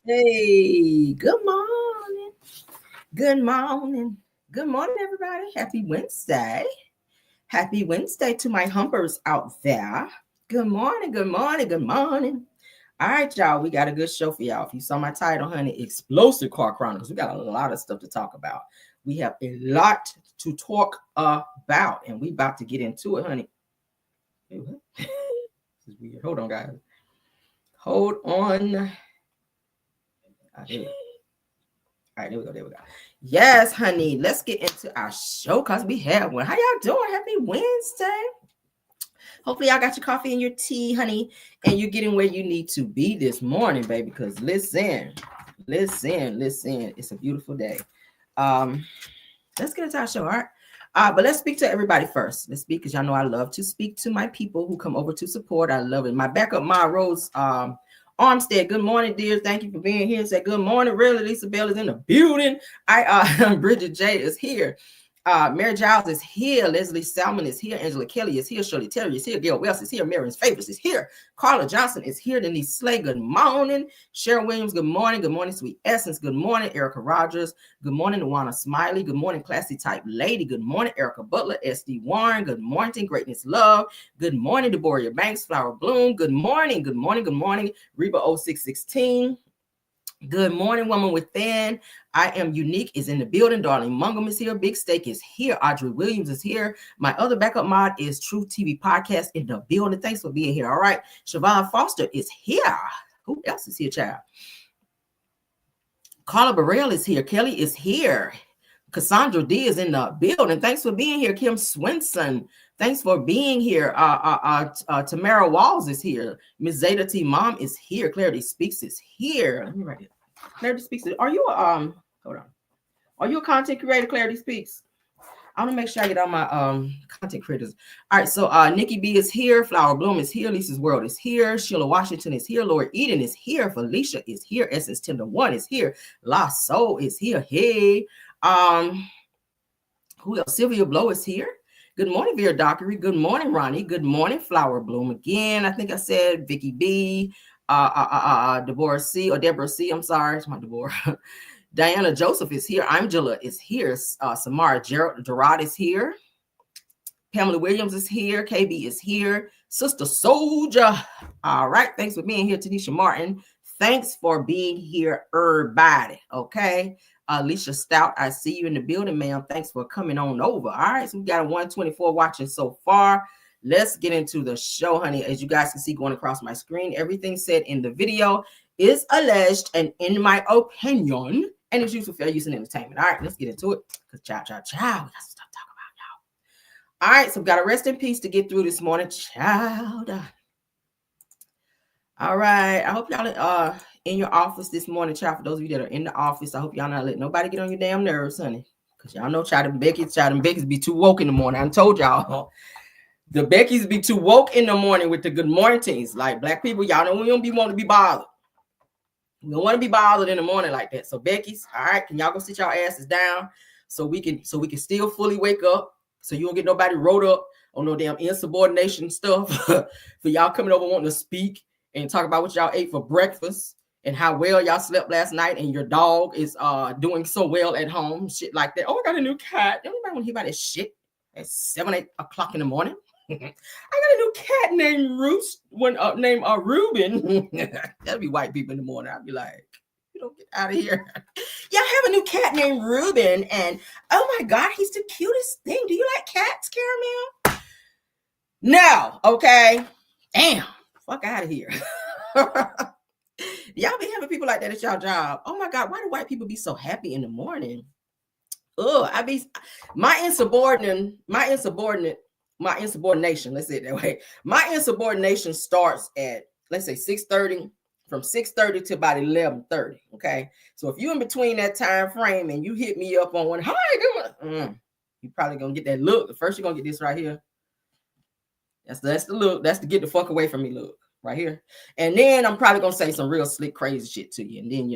Hey, good morning. Good morning. Good morning, everybody. Happy Wednesday. Happy Wednesday to my humpers out there. Good morning. Good morning. Good morning. All right, y'all. We got a good show for y'all. If you saw my title, honey, Explosive Car Chronicles. We got a lot of stuff to talk about. We have a lot to talk about, and we about to get into it, honey. Hey, what? This is weird. Hold on, guys. Hold on. There we go. All right, there we go. There we go. Yes, honey. Let's get into our show because we have one. How y'all doing? Happy Wednesday. Hopefully, y'all got your coffee and your tea, honey, and you're getting where you need to be this morning, baby. Because listen. It's a beautiful day. Let's get into our show, all right? But let's speak to everybody first. Let's speak because y'all know I love to speak to my people who come over to support. I love it. My backup, my Rose Armstead. Good morning, dear. Thank you for being here. Say good morning. Really, Lisa Bell is in the building. Bridget J is here. Mary Giles is here. Leslie Salmon is here. Angela Kelly is here. Shirley Terry is here. Gail Wells is here. Marion's Favorites is here. Carla Johnson is here. Denise Slay, good morning. Cheryl Williams, good morning. Good morning, Sweet Essence. Good morning, Erica Rogers. Good morning, Luana Smiley. Good morning, Classy Type Lady. Good morning, Erica Butler. SD Warren. Good morning, Greatness Love. Good morning, Deborah Banks. Flower Bloom. Good morning. Good morning. Good morning, Reba 0616. Good morning, woman within. I am unique is in the building. Darling Mungum is here. Big Steak is here. Audrey Williams is here. My other backup mod is True TV Podcast in the building. Thanks for being here. All right. Siobhan Foster is here. Who else is here, child? Carla Burrell is here. Kelly is here. Cassandra D is in the building. Thanks for being here. Kim Swinson. Thanks for being here. Tamara Walls is here. Miss Zeta T Mom is here. Clarity Speaks is here. Let me write it. Clarity Speaks. Are you hold on. Are you a content creator, Clarity Speaks? I want to make sure I get all my content creators. All right, so Nikki B is here. Flower Bloom is here. Lisa's World is here. Sheila Washington is here. Laura Eden is here. Felicia is here. Essence Tender One is here. La Soul is here. Hey. Who else? Sylvia Blow is here. Good morning, Vera Dockery. Good morning, Ronnie. Good morning, Flower Bloom. Again, I think I said Vicky B, Deborah C, or Deborah C. I'm sorry, it's my Deborah. Diana Joseph is here. Angela is here. Samara Gerard is here. Pamela Williams is here. KB is here. Sister Soldier. All right. Thanks for being here, Tanisha Martin. Thanks for being here, everybody. Okay. Alicia Stout, I see you in the building, ma'am. Thanks for coming on over. All right. So we got a 124 watching so far. Let's get into the show, honey. As you guys can see going across my screen, everything said in the video is alleged and in my opinion, and it's used for fair use and entertainment. All right, let's get into it. Because child. We got some stuff to talk about, y'all. All right, so we've got a rest in peace to get through this morning, child. All right, I hope y'all in your office this morning, child. For those of you that are in the office, I hope y'all not letting nobody get on your damn nerves, honey. Because y'all know child and Becky's be too woke in the morning. I told y'all. The Beckys be too woke in the morning with the good mornings. Like black people, y'all know we don't be want to be bothered. We don't want to be bothered in the morning like that. So Becky's, all right, can y'all go sit y'all asses down so we can still fully wake up, so you don't get nobody wrote up on no damn insubordination stuff for y'all coming over wanting to speak and talk about what y'all ate for breakfast and how well y'all slept last night and your dog is doing so well at home, shit like that. Oh, I got a new cat. Don't anybody want to hear about that shit at 8 o'clock in the morning? I got a new cat named named Ruben. That'd be white people in the morning. I'd be like, you don't get out of here. Yeah, I have a new cat named Ruben, and oh my God, he's the cutest thing. Do you like cats, Caramel? No, okay. Damn, fuck out of here. Y'all be having people like that at y'all job. Oh my God, why do white people be so happy in the morning? Oh, my insubordination, let's say it that way. My insubordination starts at, let's say 6:30, from 6:30 to about 11:30. Okay. So if you're in between that time frame and you hit me up on one, hi, good morning, you probably gonna get that look. First, you're gonna get this right here. That's the look. That's the get the fuck away from me look right here. And then I'm probably gonna say some real slick, crazy shit to you. And then,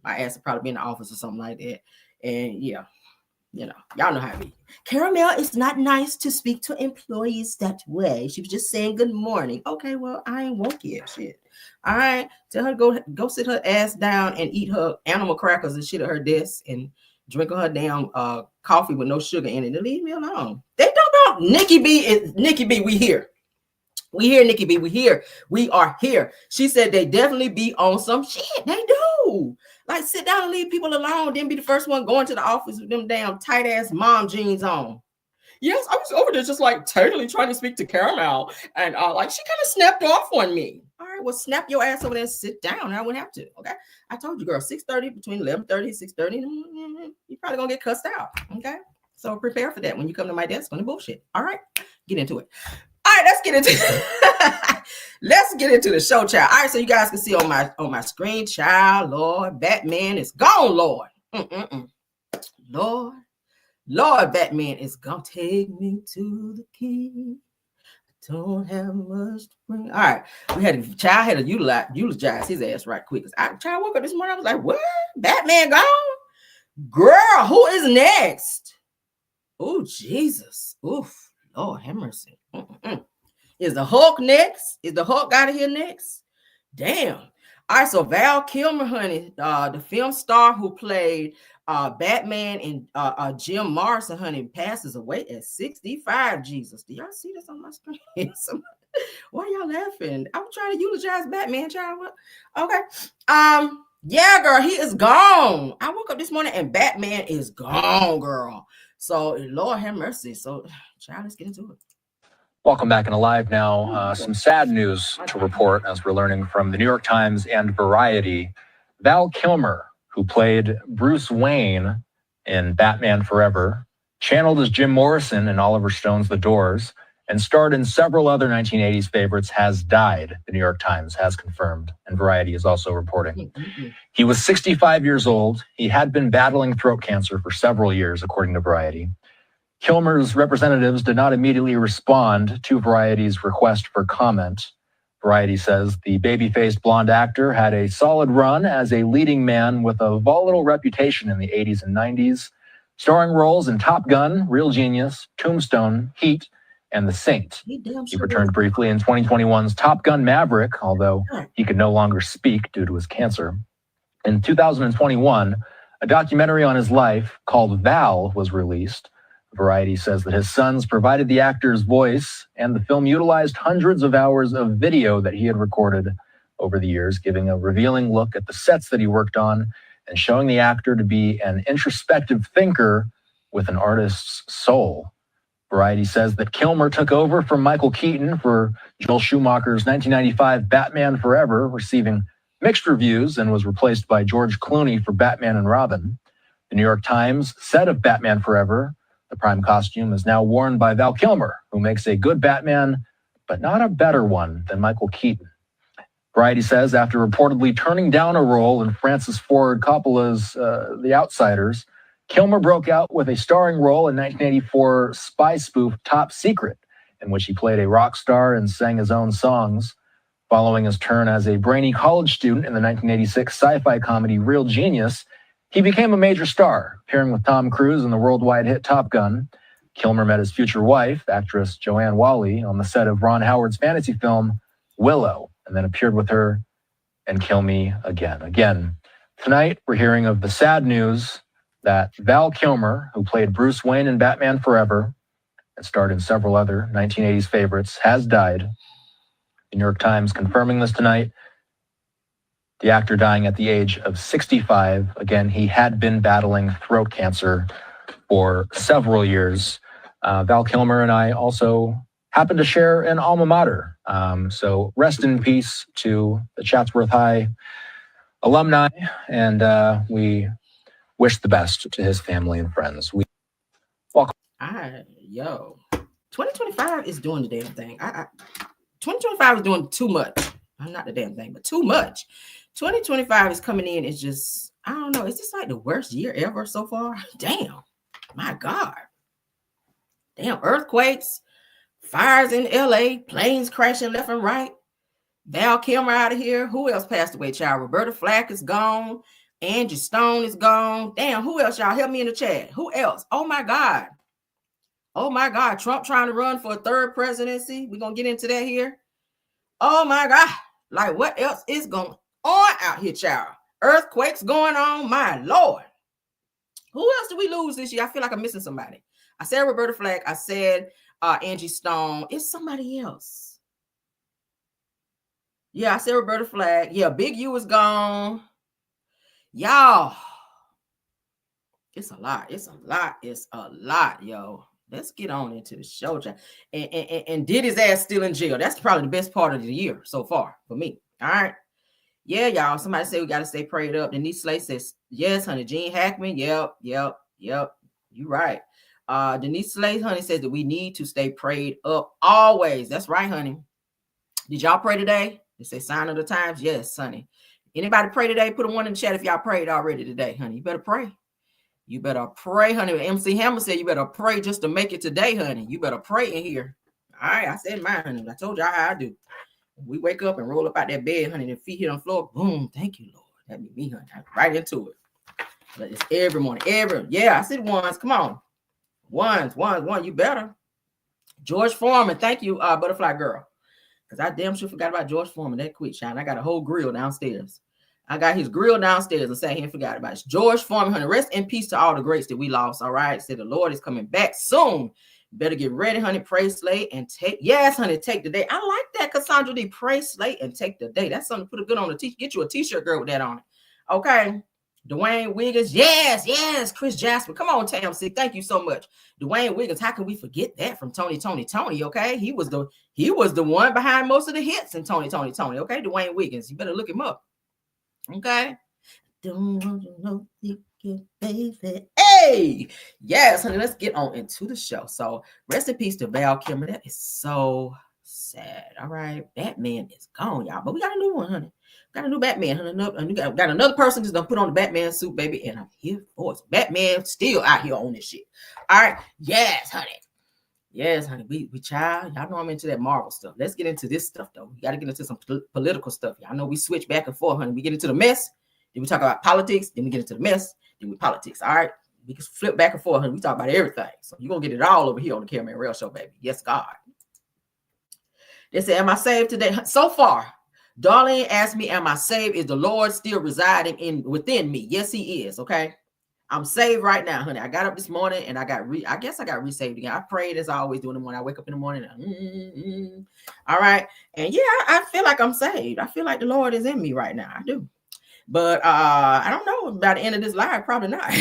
my ass will probably be in the office or something like that. And yeah. You know, y'all know how it be. Caramel, it's not nice to speak to employees that way. She was just saying good morning. Okay, well, I ain't woke yet. Shit. All right. Tell her to go sit her ass down and eat her animal crackers and shit at her desk and drink her damn coffee with no sugar in it and leave me alone. They don't know. Nikki B, we here. We here, Nikki B. We here. We are here. She said they definitely be on some shit. They do. Like, sit down and leave people alone. Then be the first one going to the office with them damn tight ass mom jeans on. Yes, I was over there just like totally trying to speak to Caramel. And like she kind of snapped off on me. All right, well, snap your ass over there and sit down. I wouldn't have to. Okay. I told you, girl, 6:30, between 11:30 and 6:30. You're probably gonna get cussed out. Okay. So prepare for that when you come to my desk on the bullshit. All right, get into it. All right, let's get into the show, child. All right, so you guys can see on my screen, child. Lord, Batman is gone, Lord. Lord, Batman is gonna take me to the king. I don't have much to bring. All right, had to eulogize his ass right quick. Child woke up this morning. I was like, what? Batman gone? Girl, who is next? Oh, Jesus. Oof. Lord, have mercy. Is the Hulk next? Is the Hulk out of here next? Damn. All right, so Val Kilmer, honey, the film star who played Batman and Jim Morrison, honey, passes away at 65. Jesus, do y'all see this on my screen? Why y'all laughing? I'm trying to eulogize Batman, child. Okay. Yeah, girl, he is gone. I woke up this morning and Batman is gone, girl. So, Lord have mercy. So, child, let's get into it. Welcome back in Alive now. Some sad news to report as we're learning from the New York Times and Variety. Val Kilmer, who played Bruce Wayne in Batman Forever, channeled as Jim Morrison in Oliver Stone's The Doors, and starred in several other 1980s favorites, has died, the New York Times has confirmed, and Variety is also reporting. He was 65 years old. He had been battling throat cancer for several years, according to Variety. Kilmer's representatives did not immediately respond to Variety's request for comment. Variety says the baby-faced blonde actor had a solid run as a leading man with a volatile reputation in the 80s and 90s, starring roles in Top Gun, Real Genius, Tombstone, Heat, and The Saint. He returned briefly in 2021's Top Gun Maverick, although he could no longer speak due to his cancer. In 2021, a documentary on his life called Val was released. Variety says that his sons provided the actor's voice, and the film utilized hundreds of hours of video that he had recorded over the years, giving a revealing look at the sets that he worked on and showing the actor to be an introspective thinker with an artist's soul. Variety says that Kilmer took over from Michael Keaton for Joel Schumacher's 1995 Batman Forever, receiving mixed reviews, and was replaced by George Clooney for Batman and Robin. The New York Times said of Batman Forever, the prime costume is now worn by Val Kilmer, who makes a good Batman, but not a better one than Michael Keaton. Variety says after reportedly turning down a role in Francis Ford Coppola's The Outsiders, Kilmer broke out with a starring role in 1984 spy spoof Top Secret, in which he played a rock star and sang his own songs. Following his turn as a brainy college student in the 1986 sci-fi comedy Real Genius, he became a major star, appearing with Tom Cruise in the worldwide hit Top Gun. Kilmer met his future wife, actress Joanne Whalley, on the set of Ron Howard's fantasy film Willow, and then appeared with her in Kill Me Again. Again, tonight we're hearing of the sad news that Val Kilmer, who played Bruce Wayne in Batman Forever and starred in several other 1980s favorites, has died. The New York Times confirming this tonight. The actor dying at the age of 65. Again, he had been battling throat cancer for several years. Val Kilmer and I also happen to share an alma mater. So rest in peace to the Chatsworth High alumni, and we wish the best to his family and friends. We welcome. 2025 is doing the damn thing. 2025 is doing too much. Not the damn thing, but too much. 2025 is coming in. It's just, I don't know. Is this like the worst year ever so far? Damn. My God. Damn, earthquakes, fires in LA, planes crashing left and right. Val Kilmer out of here. Who else passed away, child? Roberta Flack is gone. Angie Stone is gone. Damn, who else, y'all? Help me in the chat. Who else? Oh my God. Oh my God. Trump trying to run for a third presidency. We're going to get into that here. Oh my God. Like, what else is going on out here, child? Earthquakes going on. My Lord. Who else did we lose this year? I feel like I'm missing somebody. I said Roberta Flack. I said Angie Stone. It's somebody else. Yeah, I said Roberta Flack. Yeah, Big U is gone. Y'all, it's a lot. It's a lot. It's a lot, yo. Let's get on into the show, child. And did his ass still in jail? That's probably the best part of the year so far for me. All right. Yeah, y'all. Somebody say we got to stay prayed up. Denise Slay says, yes, honey. Gene Hackman. Yep. You right. Denise Slay, honey, says that we need to stay prayed up always. That's right, honey. Did y'all pray today? They say sign of the times. Yes, honey. Anybody pray today? Put a one in the chat if y'all prayed already today, honey. You better pray. You better pray, honey. MC Hammer said you better pray just to make it today, honey. You better pray in here. All right, I said mine, honey. I told y'all how I do. We wake up and roll up out that bed, honey, and feet hit on the floor. Boom. Thank you, Lord. That be me, honey. Right into it. But it's every morning. Yeah, I said ones. Come on. Ones. You better. George Foreman. Thank you, Butterfly Girl. Because I damn sure forgot about George Foreman that quick, Shine. I got a whole grill downstairs. I got his grill downstairs and sat here and forgot about it. George Foreman, honey. Rest in peace to all the greats that we lost. All right. Said the Lord is coming back soon. Better get ready, honey. Pray, slay, and take. Yes, honey. Take the day. I like that, Cassandra D. Pray, slay, and take the day. That's something to put a good on the t-shirt. Get you a t-shirt, girl, with that on it. Okay. Dwayne Wiggins. Yes. Chris Jasper. Come on, Tam C. Thank you so much. Dwayne Wiggins. How can we forget that from Tony? Okay. He was the one behind most of the hits in Tony. Okay. Dwayne Wiggins. You better look him up. Okay. Don't want to know you, baby. Hey, yes, honey. Let's get on into the show. So, rest in peace to Val Kilmer. That is so sad. All right, Batman is gone, y'all. But we got a new one, honey. Got a new Batman, honey. Got another person just done put on the Batman suit, baby. And I'm here for it. Batman still out here on this shit. All right, yes, honey. Yes, honey. We child. Y'all know I'm into that Marvel stuff. Let's get into this stuff, though. We got to get into some political stuff. Y'all know we switch back and forth, honey. We get into the mess. Then we talk about politics. Then we get into the mess. Then we politics. All right. We can flip back and forth, honey. We talk about everything. So you're going to get it all over here on the Kilmer and Rail Show, baby. Yes, God. They say, am I saved today? So far, Darlene asked me, am I saved? Is the Lord still residing within me? Yes, he is. Okay. I'm saved right now, honey. I got up this morning and I got resaved again. I prayed as I always do in the morning. I wake up in the morning. All right. And yeah, I feel like I'm saved. I feel like the Lord is in me right now. I do. But I don't know, by the end of this live, probably not.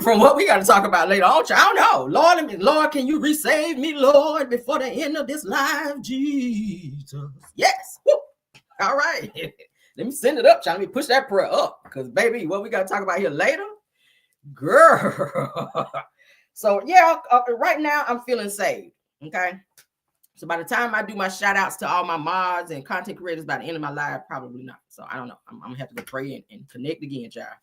From what we got to talk about later on, I don't know. Lord, can you resave me, Lord, before the end of this live, Jesus? Yes. Woo. All right. Let me send it up, child. Let me push that prayer up. Because, baby, what we got to talk about here later? Girl. So, yeah, right now I'm feeling saved. Okay. So by the time I do my shout outs to all my mods and content creators by the end of my live, probably not. So I don't know. I'm going to have to go pray and connect again, child.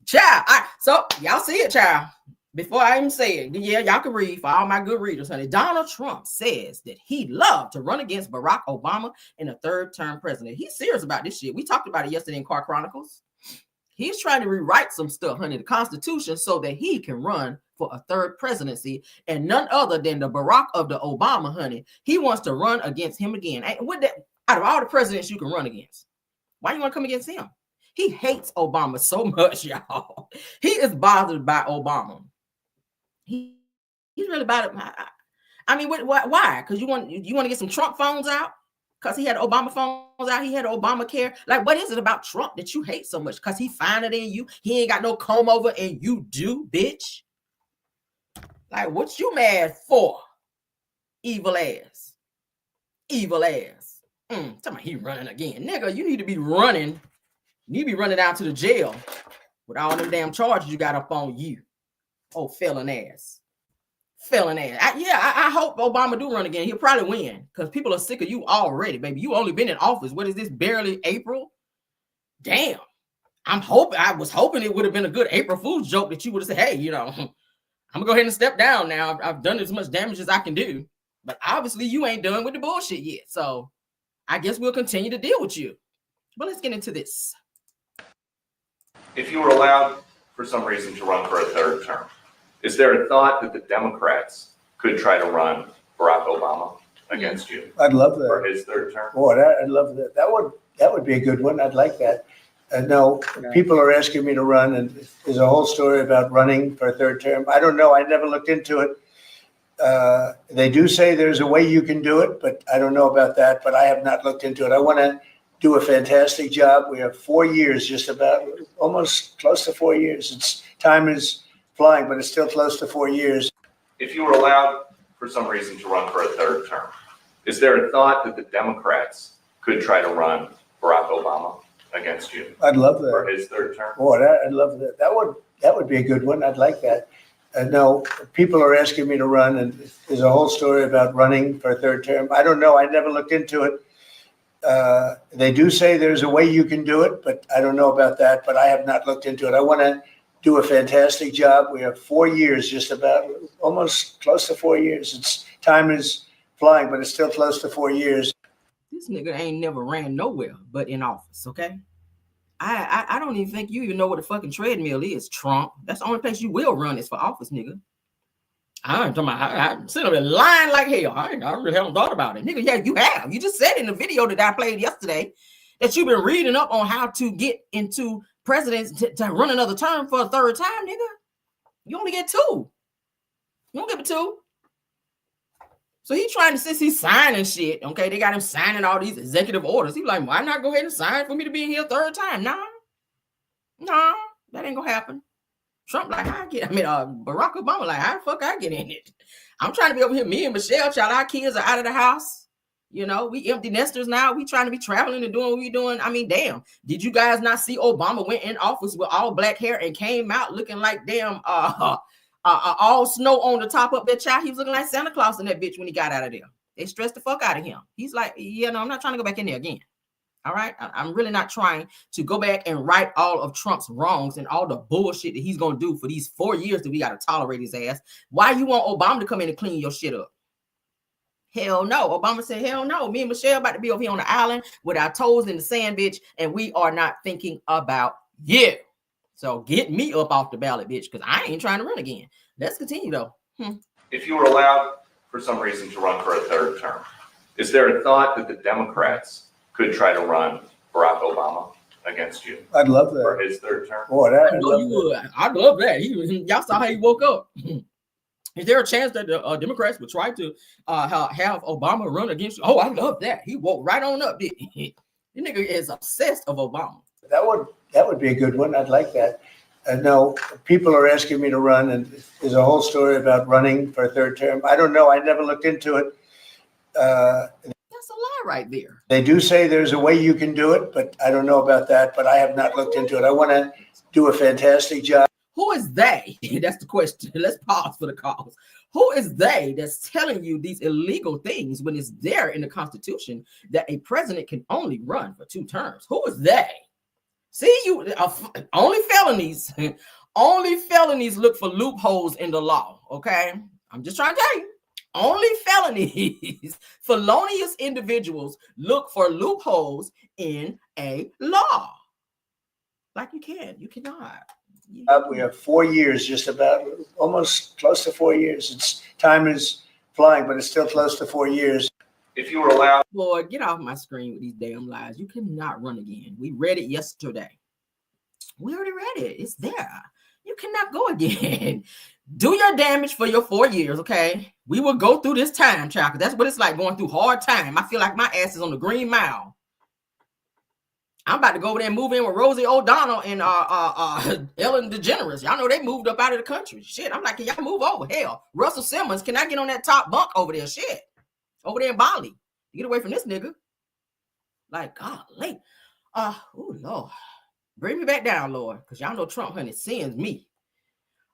Child. So y'all see it, child. Before I even say it, yeah, y'all can read for all my good readers, honey. Donald Trump says that he'd love to run against Barack Obama in a third-term president. He's serious about this shit. We talked about it yesterday in Chronicles. He's trying to rewrite some stuff, honey, the Constitution, so that he can run for a third presidency, and none other than the Barack of the Obama, honey. He wants to run against him again. And with that, out of all the presidents you can run against, why you want to come against him? He hates Obama so much, y'all. He is bothered by Obama. He's really bothered. I mean, why? Because you want to get some Trump phones out? Because he had Obama phones out. He had Obamacare. Like, what is it about Trump that you hate so much? Because he finer than you. He ain't got no comb over and you do, bitch. Like, what you mad for? Evil ass. Evil ass. Tell me he running again. Nigga, you need to be running. You need to be running down to the jail with all them damn charges you got up on you. Oh, felon ass. Felon ass. I hope Obama do run again. He'll probably win because people are sick of you already, baby. You only been in office. What is this? Barely April? Damn. I was hoping it would have been a good April Fool's joke that you would have said, hey, you know, I'm gonna go ahead and step down now. I've done as much damage as I can do. But obviously you ain't done with the bullshit yet. So I guess we'll continue to deal with you. But let's get into this. If you were allowed for some reason to run for a third term, is there a thought that the Democrats could try to run Barack Obama against you? I'd love that. For his third term? Boy, I'd love that. That would be a good one. I'd like that. No, people are asking me to run, and there's a whole story about running for a third term. I don't know. I never looked into it. They do say there's a way you can do it, but I don't know about that. But I have not looked into it. I want to do a fantastic job. We have 4 years, just about, almost close to 4 years. Time is flying, but it's still close to 4 years. If you were allowed for some reason to run for a third term, is there a thought that the Democrats could try to run Barack Obama against you? I'd love that. For his third term? Boy, I'd love that. That would be a good one. I'd like that. No, people are asking me to run, and there's a whole story about running for a third term. I don't know. I never looked into it. They do say there's a way you can do it, but I don't know about that. But I have not looked into it. I want to do a fantastic job. We have 4 years, just about, almost close to 4 years. Time is flying, but it's still close to 4 years. This nigga ain't never ran nowhere but in office, okay? I don't even think you even know what a fucking treadmill is, Trump. That's the only place you will run is for office, nigga. I ain't talking about, I sit up and lying like hell. I really haven't thought about it. Nigga, yeah, you have. You just said in the video that I played yesterday that you've been reading up on how to get into presidents to run another term for a third time, nigga. You only get 2. You don't give it 2. So he's trying to, since he's signing shit, okay, they got him signing all these executive orders. He's like, why not go ahead and sign for me to be in here a third time? Nah, that ain't gonna happen. Trump like, Barack Obama like, how the fuck I get in it? I'm trying to be over here. Me and Michelle, child, our kids are out of the house. You know, we empty nesters now. We trying to be traveling and doing what we doing. I mean, damn, did you guys not see Obama went in office with all black hair and came out looking like damn all snow on the top of that child? He was looking like Santa Claus in that bitch when he got out of there. They stressed the fuck out of him. He's like, yeah, no, I'm not trying to go back in there again. All right. I'm really not trying to go back and right all of Trump's wrongs and all the bullshit that he's going to do for these 4 years that we got to tolerate his ass. Why you want Obama to come in and clean your shit up? Hell no. Obama said, hell no. Me and Michelle about to be over here on the island with our toes in the sand, bitch. And we are not thinking about you. So get me up off the ballot, bitch, because I ain't trying to run again. Let's continue, though. If you were allowed for some reason to run for a third term, is there a thought that the Democrats could try to run Barack Obama against you? I'd love that. For his third term? Boy, I know you would. I'd love that. Y'all saw how he woke up. Is there a chance that the Democrats would try to have Obama run against you? Oh, I love that. He woke right on up. The nigga is obsessed of Obama. That would be a good one. I'd like that. No, people are asking me to run, and there's a whole story about running for a third term. I don't know. I never looked into it. That's a lie right there. They do say there's a way you can do it, but I don't know about that. But I have not looked into it. I want to do a fantastic job. Who is they? That's the question. Let's pause for the cause. Who is they that's telling you these illegal things when it's there in the Constitution that a president can only run for 2 terms? Who is they? See, you only felonies. Only felonies look for loopholes in the law. Okay, I'm just trying to tell you. Only felonies, felonious individuals look for loopholes in a law. Like you cannot. We have 4 years, just about, almost close to 4 years. Time is flying, but it's still close to 4 years. If you were allowed, Boy, get off my screen with these damn lies. You cannot run again. We read it yesterday. We already read it. It's there. You cannot go again. Do your damage for your 4 years, okay? We will go through this time, child, because that's what it's like going through hard time. I feel like my ass is on the Green Mile. I'm about to go over there and move in with Rosie O'Donnell and Ellen DeGeneres. Y'all know they moved up out of the country. Shit, I'm like, can y'all move over? Hell, Russell Simmons, can I get on that top bunk over there? Shit, over there in Bali. Get away from this nigga. Like, golly. Oh, Lord. Bring me back down, Lord, because y'all know Trump, honey, sends me.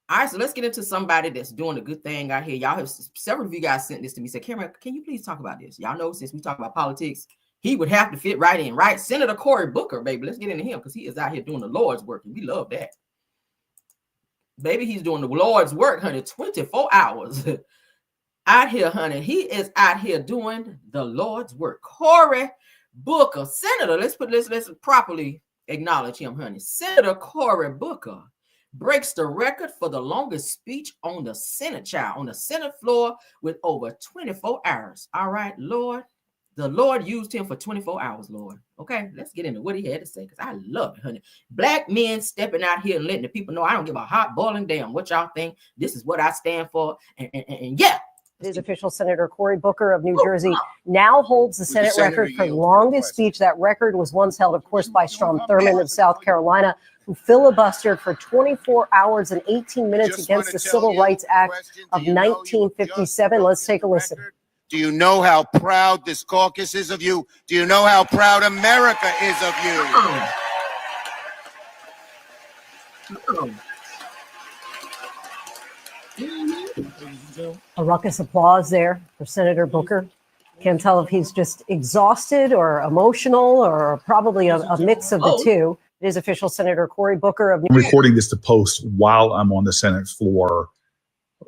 All right, so let's get into somebody that's doing a good thing out here. Y'all have several of you guys sent this to me. Said, Cameron, can you please talk about this? Y'all know since we talk about politics, he would have to fit right in, right? Senator Cory Booker, baby. Let's get into him because he is out here doing the Lord's work, and we love that. Baby, he's doing the Lord's work, honey, 24 hours out here, honey. He is out here doing the Lord's work. Cory Booker, Senator, let's properly acknowledge him, honey. Senator Cory Booker breaks the record for the longest speech on the Senate floor with over 24 hours. All right, Lord. The Lord used him for 24 hours, Lord. Okay, let's get into what he had to say, because I love it, honey. Black men stepping out here and letting the people know I don't give a hot boiling damn what y'all think. This is what I stand for. And yeah. His official Senator Cory Booker of New Jersey now holds the Senate record for longest speech. That record was once held, of course, by Strom Thurmond of South Carolina, who filibustered for 24 hours and 18 minutes against the Civil Rights Act of 1957. Let's take a listen. Do you know how proud this caucus is of you? Do you know how proud America is of you? A ruckus applause there for Senator Booker. Can't tell if he's just exhausted or emotional or probably a mix of the two. It is official Senator Cory Booker of New I'm recording this to post while I'm on the Senate floor.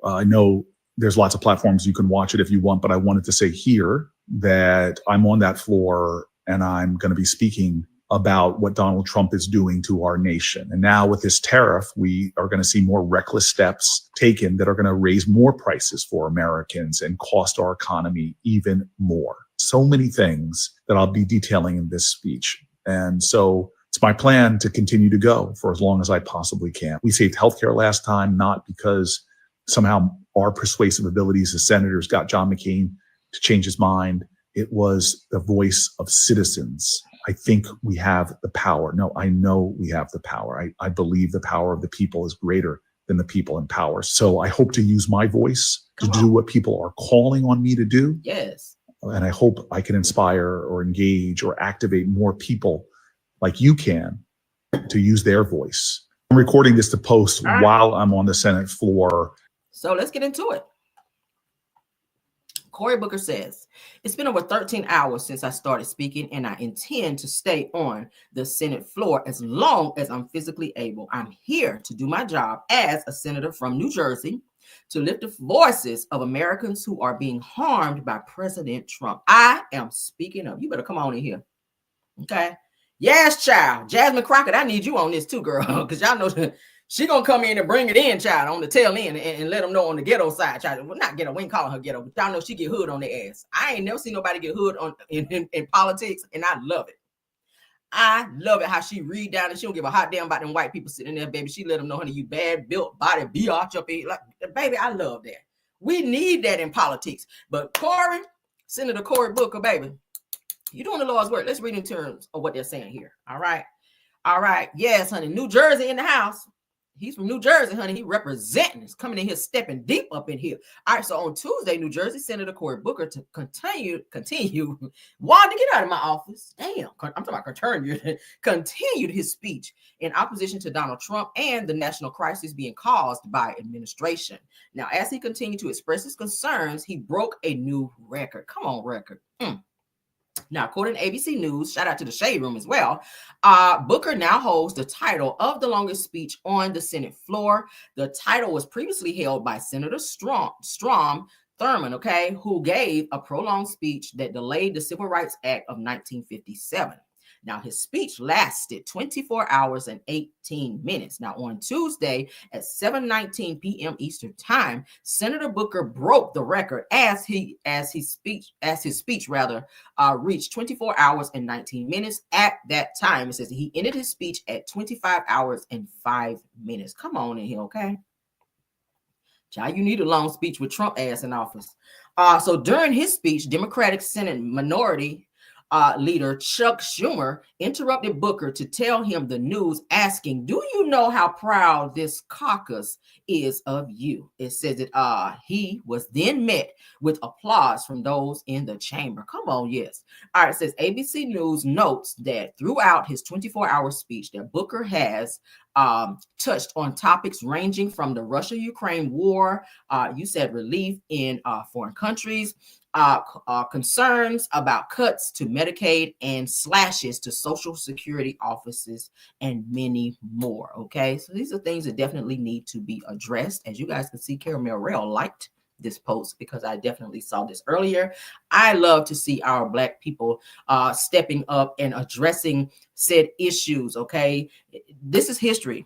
I know there's lots of platforms you can watch it if you want, but I wanted to say here that I'm on that floor and I'm going to be speaking about what Donald Trump is doing to our nation. And now with this tariff, we are going to see more reckless steps taken that are going to raise more prices for Americans and cost our economy even more. So many things that I'll be detailing in this speech. And so it's my plan to continue to go for as long as I possibly can. We saved healthcare last time, not because somehow our persuasive abilities as senators got John McCain to change his mind. It was the voice of citizens. I think we have the power. No, I know we have the power. I believe the power of the people is greater than the people in power. So I hope to use my voice to do what people are calling on me to do. Yes. And I hope I can inspire or engage or activate more people like you can to use their voice. I'm recording this to post while I'm on the Senate floor. So let's get into it. Cory Booker says, it's been over 13 hours since I started speaking, and I intend to stay on the Senate floor as long as I'm physically able. I'm here to do my job as a senator from New Jersey to lift the voices of Americans who are being harmed by President Trump. I am speaking up. You better come on in here. Okay. Yes, child. Jasmine Crockett, I need you on this too, girl, because y'all know she gonna come in and bring it in, child, on the tail end and let them know on the ghetto side, child. Well, not ghetto, we ain't calling her ghetto, but y'all know she get hood on their ass. I ain't never seen nobody get hood on in politics, and I love it. I love it how she read down and she don't give a hot damn about them white people sitting there, baby. She let them know, honey, you bad built body, biatch up here. Like, baby, I love that. We need that in politics. But Cory, Senator Cory Booker, baby, you're doing the Lord's work. Let's read in terms of what they're saying here. All right. All right. Yes, honey. New Jersey in the house. He's from New Jersey, honey. He representing. He's coming in here, stepping deep up in here. All right. So on Tuesday, New Jersey Senator Cory Booker to continue. Wanted to get out of my office. Damn. I'm talking about continued his speech in opposition to Donald Trump and the national crisis being caused by administration. Now, as he continued to express his concerns, he broke a new record. Come on, record. Now, according to ABC News, shout out to the Shade Room as well, Booker now holds the title of the longest speech on the Senate floor. The title was previously held by Senator Strom Thurmond, okay, who gave a prolonged speech that delayed the Civil Rights Act of 1957. Now, his speech lasted 24 hours and 18 minutes. Now, on Tuesday at 7:19 p.m. Eastern Time, Senator Booker broke the record as his speech reached 24 hours and 19 minutes. At that time, it says he ended his speech at 25 hours and 5 minutes. Come on in here, okay? Child, you need a long speech with Trump ass in office. So during his speech, Democratic Senate Minority Leader Chuck Schumer interrupted Booker to tell him the news, asking, do you know how proud this caucus is of you? It says that he was then met with applause from those in the chamber. Come on, yes. All right, it says ABC News notes that throughout his 24-hour speech that Booker has touched on topics ranging from the Russia-Ukraine war, you said relief in foreign countries, concerns about cuts to Medicaid and slashes to Social Security offices, and many more. Okay, so these are things that definitely need to be addressed. As you guys can see, Caramel Rail liked this post because I definitely saw this earlier. I love to see our Black people stepping up and addressing said issues. Okay, this is history.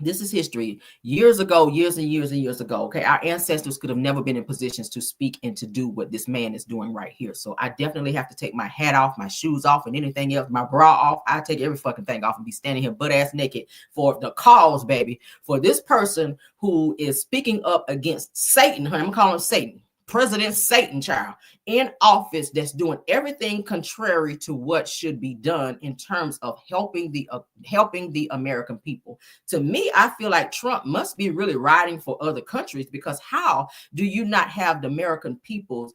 This is history. Years ago, years and years and years ago, okay, our ancestors could have never been in positions to speak and to do what this man is doing right here. So I definitely have to take my hat off, my shoes off, and anything else, my bra off. I take every fucking thing off and be standing here butt ass naked for the cause, baby, for this person who is speaking up against Satan. I'm gonna call him Satan. President Satan, child, in office, that's doing everything contrary to what should be done in terms of helping the American people. To me, I feel like Trump must be really riding for other countries, because how do you not have the American people's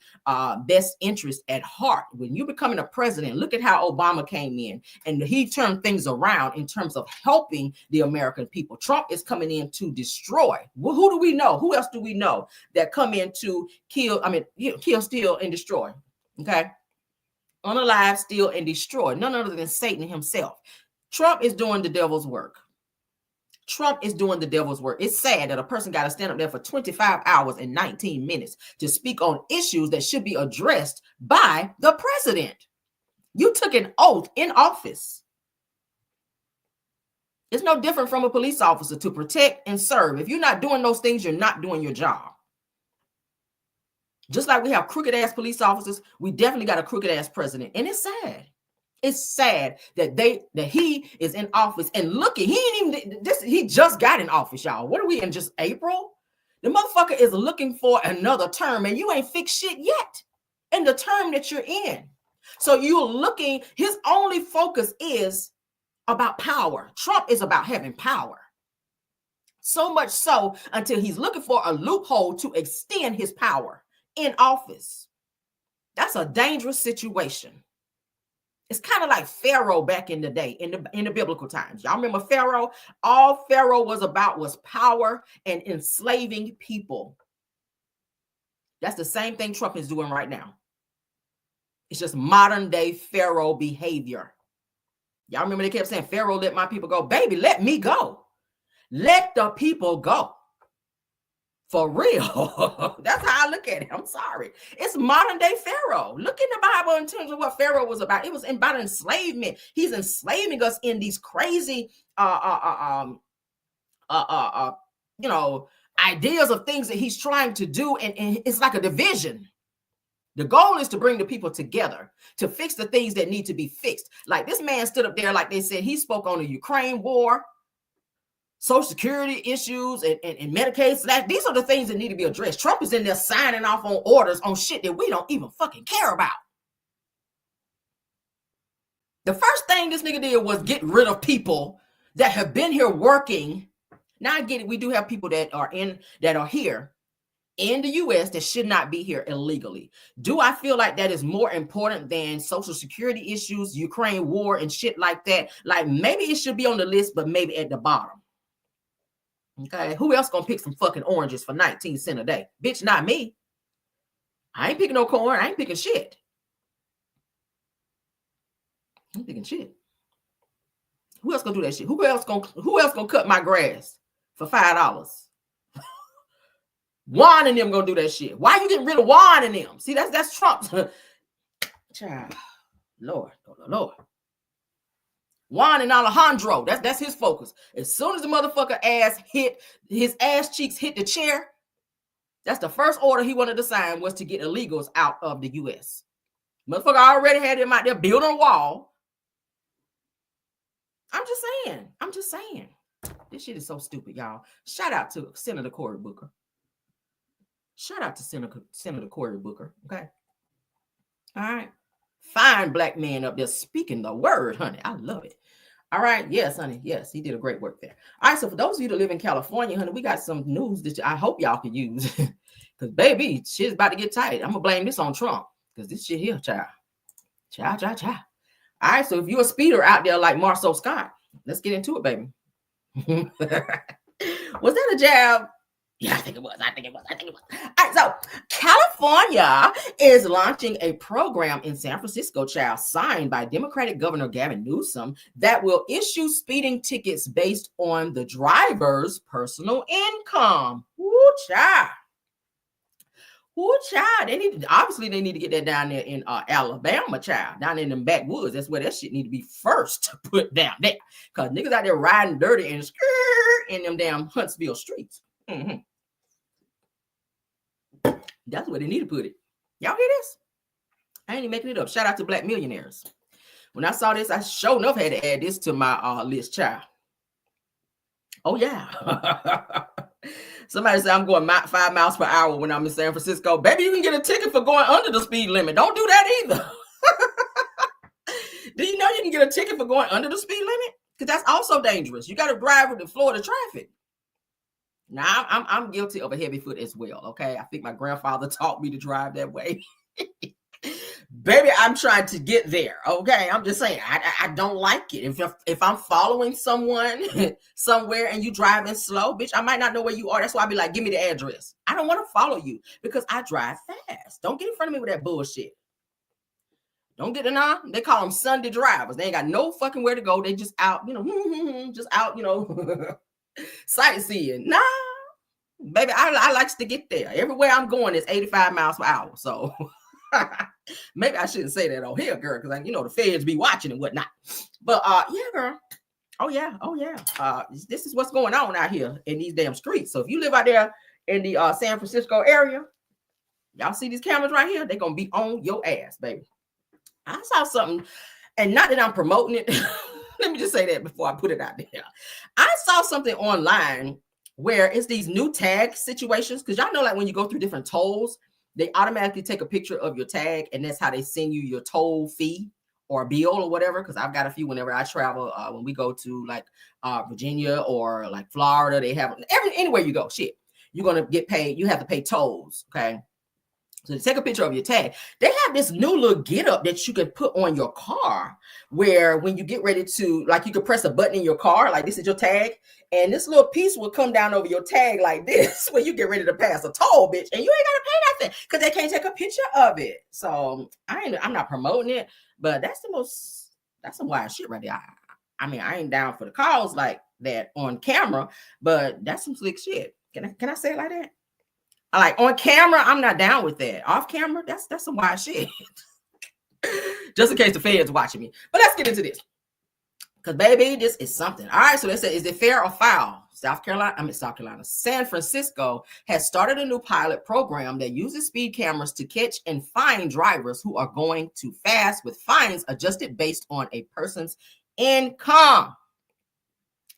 best interest at heart? When you're becoming a president, look at how Obama came in and he turned things around in terms of helping the American people. Trump is coming in to destroy. Well, who do we know? Who else do we know that come in to kill, steal, and destroy? Okay. Unalive, steal, and destroy. None other than Satan himself. Trump is doing the devil's work. Trump is doing the devil's work. It's sad that a person got to stand up there for 25 hours and 19 minutes to speak on issues that should be addressed by the president. You took an oath in office. It's no different from a police officer to protect and serve. If you're not doing those things, you're not doing your job. Just like we have crooked ass police officers, we definitely got a crooked ass president. And it's sad. It's sad that he is in office and looking, he just got in office, y'all. What are we in, just April? The motherfucker is looking for another term and you ain't fixed shit yet in the term that you're in. So you're looking, his only focus is about power. Trump is about having power. So much so until he's looking for a loophole to extend his power in office. That's a dangerous situation. It's kind of like Pharaoh back in the day, in the biblical times. Y'all remember Pharaoh? All Pharaoh was about was power and enslaving people. That's the same thing Trump is doing right now. It's just modern day Pharaoh behavior. Y'all remember they kept saying, Pharaoh, let my people go. Baby, let me go. Let the people go. For real. That's how I look at it. I'm sorry. It's modern day Pharaoh. Look in the Bible in terms of what Pharaoh was about. It was about enslavement. He's enslaving us in these crazy ideas of things that he's trying to do, and it's like a division. The goal is to bring the people together to fix the things that need to be fixed. Like this man stood up there, like they said, he spoke on the Ukraine war, Social Security issues, and Medicaid. So these are the things that need to be addressed. Trump is in there signing off on orders on shit that we don't even fucking care about. The first thing this nigga did was get rid of people that have been here working. Now I get it. We do have people that are here in the U.S. that should not be here illegally. Do I feel like that is more important than Social Security issues, Ukraine war, and shit like that? Like maybe it should be on the list, but maybe at the bottom. Okay, who else gonna pick some fucking oranges for 19 cents a day? Bitch, not me. I ain't picking no corn. I ain't picking shit. I ain't picking shit. Who else gonna do that shit? Who else gonna cut my grass for $5? Juan and them gonna do that shit. Why you getting rid of Juan and them? See, that's Trump's child. Lord. Juan and Alejandro, that's his focus. As soon as the motherfucker his ass cheeks hit the chair, that's the first order he wanted to sign, was to get illegals out of the U.S. Motherfucker already had him out there building a wall. I'm just saying. This shit is so stupid, y'all. Shout out to Senator Cory Booker. Shout out to Senator Cory Booker, okay? All right. Fine black man up there speaking the word, honey. I love it. All right. Yes, honey. Yes, he did a great work there. All right. So for those of you that live in California, honey, we got some news that I hope y'all can use. Because, baby, shit's about to get tight. I'm going to blame this on Trump. Because this shit here, child. Child. All right. So if you're a speeder out there like Marceau Scott, let's get into it, baby. Was that a jab? Yeah, I think it was. All right, so California is launching a program in San Francisco, child, signed by Democratic Governor Gavin Newsom, that will issue speeding tickets based on the driver's personal income. Woo, child. Who child? Obviously they need to get that down there in Alabama, child, down in them backwoods. That's where that shit need to be first put down there. Cause niggas out there riding dirty and in them damn Huntsville streets. Mm-hmm. That's where they need to put it. Y'all hear this? I ain't even making it up. Shout out to Black millionaires. When I saw this, I sure enough had to add this to my list, child. Oh yeah. Somebody said I'm going 5 miles per hour when I'm in San Francisco. Baby, you can get a ticket for going under the speed limit. Don't do that either. Do you know you can get a ticket for going under the speed limit? Because that's also dangerous. You got to drive with the Florida traffic. Now, I'm guilty of a heavy foot as well, okay? I think my grandfather taught me to drive that way. Baby, I'm trying to get there, okay? I'm just saying, I don't like it. If I'm following someone somewhere and you driving slow, bitch, I might not know where you are. That's why I be like, give me the address. I don't want to follow you because I drive fast. Don't get in front of me with that bullshit. Don't get in on. They call them Sunday drivers. They ain't got no fucking where to go. They just out, just out, sightseeing. Nah, baby, I likes to get there. Everywhere I'm going is 85 miles per hour. So maybe I shouldn't say that on here, girl, because the feds be watching and whatnot. But yeah, girl. Oh yeah. This is what's going on out here in these damn streets. So if you live out there in the San Francisco area, y'all see these cameras right here? They're gonna be on your ass, baby. I saw something, and not that I'm promoting it. Let me just say that before I put it out there. I saw something online where it's these new tag situations, because y'all know, like when you go through different tolls, they automatically take a picture of your tag, and that's how they send you your toll fee or bill or whatever. Because I've got a few whenever I travel. When we go to like Virginia or like Florida, they have anywhere you go. Shit, you're gonna get paid. You have to pay tolls. Okay. So to take a picture of your tag, they have this new little get up that you can put on your car where when you get ready to, like, you can press a button in your car, like this is your tag, and this little piece will come down over your tag like this when you get ready to pass a toll, bitch, and you ain't got to pay nothing because they can't take a picture of it. So I'm not promoting it, but that's some wild shit right there. I ain't down for the cause like that on camera, but that's some slick shit. Can I say it like that? Like on camera, I'm not down with that. Off camera, that's some wild shit. Just in case the feds watching me. But let's get into this. Because baby, this is something. All right, so they said, is it fair or foul? San Francisco has started a new pilot program that uses speed cameras to catch and fine drivers who are going too fast, with fines adjusted based on a person's income.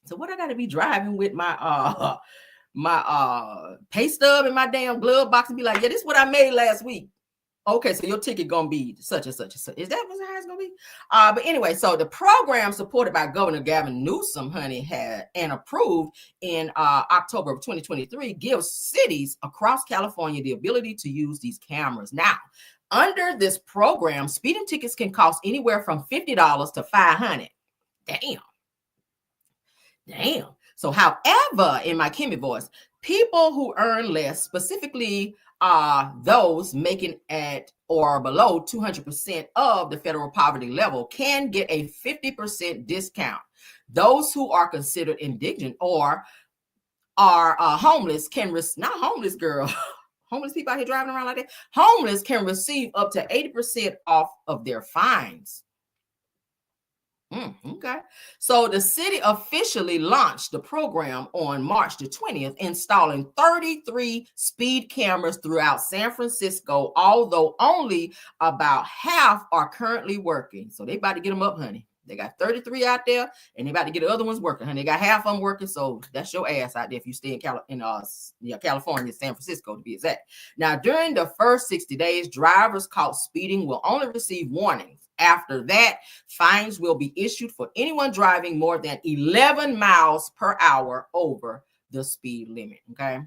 So what I got to be driving with my pay stub in my damn glove box and be like, yeah, this is what I made last week. Okay, so your ticket gonna be such and such and such. Is that how it's gonna be? But anyway, so the program supported by Governor Gavin Newsom, honey, had and approved in October of 2023 gives cities across California the ability to use these cameras. Now, under this program, speeding tickets can cost anywhere from $50 to $500. Damn. So, however, in my Kimmy voice, people who earn less, specifically those making at or below 200% of the federal poverty level, can get a 50% discount. Those who are considered indigent or are homeless can not homeless, girl. Homeless people out here driving around like that. Homeless can receive up to 80% off of their fines. Okay. So the city officially launched the program on March the 20th, installing 33 speed cameras throughout San Francisco, although only about half are currently working. So they about to get them up, honey. They got 33 out there, and they about to get the other ones working, honey. They got half of them working, so that's your ass out there if you stay in California, San Francisco to be exact. Now, during the first 60 days, drivers caught speeding will only receive warnings. After that, fines will be issued for anyone driving more than 11 miles per hour over the speed limit, okay?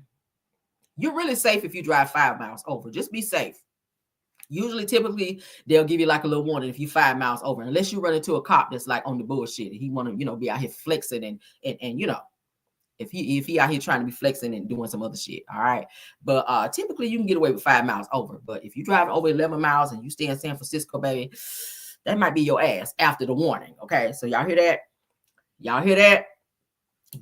You're really safe if you drive 5 miles over. Just be safe. Usually, typically, they'll give you like a little warning if you 5 miles over, unless you run into a cop that's like on the bullshit. He want to, be out here flexing and if he out here trying to be flexing and doing some other shit, all right? But typically, you can get away with 5 miles over. But if you drive over 11 miles and you stay in San Francisco, baby, that might be your ass after the warning, okay? So y'all hear that? Y'all hear that?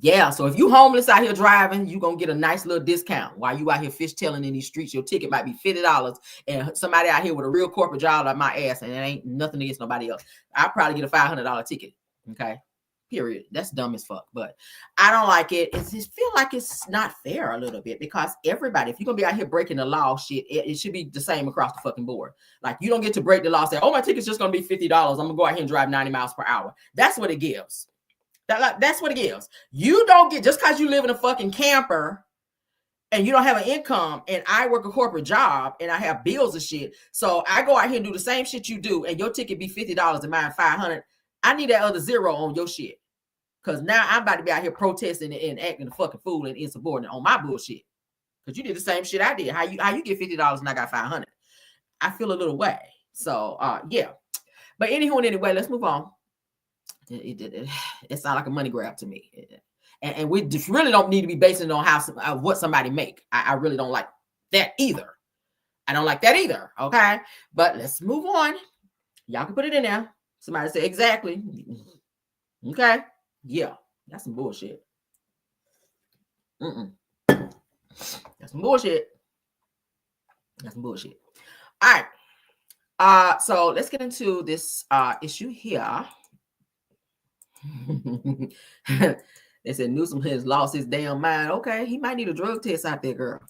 Yeah, so if you homeless out here driving, you gonna get a nice little discount while you out here fishtailing in these streets. Your ticket might be $50, and somebody out here with a real corporate job like my ass, and it ain't nothing against nobody else. I'll probably get a $500 ticket. Okay, period. That's dumb as fuck, but I don't like it. It just feel like it's not fair a little bit, because everybody, if you're gonna be out here breaking the law, shit, it should be the same across the fucking board. Like, you don't get to break the law, say, oh, my ticket's just gonna be $50. I'm gonna go out here and drive 90 miles per hour. That's what it gives. That's what it gives. You don't get, just because you live in a fucking camper and you don't have an income, and I work a corporate job and I have bills and shit. So I go out here and do the same shit you do, and your ticket be $50 and mine $500. I need that other zero on your shit. Because now I'm about to be out here protesting and acting a fucking fool and insubordinate on my bullshit. Because you did the same shit I did. How you get $50 and I got $500? I feel a little way. So yeah. But anyway, let's move on. It sounds like a money grab to me, and we just really don't need to be basing it on what somebody make. I really don't like that either. I don't like that either. Okay, but let's move on. Y'all can put it in there. Somebody say exactly. Okay, yeah, that's some bullshit. That's some bullshit. That's some bullshit. All right. So let's get into this issue here. They said Newsom has lost his damn mind. Okay, he might need a drug test out there, girl.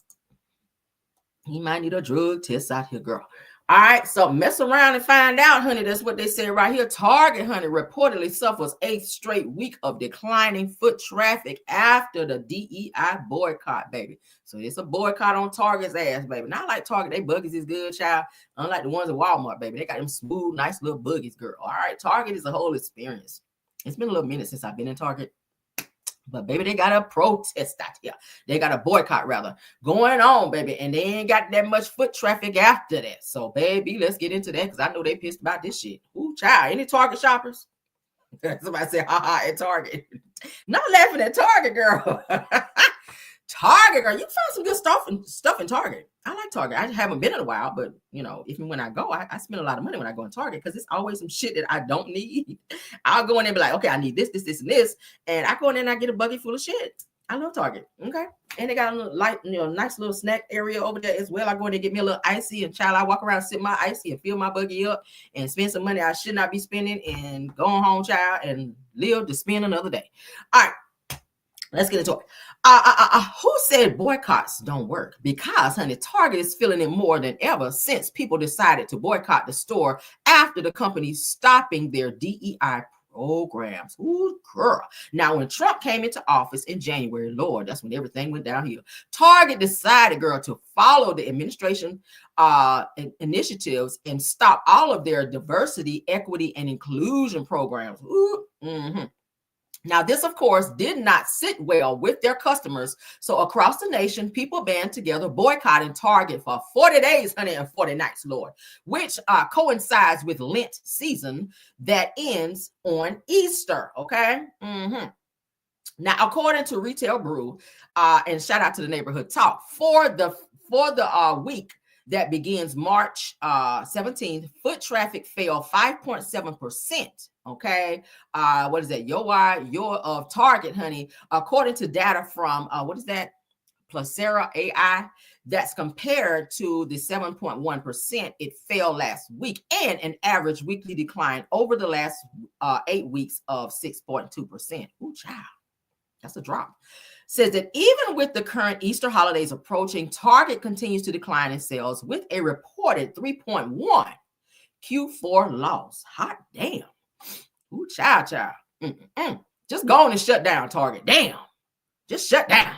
He might need a drug test out here, girl. All right, so mess around and find out, honey. That's what they said right here. Target, honey, reportedly suffers 8th straight week of declining foot traffic after the DEI boycott, baby. So it's a boycott on Target's ass, baby. Not like Target, they buggies is good, child. Unlike the ones at Walmart, baby. They got them smooth, nice little buggies, girl. All right, Target is a whole experience. It's been a little minute since I've been in Target. But, baby, they got a protest out here. They got a boycott, rather, going on, baby. And they ain't got that much foot traffic after that. So, baby, let's get into that, because I know they pissed about this shit. Ooh, child. Any Target shoppers? Somebody say, ha at Target. Not laughing at Target, girl. Target, girl. You found some good stuff in Target. I like Target. I haven't been in a while, but, you know, even when I go, I spend a lot of money when I go in Target, because it's always some shit that I don't need. I'll go in there and be like, okay, I need this, and this. And I go in there and I get a buggy full of shit. I love Target. Okay. And they got a little light, nice little snack area over there as well. I go in there and get me a little icy, and child, I walk around, sip my icy and fill my buggy up and spend some money I should not be spending, and go on home, child, and live to spend another day. All right. Let's get into it. Who said boycotts don't work? Because, honey, Target is feeling it more than ever since people decided to boycott the store after the company stopping their DEI programs. Ooh, girl. Now, when Trump came into office in January, Lord, that's when everything went downhill. Target decided, girl, to follow the administration initiatives and stop all of their diversity, equity, and inclusion programs. Ooh, mm-hmm. Now, this, of course, did not sit well with their customers. So across the nation, people band together boycotting Target for 40 days, honey, and 40 nights, Lord, which coincides with Lent season that ends on Easter. Okay. Mm-hmm. Now, according to Retail Brew, and shout out to the Neighborhood Talk, for the week that begins March 17th, foot traffic fell 5.7%. Okay. What is that? Your of Target, honey. According to data from what is that? Placera AI. That's compared to the 7.1% it fell last week, and an average weekly decline over the last 8 weeks of 6.2%. Ooh, child. That's a drop. Says that even with the current Easter holidays approaching, Target continues to decline in sales with a reported 3.1 Q4 loss. Hot damn. Ooh, child. Just go on and shut down, Target. Damn. Just shut down.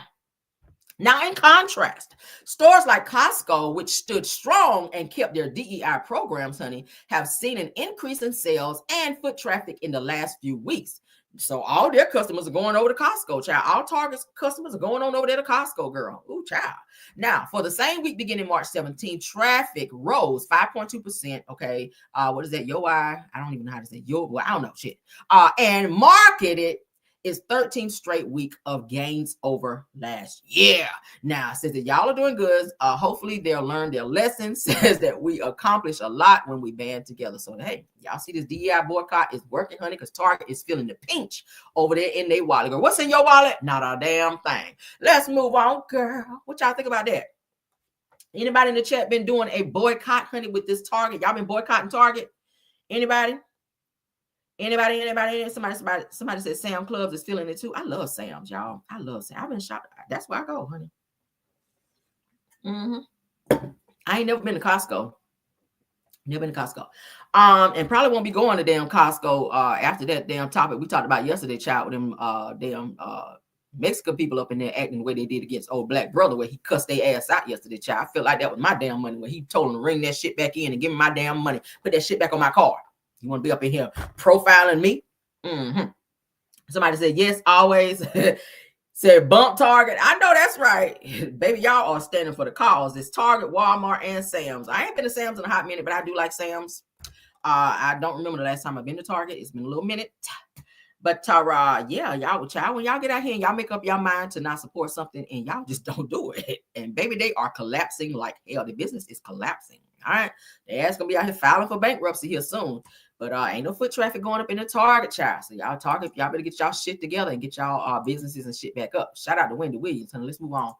Now, in contrast, stores like Costco, which stood strong and kept their DEI programs, honey, have seen an increase in sales and foot traffic in the last few weeks. So all their customers are going over to Costco, child. All Target's customers are going on over there to Costco, girl. Ooh, child. Now, for the same week beginning March 17th, traffic rose 5.2%. Okay. What is that? I don't even know how to say I don't know shit. And marketed is 13th straight week of gains over last year. Now, says that y'all are doing good. Hopefully they'll learn their lesson. Says that we accomplish a lot when we band together. So, hey, y'all see this DEI boycott is working, honey, because Target is feeling the pinch over there in their wallet. Girl, what's in your wallet? Not a damn thing. Let's move on, girl. What y'all think about that? Anybody in the chat been doing a boycott, honey, with this Target? Y'all been boycotting Target? Anybody? Somebody said Sam Clubs is feeling it too. I love Sam's, y'all. I love Sam. I've been shopping. That's where I go, honey. I ain't never been to Costco. Never been to Costco. And probably won't be going to damn Costco after that damn topic we talked about yesterday, child, with them damn Mexican people up in there acting the way they did against old black brother, where he cussed their ass out yesterday, child. I feel like that was my damn money, when he told him to ring that shit back in and give me my damn money. Put that shit back on my card. You want to be up in here profiling me? Somebody said, yes, always. Said bump Target. I know that's right. Baby, y'all are standing for the cause. It's Target, Walmart, and Sam's. I ain't been to Sam's in a hot minute, but I do like Sam's. I don't remember the last time I've been to Target. It's been a little minute. But yeah, y'all, child, when y'all get out here and y'all make up your mind to not support something and y'all just don't do it. And baby, they are collapsing like hell. The business is collapsing. All right. The ass gonna be out here filing for bankruptcy here soon. But ain't no foot traffic going up in the Target, child. So y'all Target, y'all better get y'all shit together and get y'all businesses and shit back up. Shout out to Wendy Williams. Honey, let's move on.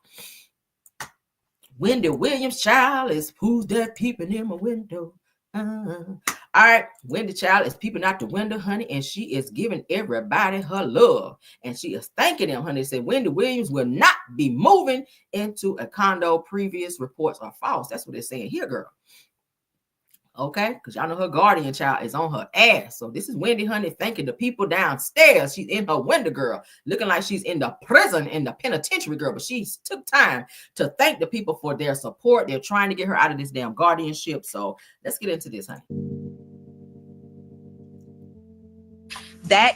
Wendy Williams, child, is who's that peeping in my window? All right, Wendy child is peeping out the window, honey, and she is giving everybody her love, and she is thanking them, honey. Said Wendy Williams will not be moving into a condo. Previous reports are false. That's what they're saying here, girl. Okay, because y'all know her guardian child is on her ass. So this is Wendy, honey, thanking the people downstairs. She's in her window, girl, looking like she's in the prison, in the penitentiary, girl. But she took time to thank the people for their support. They're trying to get her out of this damn guardianship. So let's get into this, honey. That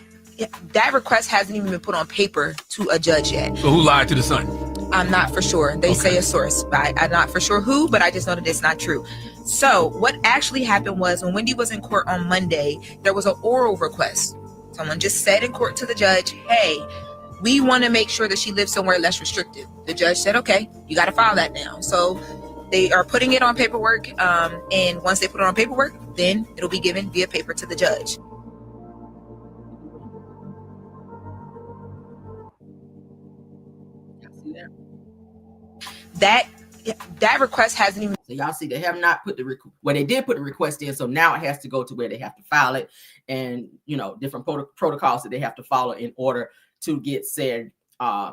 request hasn't even been put on paper to a judge yet. So who lied to the Sun? I'm not for sure. They say a source, but I'm not for sure who, but I just know that it's not true. So what actually happened was, when Wendy was in court on Monday, there was an oral request. Someone just said in court to the judge, hey, we want to make sure that she lives somewhere less restricted. The judge said, okay, you got to file that now. So they are putting it on paperwork. And once they put it on paperwork, then it'll be given via paper to the judge. That request hasn't even. So y'all see, they have not put the they did put the request in, so now it has to go to where they have to file it, and you know, different protocols that they have to follow in order to get said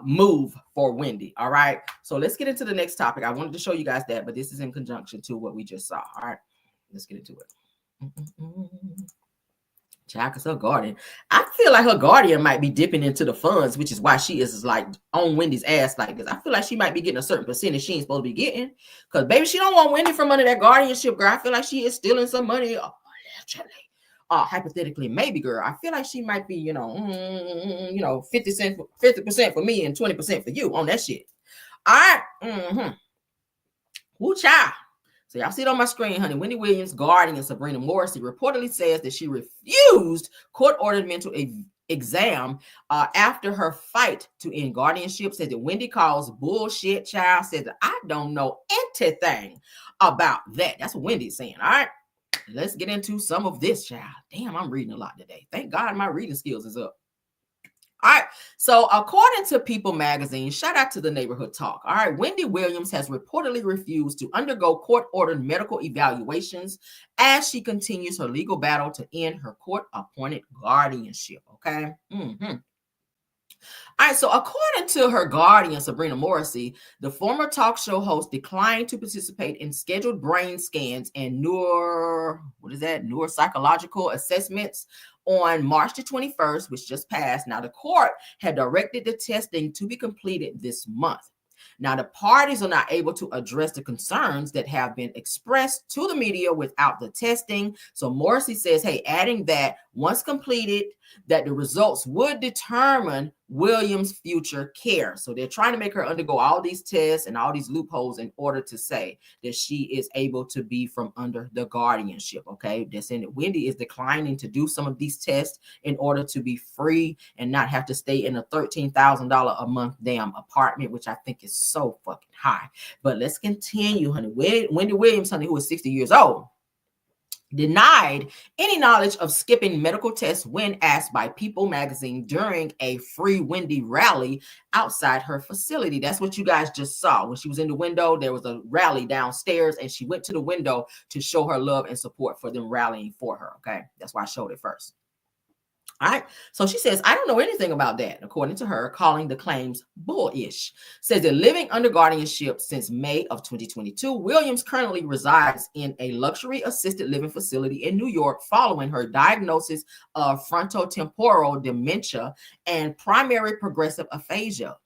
move for Wendy. All right, so let's get into the next topic. I wanted to show you guys that, but this is in conjunction to what we just saw. All right, let's get into it. Child, because her guardian, I feel like her guardian might be dipping into the funds, which is why she is like on Wendy's ass like this. I feel like she might be getting a certain percentage she ain't supposed to be getting, because baby, she don't want Wendy from under that guardianship, girl. I feel like she is stealing some money, hypothetically, maybe, girl. I feel like she might be, 50% for me and 20% for you on that shit. All right, woo, child. So y'all see it on my screen, honey. Wendy Williams' guardian, Sabrina Morrissey, reportedly says that she refused court-ordered mental exam after her fight to end guardianship. Says that Wendy calls bullshit, child. Says that I don't know anything about that. That's what Wendy's saying. All right, let's get into some of this, child. Damn, I'm reading a lot today. Thank God my reading skills is up. All right, so according to People magazine, shout out to the Neighborhood Talk. All right, Wendy Williams has reportedly refused to undergo court-ordered medical evaluations as she continues her legal battle to end her court-appointed guardianship. Okay. All right, so according to her guardian, Sabrina Morrissey, the former talk show host declined to participate in scheduled brain scans and neuropsychological assessments on March the 21st, which just passed. Now, the court had directed the testing to be completed this month. Now, the parties are not able to address the concerns that have been expressed to the media without the testing. So Morrissey says, hey, adding that once completed, that the results would determine Williams' future care. So they're trying to make her undergo all these tests and all these loopholes in order to say that she is able to be from under the guardianship. Okay, they're saying that Wendy is declining to do some of these tests in order to be free and not have to stay in a $13,000 a month damn apartment, which I think is so fucking high. But let's continue, honey. Wendy Williams, honey, who is 60 years old, denied any knowledge of skipping medical tests when asked by People magazine during a Free Wendy rally outside her facility. That's what you guys just saw. When she was in the window, there was a rally downstairs, and she went to the window to show her love and support for them rallying for her. Okay, that's why I showed it first. All right. So she says, I don't know anything about that, according to her, calling the claims bullish. Says that living under guardianship since May of 2022, Williams currently resides in a luxury assisted living facility in New York following her diagnosis of frontotemporal dementia and primary progressive aphasia.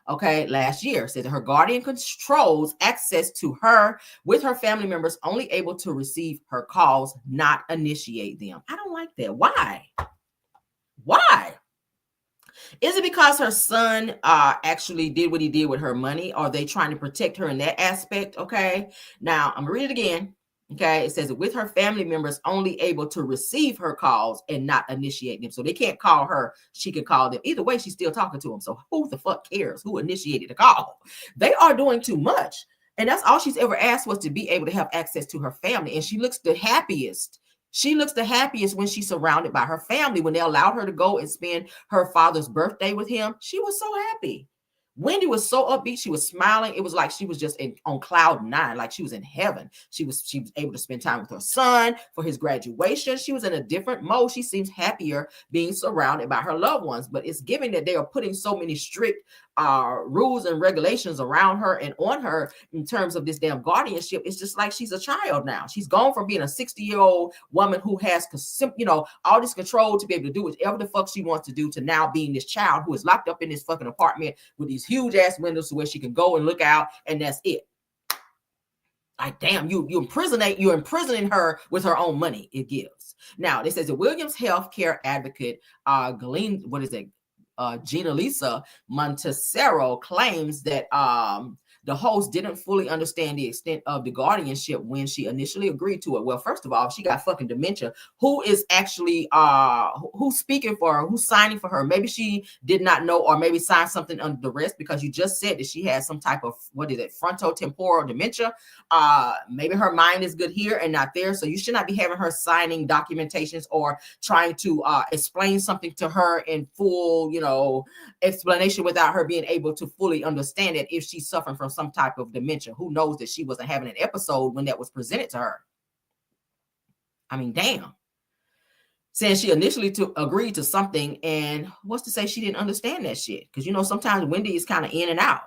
Okay, last year. Says that her guardian controls access to her with her family members only able to receive her calls, not initiate them. I don't like that. Why? Why? Is it because her son actually did what he did with her money? Or are they trying to protect her in that aspect? Okay. Now, I'm going to read it again. Okay. It says that with her family members only able to receive her calls and not initiate them. So they can't call her. She can call them. Either way, she's still talking to them. So who the fuck cares who initiated the call? They are doing too much. And that's all she's ever asked was to be able to have access to her family. And she looks the happiest. She looks the happiest when she's surrounded by her family. When they allowed her to go and spend her father's birthday with him, she was so happy. Wendy was so upbeat. She was smiling. It was like she was just on cloud nine, like she was in heaven. She was able to spend time with her son for his graduation. She was in a different mode. She seems happier being surrounded by her loved ones. But it's given that they are putting so many strict rules and regulations around her and on her in terms of this damn guardianship. It's just like she's a child now. She's gone from being a 60-year-old woman who has, all this control to be able to do whatever the fuck she wants to do, to now being this child who is locked up in this fucking apartment with these huge ass windows to where she can go and look out, and that's it. Like, damn, you're imprisoning her with her own money it gives. Now, it says the Williams healthcare advocate, Gina Lisa Montesero, claims that the host didn't fully understand the extent of the guardianship when she initially agreed to it. Well, first of all, she got fucking dementia. Who is actually who's speaking for her? Who's signing for her? Maybe she did not know, or maybe signed something under duress, because you just said that she has some type of frontotemporal dementia. Maybe her mind is good here and not there, so you should not be having her signing documentations or trying to explain something to her in full, explanation without her being able to fully understand it. If she's suffering from some type of dementia, who knows that she wasn't having an episode when that was presented to her? I mean, damn. Saying she initially agreed to something, and what's to say she didn't understand that shit? Because sometimes Wendy is kind of in and out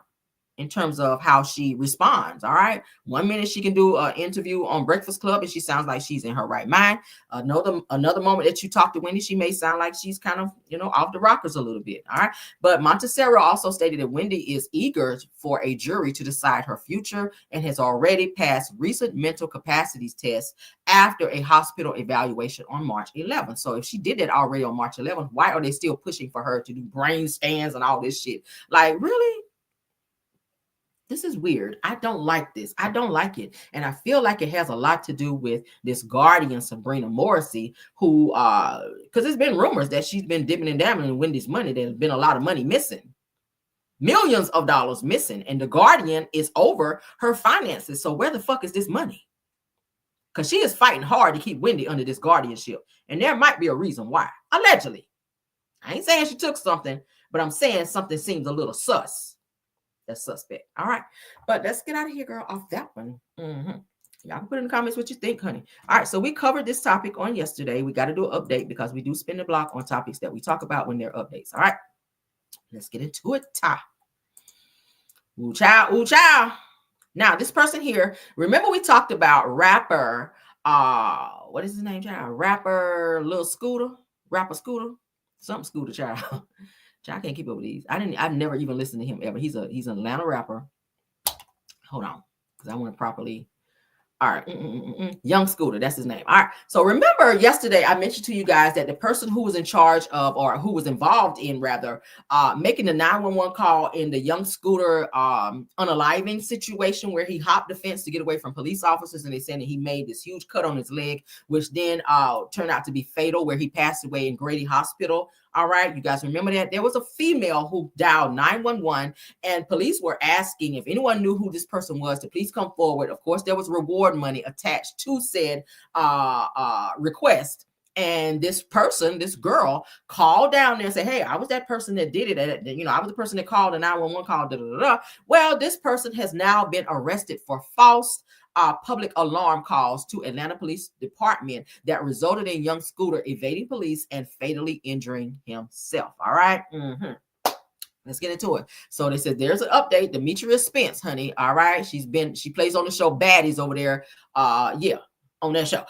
in terms of how she responds. All right. One minute she can do an interview on Breakfast Club and she sounds like she's in her right mind. Another moment that you talk to Wendy, she may sound like she's kind of, off the rockers a little bit. All right. But Montesero also stated that Wendy is eager for a jury to decide her future and has already passed recent mental capacities tests after a hospital evaluation on March 11th. So if she did that already on March 11th, why are they still pushing for her to do brain scans and all this shit? Like, really? This is weird. I don't like this. I don't like it. And I feel like it has a lot to do with this guardian, Sabrina Morrissey, who, because there's been rumors that she's been dipping and dabbling in Wendy's money. There's been a lot of money missing. Millions of dollars missing. And the guardian is over her finances. So where the fuck is this money? Because she is fighting hard to keep Wendy under this guardianship. And there might be a reason why. Allegedly. I ain't saying she took something, but I'm saying something seems a little sus. That's suspect. All right. But let's get out of here, girl, off that one. Y'all can put in the comments what you think, honey. All right. So we covered this topic on yesterday. We got to do an update because we do spin the block on topics that we talk about when they're updates. All right. Let's get into it. Ooh, child. Ooh, child. Now, this person here, remember we talked about rapper, what is his name, child? Rapper Lil Scooter? Rapper Scooter? Something Scooter, child. I can't keep up with these. I've never even listened to him ever. He's an Atlanta rapper. Hold on, because I want to properly All right. Young Scooter, that's his name. All right. So remember yesterday I mentioned to you guys that the person who was in charge of, or who was involved in rather, making the 911 call in the Young Scooter unaliving situation where he hopped the fence to get away from police officers, and they said that he made this huge cut on his leg, which then turned out to be fatal, where he passed away in Grady Hospital. All right, you guys remember that? There was a female who dialed 911, and police were asking if anyone knew who this person was to please come forward. Of course, there was reward money attached to said request. And this person, this girl, called down there and said, hey, I was that person that did it. You know, I was the person that called the 911 call. Da, da, da, da. Well, this person has now been arrested for false public alarm calls to Atlanta Police Department that resulted in Young Scooter evading police and fatally injuring himself. All right. Let's get into it. So they said there's an update. Demetria Spence, honey. All right. She plays on the show Baddies over there. On that show.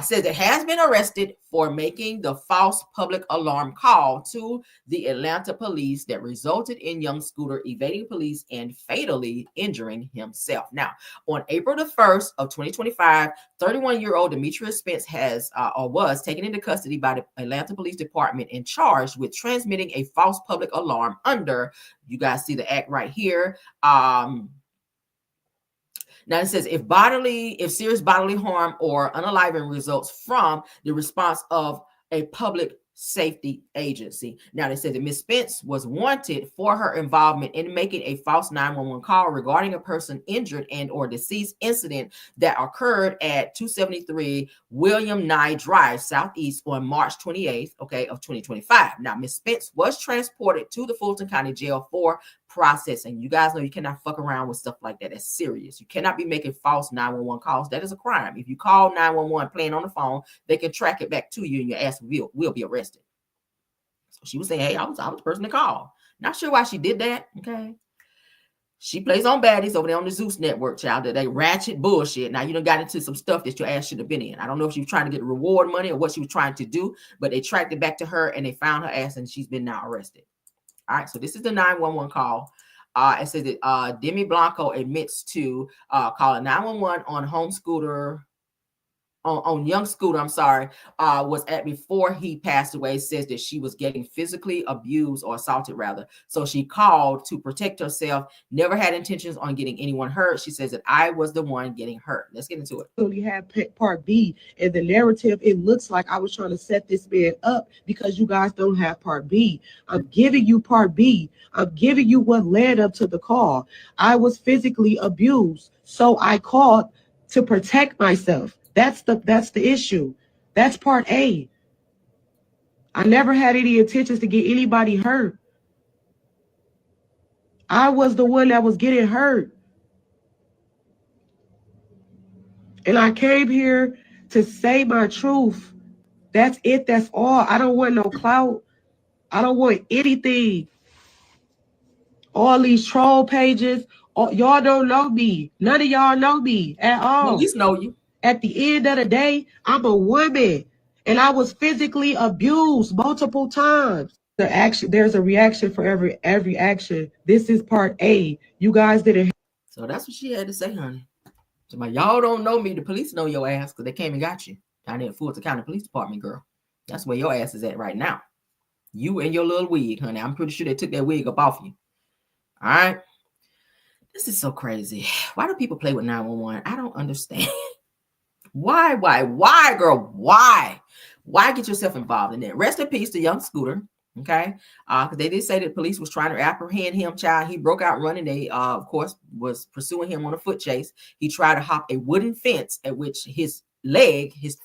Says it has been arrested for making the false public alarm call to the Atlanta police that resulted in Young Scooter evading police and fatally injuring himself. Now, on April the 1st of 2025, 31-year-old Demetria Spence was taken into custody by the Atlanta Police Department and charged with transmitting a false public alarm under, you guys see the act right here, now it says if serious bodily harm or unaliving results from the response of a public safety agency. Now they said that Ms. Spence was wanted for her involvement in making a false 911 call regarding a person injured and or deceased incident that occurred at 273 William Nye Drive Southeast on March 28th, of 2025. Now Ms. Spence was transported to the Fulton County Jail for processing. You guys know you cannot fuck around with stuff like that. That's serious. You cannot be making false 911 calls. That is a crime. If you call 911 playing on the phone, they can track it back to you and your ass will be arrested. So she was saying, hey, I was the person to call. Not sure why she did that. Okay. She plays on Baddies over there on the Zeus Network, child. That they ratchet bullshit. Now you done got into some stuff that your ass should have been in. I don't know if she was trying to get reward money or what she was trying to do, but they tracked it back to her and they found her ass and she's been now arrested. All right, so this is the 911 call. It says that Demi Blanco admits to calling 911 on home scooter, on Young Scooter, was at before he passed away. Says that she was getting physically abused or assaulted rather. So she called to protect herself, never had intentions on getting anyone hurt. She says that I was the one getting hurt. Let's get into it. We have part B, and the narrative, it looks like I was trying to set this man up because you guys don't have part B. I'm giving you part B. I'm giving you what led up to the call. I was physically abused, so I called to protect myself. That's the issue. That's part A. I never had any intentions to get anybody hurt. I was the one that was getting hurt. And I came here to say my truth. That's it. That's all. I don't want no clout. I don't want anything. All these troll pages. Y'all don't know me. None of y'all know me at all. Police know you. At the end of the day, I'm a woman. And I was physically abused multiple times. There's a reaction for every action. This is part A. You guys didn't. So that's what she had to say, honey. So y'all don't know me. The police know your ass because they came and got you down there at Fulton County Police Department, girl. That's where your ass is at right now. You and your little wig, honey. I'm pretty sure they took that wig up off you. All right. This is so crazy. Why do people play with 911? I don't understand. Why, girl? Why get yourself involved in that? Rest in peace to Young Scooter. Okay. Because they did say that police was trying to apprehend him, child. He broke out running. They, of course, was pursuing him on a foot chase. He tried to hop a wooden fence at which his leg, his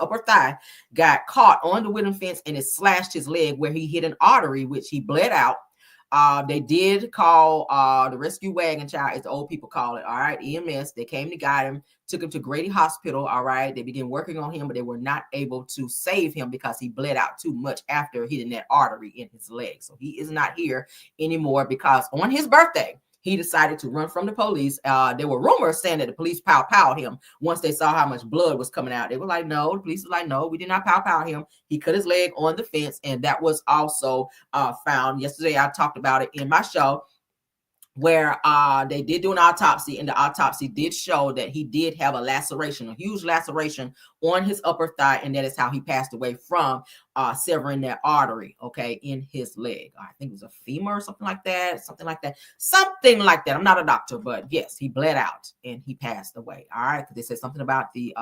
upper thigh, got caught on the wooden fence and it slashed his leg where he hit an artery, which he bled out. They did call the rescue wagon, child, as the old people call it. All right, EMS. They came to guide him, took him to Grady Hospital. All right, they began working on him, but they were not able to save him because he bled out too much after hitting that artery in his leg. So he is not here anymore because on his birthday, he decided to run from the police. There were rumors saying that the police pow-powed him once they saw how much blood was coming out. They were like, no, the police was like, no, we did not pow-pow him. He cut his leg on the fence, and that was also found yesterday. I talked about it in my show where they did do an autopsy, and the autopsy did show that he did have a laceration, a huge laceration on his upper thigh, and that is how he passed away from severing that artery, okay, in his leg. I think it was a femur or something like that. I'm not a doctor, but yes, he bled out and he passed away. All right, because they said something about the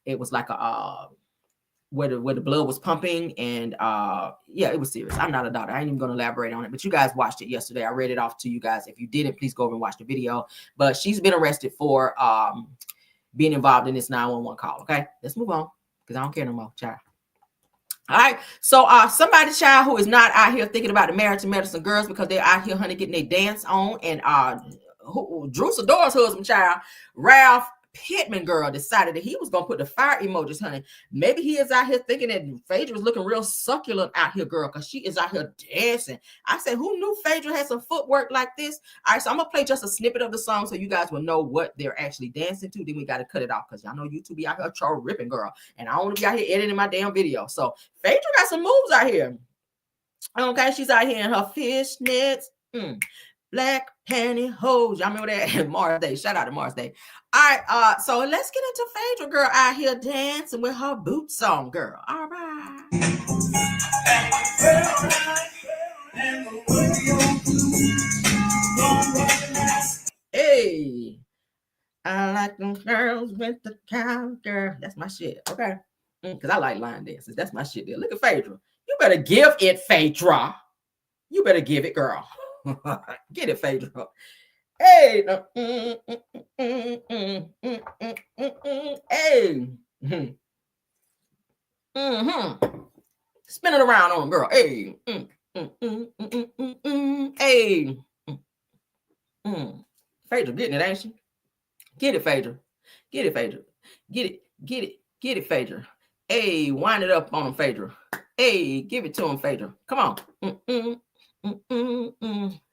it was like a where the blood was pumping, and yeah, it was serious. I'm not a doctor. I ain't even going to elaborate on it, but you guys watched it yesterday. I read it off to you guys. If you didn't, please go over and watch the video. But she's been arrested for being involved in this 911 call. Okay, let's move on because I don't care no more, child. All right, so somebody, child, who is not out here thinking about the Married to Medicine girls because they're out here, honey, getting their dance on, and Drew Sidor's husband, child, Ralph Pittman, girl, decided that he was gonna put the fire emojis, honey. Maybe he is out here thinking that Phaedra was looking real succulent out here, girl, because she is out here dancing. I said, who knew Phaedra had some footwork like this? All right, so I'm gonna play just a snippet of the song so you guys will know what they're actually dancing to. Then we got to cut it off because y'all know YouTube be out here ripping, girl, and I don't want to be out here editing my damn video. So Phaedra got some moves out here. Okay, she's out here in her fishnets. Black pantyhose. Y'all remember that? Mars Day. Shout out to Mars Day. All right, so let's get into Phaedra, girl, out here dancing with her boots on, girl. All right. Hey, I like them girls with the cow, girl. That's my shit. Okay, because I like line dances. That's my shit there. Look at Phaedra. You better give it, Phaedra. You better give it, girl. Get it, Phaedra. Hey, hey, spin it around on them, girl. Hey, hey, Phaedra getting it, ain't she? Get it, Phaedra. Get it, Phaedra. Get it, Phaedra. Hey, wind it up on them, Phaedra. Hey, give it to them, Phaedra. Come on. Get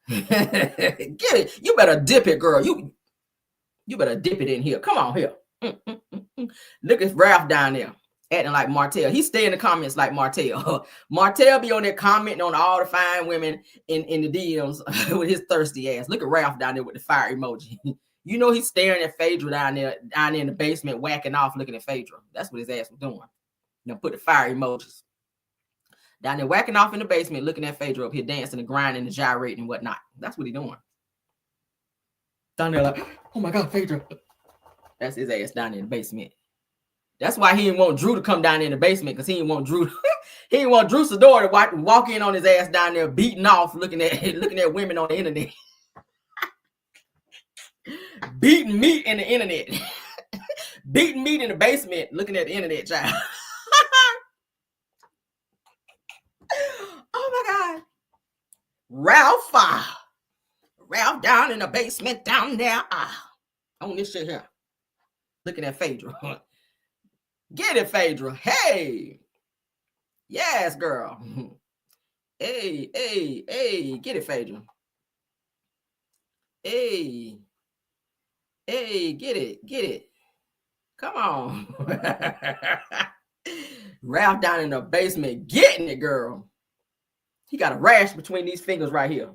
it. You better dip it, girl. You better dip it in here. Come on here. Look at Ralph down there acting like Martell. He stay in the comments like Martell. Martell be on there commenting on all the fine women in the DMs with his thirsty ass. Look at Ralph down there with the fire emoji. You know he's staring at Phaedra down there in the basement, whacking off, looking at Phaedra. That's what his ass was doing. Now put the fire emojis. Down there whacking off in the basement, looking at Phaedra up here dancing and grinding and gyrating and whatnot. That's what he doing. Down there like, oh my God, Phaedra. That's his ass down in the basement. That's why he didn't want Drew to come down in the basement, because he didn't want Drew. He didn't want Drew Sidor to walk in on his ass down there, beating off, looking at women on the internet. Beating meat in the internet. Beating meat in the basement, looking at the internet, child. Oh my God. Ralph down in the basement down there on this shit here. Looking at Phaedra. Get it, Phaedra. Hey. Yes, girl. Hey. Get it, Phaedra. Hey, get it. Come on. Ralph down in the basement getting it, girl. He got a rash between these fingers right here.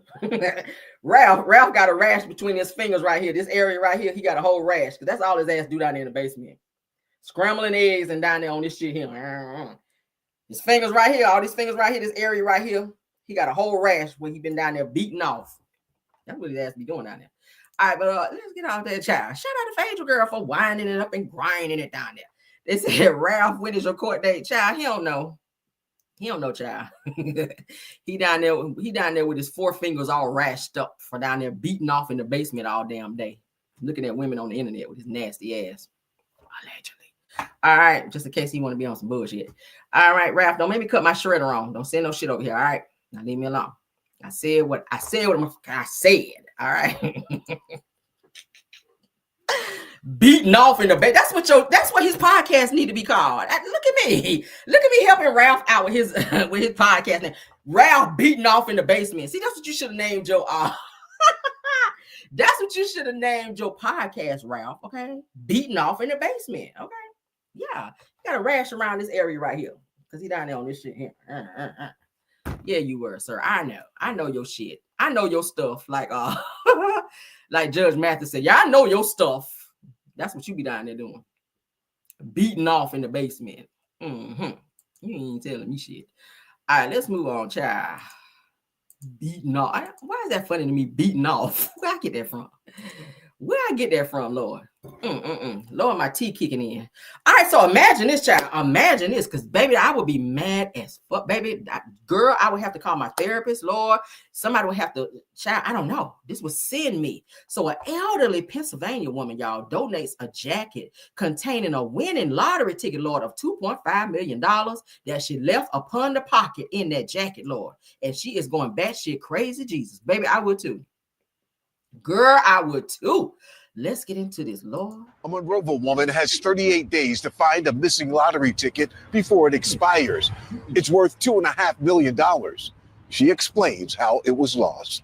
Ralph got a rash between his fingers right here. This area right here, he got a whole rash. Because that's all his ass do down there in the basement. Scrambling eggs and down there on this shit here. His fingers right here, all these fingers right here, this area right here, he got a whole rash where he been down there beating off. That's what his ass be doing down there. All right, but let's get out there, child. Shout out to Phaedra, girl, for winding it up and grinding it down there. They said, Ralph, when is your court date? Child, he don't know. He don't know, child. He down there with his 4 fingers all rashed up for down there beating off in the basement all damn day. Looking at women on the internet with his nasty ass. Allegedly. All right, just in case he want to be on some bullshit. All right, Ralph, don't make me cut my shredder on. Don't send no shit over here, all right? Now leave me alone. I said what I said. All right. Beating off in the bed. That's what his podcast need to be called. Look at me helping Ralph out with his podcast name. Ralph beating off in the basement. See, that's what you should have named your that's what you should have named your podcast, Ralph. Okay, beating off in the basement. Okay, yeah, you got a rash around this area right here because he down there on this shit here. Yeah, you were, sir. I know your shit. I know your stuff. Like Like Judge Mathis said, y'all know your stuff. That's what you be down there doing. Beating off in the basement. You ain't telling me shit. All right, let's move on, child. Beating off. Why is that funny to me? Beating off. Where I get that from? Where I get that from, Lord? Lord, my teeth kicking in. All right, so imagine this, child. Imagine this, because baby, I would be mad as fuck, baby. Girl, I would have to call my therapist, Lord. Somebody would have to, child, I don't know. This would send me. So an elderly Pennsylvania woman, y'all, donates a jacket containing a winning lottery ticket, Lord, of $2.5 million that she left upon the pocket in that jacket, Lord. And she is going batshit crazy, Jesus. Baby, I would too. Girl, I would too. Let's get into this, Lord. A Monroeville woman has 38 days to find a missing lottery ticket before it expires. It's worth $2.5 million. She explains how it was lost.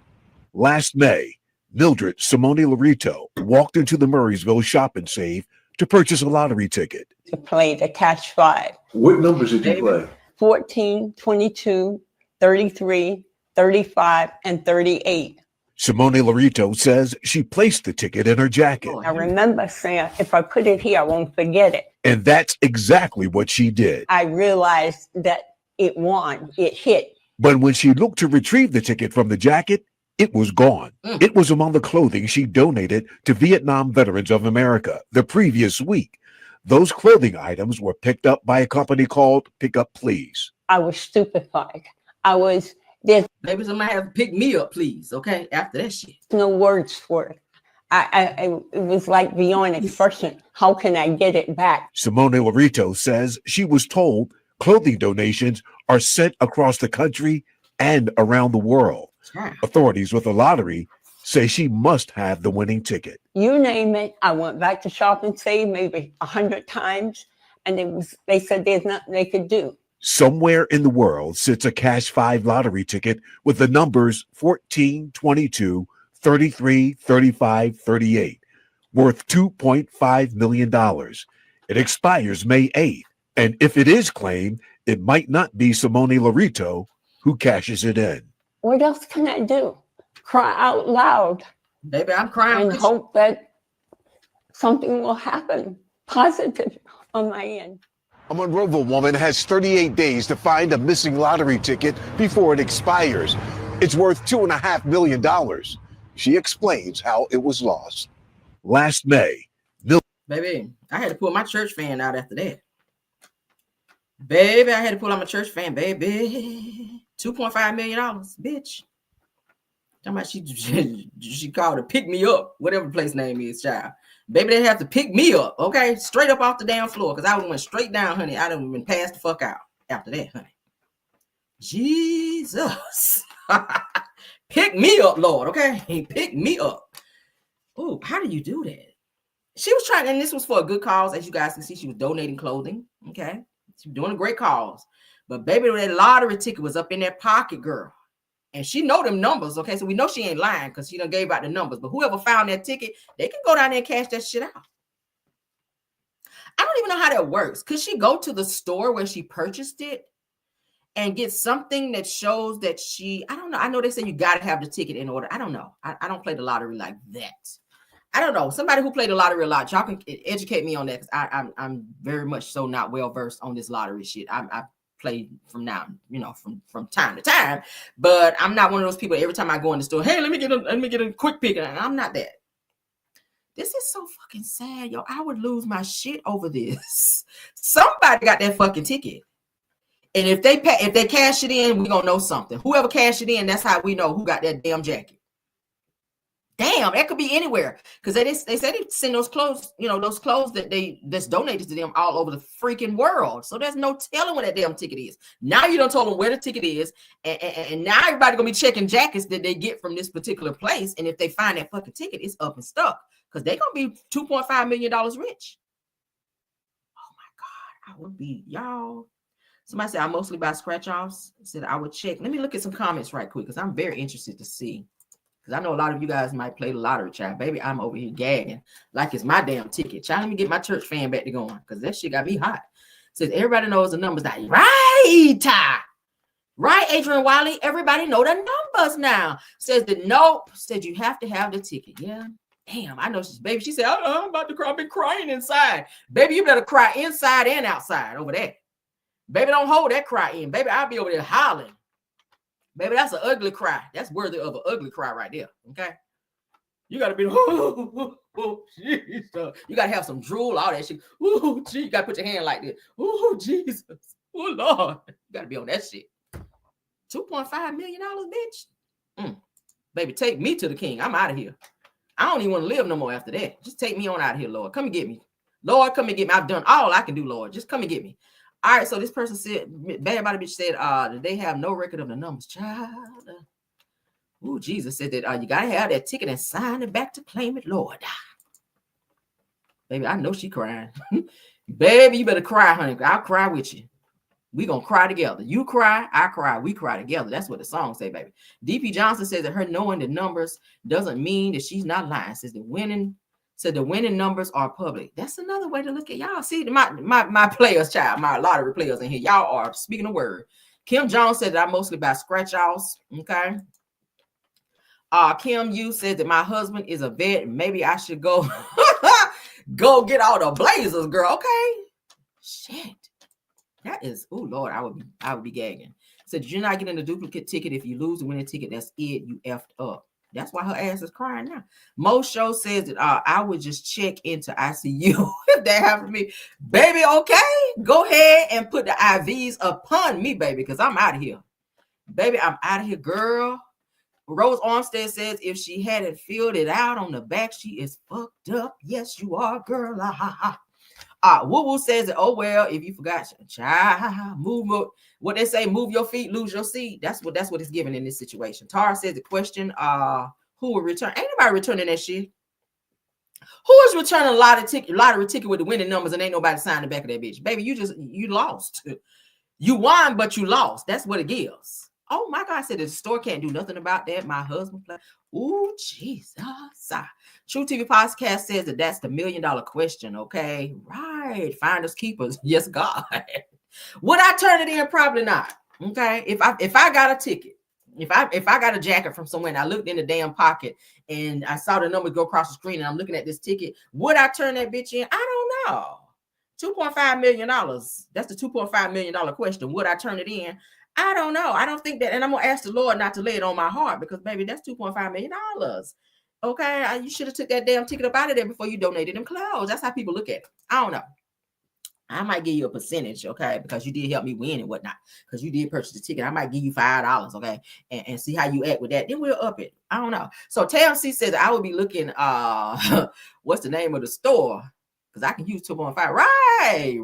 Last May, Mildred Simone Larito walked into the Murraysville Shop and Save to purchase a lottery ticket. To play the Catch 5. What numbers did you play? 14, 22, 33, 35, and 38. Simone Larito says she placed the ticket in her jacket. I remember saying, if I put it here, I won't forget it. And that's exactly what she did. I realized that it won, it hit. But when she looked to retrieve the ticket from the jacket, it was gone. It was among the clothing she donated to Vietnam Veterans of America the previous week. Those clothing items were picked up by a company called Pick Up Please. I was stupefied. Maybe somebody have to pick me up, please. Okay, after that shit. No words for it. It was like beyond expression. How can I get it back? Simone Larito says she was told clothing donations are sent across the country and around the world. Authorities with the lottery say she must have the winning ticket. You name it. I went back to Shop and Save maybe 100 times, and they said there's nothing they could do. Somewhere in the world sits a Cash 5 lottery ticket with the numbers 14, 22, 33, 35, 38, worth $2.5 million. It expires May 8th, and if it is claimed, it might not be Simone Larito who cashes it in. What else can I do? Cry out loud. Baby, I'm crying. And hope that something will happen positive on my end. A Monroeville woman has 38 days to find a missing lottery ticket before it expires. It's worth $2.5 million. She explains how it was lost. Last May, baby, I had to pull my church fan out after that. Baby, I had to pull out my church fan, baby. $2.5 million, bitch. Talking about she called to pick me up, whatever the place name is, child. Baby, they have to pick me up, okay? Straight up off the damn floor, because I went straight down, honey. I done been passed the fuck out after that, honey. Jesus. Pick me up, Lord, okay? Pick me up. Oh, how do you do that? She was trying, and this was for a good cause. As you guys can see, she was donating clothing, okay? She was doing a great cause. But baby, that lottery ticket was up in that pocket, girl. And she know them numbers, okay? So we know she ain't lying because she done gave out the numbers. But whoever found that ticket, they can go down there and cash that shit out. I don't even know how that works. Could she go to the store where she purchased it and get something that shows that I don't know. I know they say you got to have the ticket in order. I don't know. I don't play the lottery like that. I don't know. Somebody who played the lottery a lot, y'all can educate me on that because I'm very much so not well versed on this lottery shit. I play from now, from time to time, but I'm not one of those people. Every time I go in the store, hey, let me get a quick pick. I'm not that. This is so fucking sad, yo. I would lose my shit over this. Somebody got that fucking ticket, and if they cash it in, we gonna know something. Whoever cashed it in, that's how we know who got that damn jacket. Damn, that could be anywhere because they say they send those clothes, those clothes that's donated to them all over the freaking world. So there's no telling what that damn ticket is. Now you done told them where the ticket is, and now everybody gonna be checking jackets that they get from this particular place. And if they find that fucking ticket, it's up and stuck because they're gonna be $2.5 million rich. Oh my God, I would be, y'all. Somebody said I mostly buy scratch offs. Said I would check. Let me look at some comments right quick because I'm very interested to see. Because I know a lot of you guys might play the lottery, child. Baby, I'm over here gagging like it's my damn ticket. Child, let me get my church fan back to going because that shit got me hot. Says everybody knows the numbers. Not right. Right, Adrian Wiley, everybody know the numbers now. Says that nope, said you have to have the ticket. Yeah. Damn, I know she's baby. She said, I'm about to cry. I've been crying inside. Baby, you better cry inside and outside over there. Baby, don't hold that cry in. Baby, I'll be over there hollering. Baby, that's an ugly cry. That's worthy of an ugly cry right there. Okay. You gotta be, Jesus. You gotta have some drool, all that shit. Ooh, gee, you gotta put your hand like this. Ooh, Jesus. Oh, Lord. You gotta be on that shit. $2.5 million, bitch. Baby, take me to the king. I'm out of here. I don't even want to live no more after that. Just take me on out of here, Lord. Come and get me. Lord, come and get me. I've done all I can do, Lord. Just come and get me. All right, so this person said, bad body bitch said, they have no record of the numbers. Child. Ooh, Jesus said that you gotta have that ticket and sign it back to claim it, Lord. Baby, I know she crying. Baby, you better cry, honey. I'll cry with you. We gonna cry together. You cry, I cry, we cry together. That's what the song say, baby. DP Johnson says that her knowing the numbers doesn't mean that she's not lying. Says the winning numbers are public. That's another way to look at y'all. See, my players, child, my lottery players in here. Y'all are speaking the word. Kim Jones said that I mostly buy scratch-offs. Okay. Kim Yu says that my husband is a vet. Maybe I should go go get all the blazers, girl. Okay. Shit. That is, oh Lord, I would be gagging. Said you're not getting a duplicate ticket. If you lose the winning ticket, that's it. You effed up. That's why her ass is crying now. Mo Show says that I would just check into ICU if that happened to me. Baby, okay. Go ahead and put the IVs upon me, baby, because I'm out of here. Baby, I'm out of here, girl. Rose Armstead says if she hadn't filled it out on the back, she is fucked up. Yes, you are, girl. Woo Woo says that, oh well, if you forgot, child, move what they say, move your feet, lose your seat. That's what it's given in this situation. Tara says the question, who will return? Ain't nobody returning that shit. Who is returning a lottery ticket with the winning numbers and ain't nobody signing the back of that bitch? Baby, you lost. You won, but you lost. That's what it gives. Oh my God, I said the store can't do nothing about that. My husband. Ooh, Jesus. True TV Podcast says that that's the $1 million question. Okay, right. Finders keepers. Yes, God. Would I turn it in? Probably not. Okay. If I got a ticket, if I got a jacket from somewhere and I looked in the damn pocket and I saw the number go across the screen and I'm looking at this ticket, would I turn that bitch in? I don't know. $2.5 million. That's the $2.5 million question. Would I turn it in? I don't know. I don't think that, and I'm gonna ask the Lord not to lay it on my heart because baby, that's $2.5 million. Okay, you should have took that damn ticket up out of there before you donated them clothes. That's how people look at it. I don't know. I might give you a percentage, okay, because you did help me win and whatnot. Because you did purchase the ticket, I might give you $5, okay, and see how you act with that. Then we'll up it. I don't know. So TMC says I would be looking. What's the name of the store? Because I can use 2.5. Right.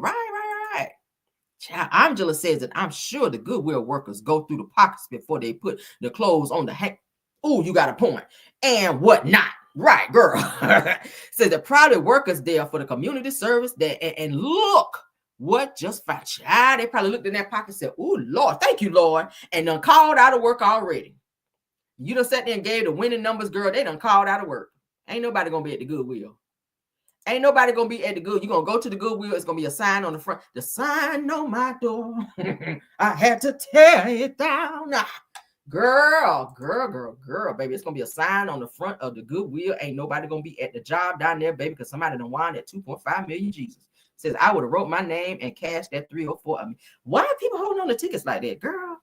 Angela says that I'm sure the Goodwill workers go through the pockets before they put the clothes on the hang. Oh, you got a point. And whatnot. Right, girl. Says that probably workers there for the community service that and look what just fine. Child, they probably looked in their pocket and said, oh, Lord, thank you, Lord. And done called out of work already. You done sat there and gave the winning numbers, girl. They done called out of work. Ain't nobody going to be at the Goodwill. Ain't nobody gonna be at the Goodwill. You're gonna go to the Goodwill. It's gonna be a sign on the front. The sign on my door. I had to tear it down. Girl, baby. It's gonna be a sign on the front of the Goodwill. Ain't nobody gonna be at the job down there, baby, because somebody done won that 2.5 million. Jesus says I would have wrote my name and cashed that 304. I mean, why are people holding on to tickets like that, girl?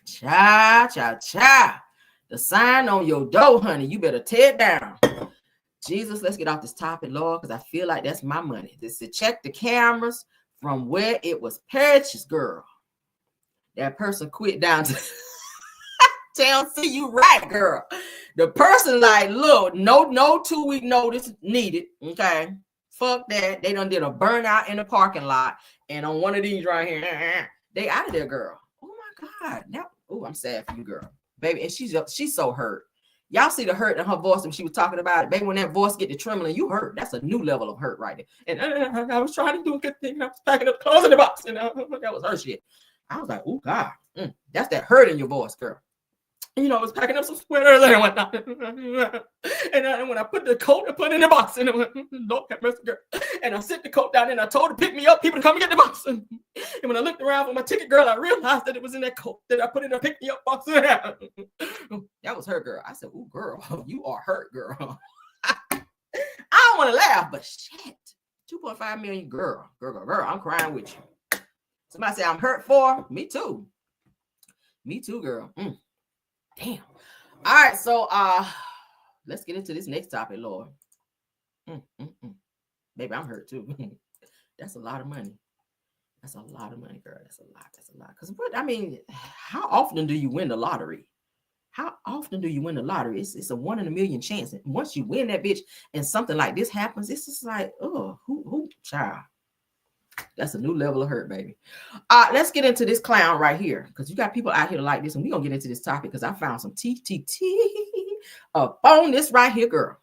Cha. The sign on your door, honey. You better tear it down. Jesus, let's get off this topic, Lord, because I feel like that's my money. This is check the cameras from where it was purchased, girl. That person quit down to town. See, you right, girl. The person like, look, no 2-week notice needed. Okay, fuck that. They done did a burnout in the parking lot, and on one of these right here, they out of there, girl. Oh my God. Now, I'm sad for you, girl, baby, and she's so hurt. Y'all see the hurt in her voice when she was talking about it. Baby, when that voice get to trembling, you hurt. That's a new level of hurt right there. And I was trying to do a good thing. I was packing up clothes in the box. And that was her shit. I was like, oh, God. That's that hurt in your voice, girl. You know, I was packing up some sweaters and whatnot. And when I put the coat, I put it in the box. And I went, Lord have mercy, girl. And I sent the coat down and I told her to pick me up, people to come and get the box. And when I looked around for my ticket, girl, I realized that it was in that coat that I put in a pick me up box. That was her, girl. I said, ooh, girl, you are hurt, girl. I don't want to laugh, but shit. 2.5 million, girl, I'm crying with you. Somebody say I'm hurt for me too. Me too, girl. Damn. All right, so let's get into this next topic, Lord. Baby, I'm hurt too. That's a lot of money. That's a lot of money, girl. That's a lot. Because what I mean, how often do you win the lottery? How often do you win the lottery? It's a 1 in a million chance. And once you win that bitch and something like this happens, it's just like, oh, who child? That's a new level of hurt, baby. Let's get into this clown right here, because you got people out here like this, and we're gonna get into this topic because I found some TTT up on this right here, girl.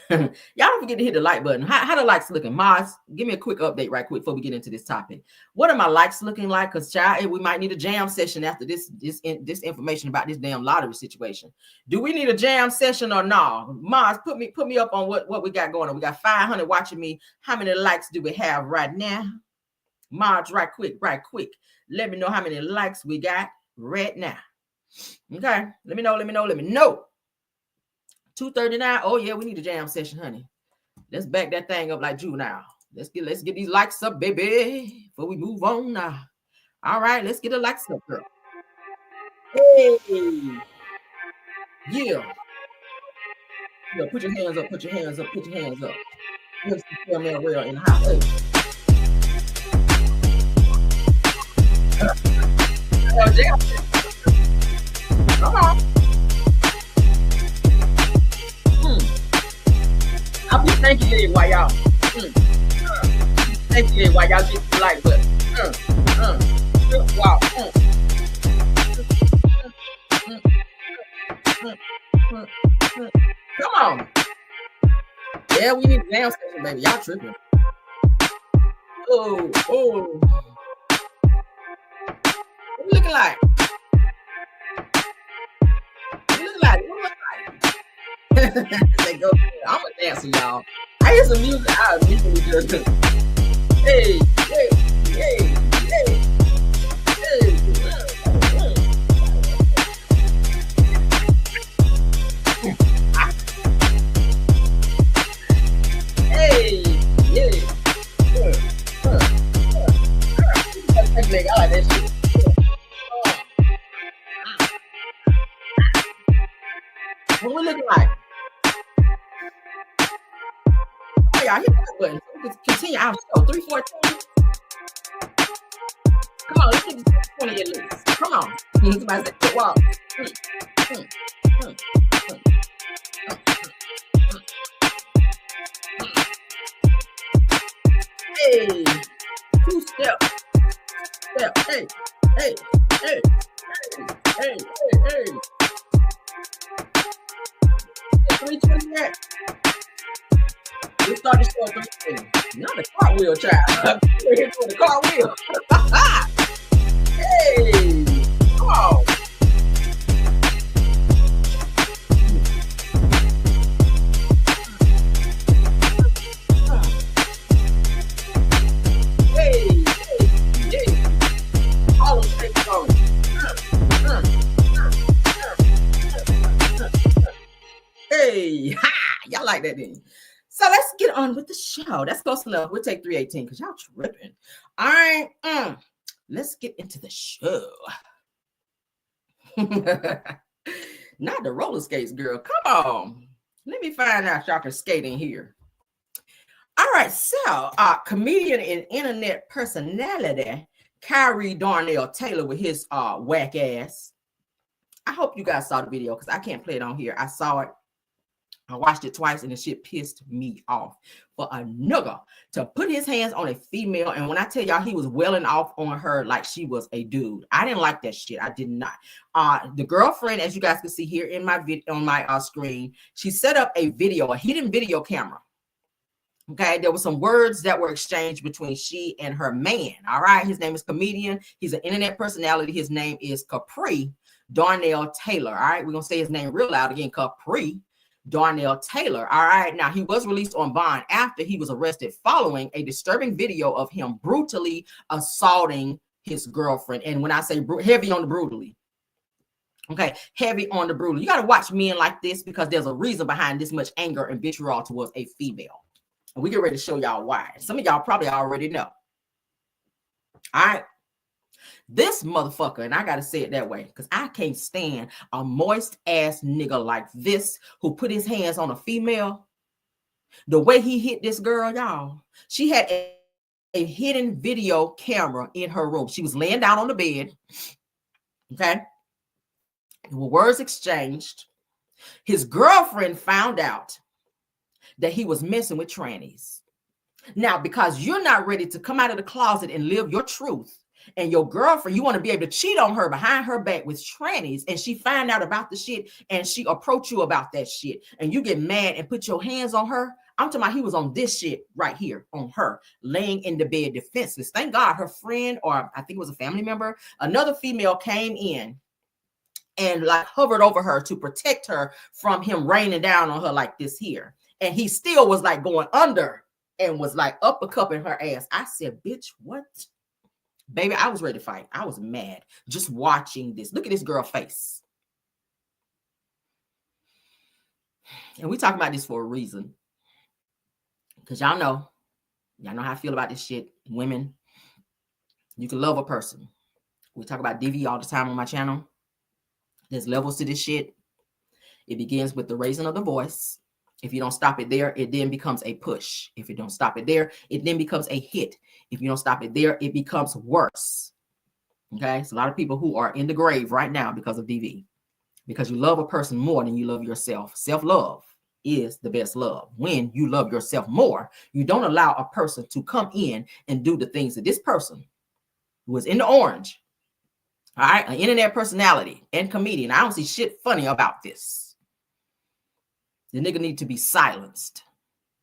Y'all don't forget to hit the like button. How the likes looking? Maz, give me a quick update right quick before we get into this topic. What are my likes looking like? Because child, we might need a jam session after this information about this damn lottery situation. Do we need a jam session or no? Maz, put me up on what we got going on. We got 500 watching me. How many likes do we have right now? Maz, right quick. Let me know how many likes we got right now. Okay, let me know. 239. Oh yeah, we need a jam session, honey. Let's back that thing up like juvenile. Let's get these likes up, baby, before we move on now. All right, let's get the likes up, girl. Hey, yeah. Put your hands up. Let's get me real in the house. Hey. Jam. Come on. I'll be thanking you while y'all. Thank you while y'all get the like button. Wow. Come on. Yeah, we need a jam session, baby. Y'all tripping. Oh. What you looking like? They go. I'm a dancer, y'all. I hear some music. I immediately just hey. I like that shit. What we looking like? Oh, y'all hit that button. We can continue our show. 314. Come on, let's get this 20 at least. Come on. Somebody said, good walk. Hey, 2 step. Hey. 328. We start the show at 320. Not the cartwheel, child. We're here for the cartwheel. Hey, come on. Hey. All of them going. Hey, ha! Y'all like that, didn't you? So let's get on with the show. That's close enough. We'll take 318 because y'all tripping. All right. Let's get into the show. Not the roller skates, girl. Come on. Let me find out y'all can skate in here. All right. So, comedian and internet personality, Cory Darnell Taylor with his whack ass. I hope you guys saw the video because I can't play it on here. I saw it. I watched it twice and the shit pissed me off for a nigga to put his hands on a female. And when I tell y'all he was welling off on her like she was a dude, I didn't like that shit. I did not. The girlfriend, as you guys can see here in my video on my screen, she set up a hidden video camera. Okay, there were some words that were exchanged between she and her man. All right, his name is comedian. He's an internet personality. His name is Capri. Darnell Taylor. All right, we're gonna say his name real loud again, Capri Darnell Taylor. All right, now he was released on bond after he was arrested following a disturbing video of him brutally assaulting his girlfriend. And when I say heavy on the brutally, okay, heavy on the brutal. You got to watch men like this because there's a reason behind this much anger and vitriol towards a female. And we get ready to show y'all why. Some of y'all probably already know. All right. This motherfucker, and I got to say it that way because I can't stand a moist ass nigga like this who put his hands on a female. The way he hit this girl, y'all, she had a hidden video camera in her room. She was laying down on the bed. Okay. There were words exchanged. His girlfriend found out that he was messing with trannies. Now, because you're not ready to come out of the closet and live your truth, and your girlfriend, you want to be able to cheat on her behind her back with trannies, and she find out about the shit, and she approach you about that shit, and you get mad and put your hands on her. I'm talking about he was on this shit right here on her, laying in the bed defenseless. Thank God her friend, or I think it was a family member, another female came in and like hovered over her to protect her from him raining down on her like this here. And he still was like going under and was like uppercutting her ass. I said, bitch, what? Baby, I was ready to fight. I was mad just watching this. Look at this girl face. And we talk about this for a reason. Because y'all know how I feel about this shit. Women, you can love a person. We talk about DV all the time on my channel. There's levels to this shit. It begins with the raising of the voice. If you don't stop it there, it then becomes a push. If you don't stop it there, it then becomes a hit. If you don't stop it there, it becomes worse. Okay? It's a lot of people who are in the grave right now because of DV. Because you love a person more than you love yourself. Self-love is the best love. When you love yourself more, you don't allow a person to come in and do the things that this person who is in the orange, all right, an internet personality and comedian. I don't see shit funny about this. The nigga need to be silenced.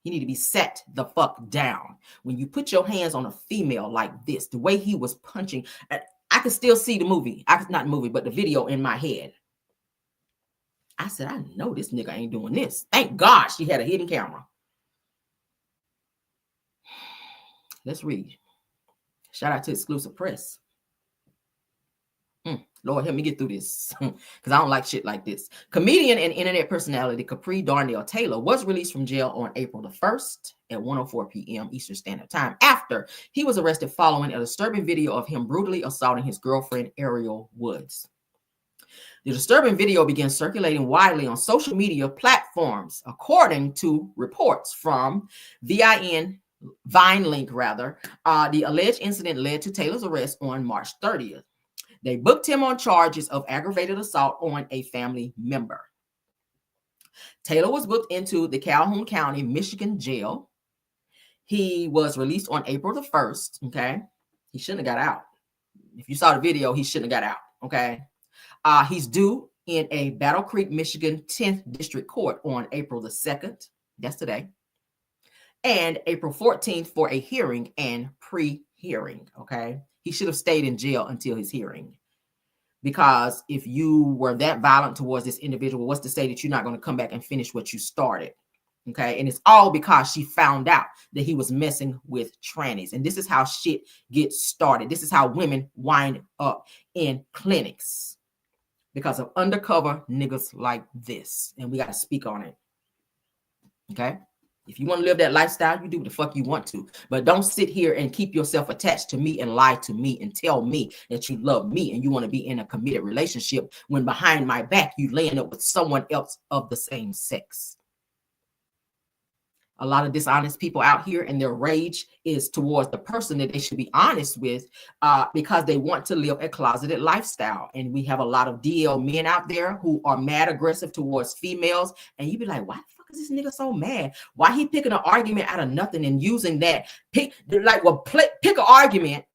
He need to be set the fuck down. When you put your hands on a female like this, the way he was punching, I could still see the movie. Not the movie, but the video in my head. I said, I know this nigga ain't doing this. Thank God she had a hidden camera. Let's read. Shout out to Exclusive Press. Lord, help me get through this because I don't like shit like this. Comedian and internet personality Capri Darnell Taylor was released from jail on April the 1st at 1:04 p.m. Eastern Standard Time after he was arrested following a disturbing video of him brutally assaulting his girlfriend, Ariel Woods. The disturbing video began circulating widely on social media platforms, according to reports from VineLink. The alleged incident led to Taylor's arrest on March 30th. They booked him on charges of aggravated assault on a family member. Taylor was booked into the Calhoun County, Michigan jail. He was released on April the 1st, okay? He shouldn't have got out. If you saw the video, he shouldn't have got out, okay? He's due in a Battle Creek, Michigan 10th District Court on April the 2nd, that's today, and April 14th for a hearing and pre-hearing, okay? He should have stayed in jail until his hearing. Because if you were that violent towards this individual, what's to say that you're not going to come back and finish what you started? Okay. And it's all because she found out that he was messing with trannies. And this is how shit gets started. This is how women wind up in clinics because of undercover niggas like this. And we got to speak on it. Okay. If you want to live that lifestyle, you do what the fuck you want to. But don't sit here and keep yourself attached to me and lie to me and tell me that you love me and you want to be in a committed relationship when behind my back you laying up with someone else of the same sex. A lot of dishonest people out here, and their rage is towards the person that they should be honest with because they want to live a closeted lifestyle. And we have a lot of DL men out there who are mad aggressive towards females. And you be like, why the fuck is this nigga so mad? Why he picking an argument out of nothing and using that? Pick an argument.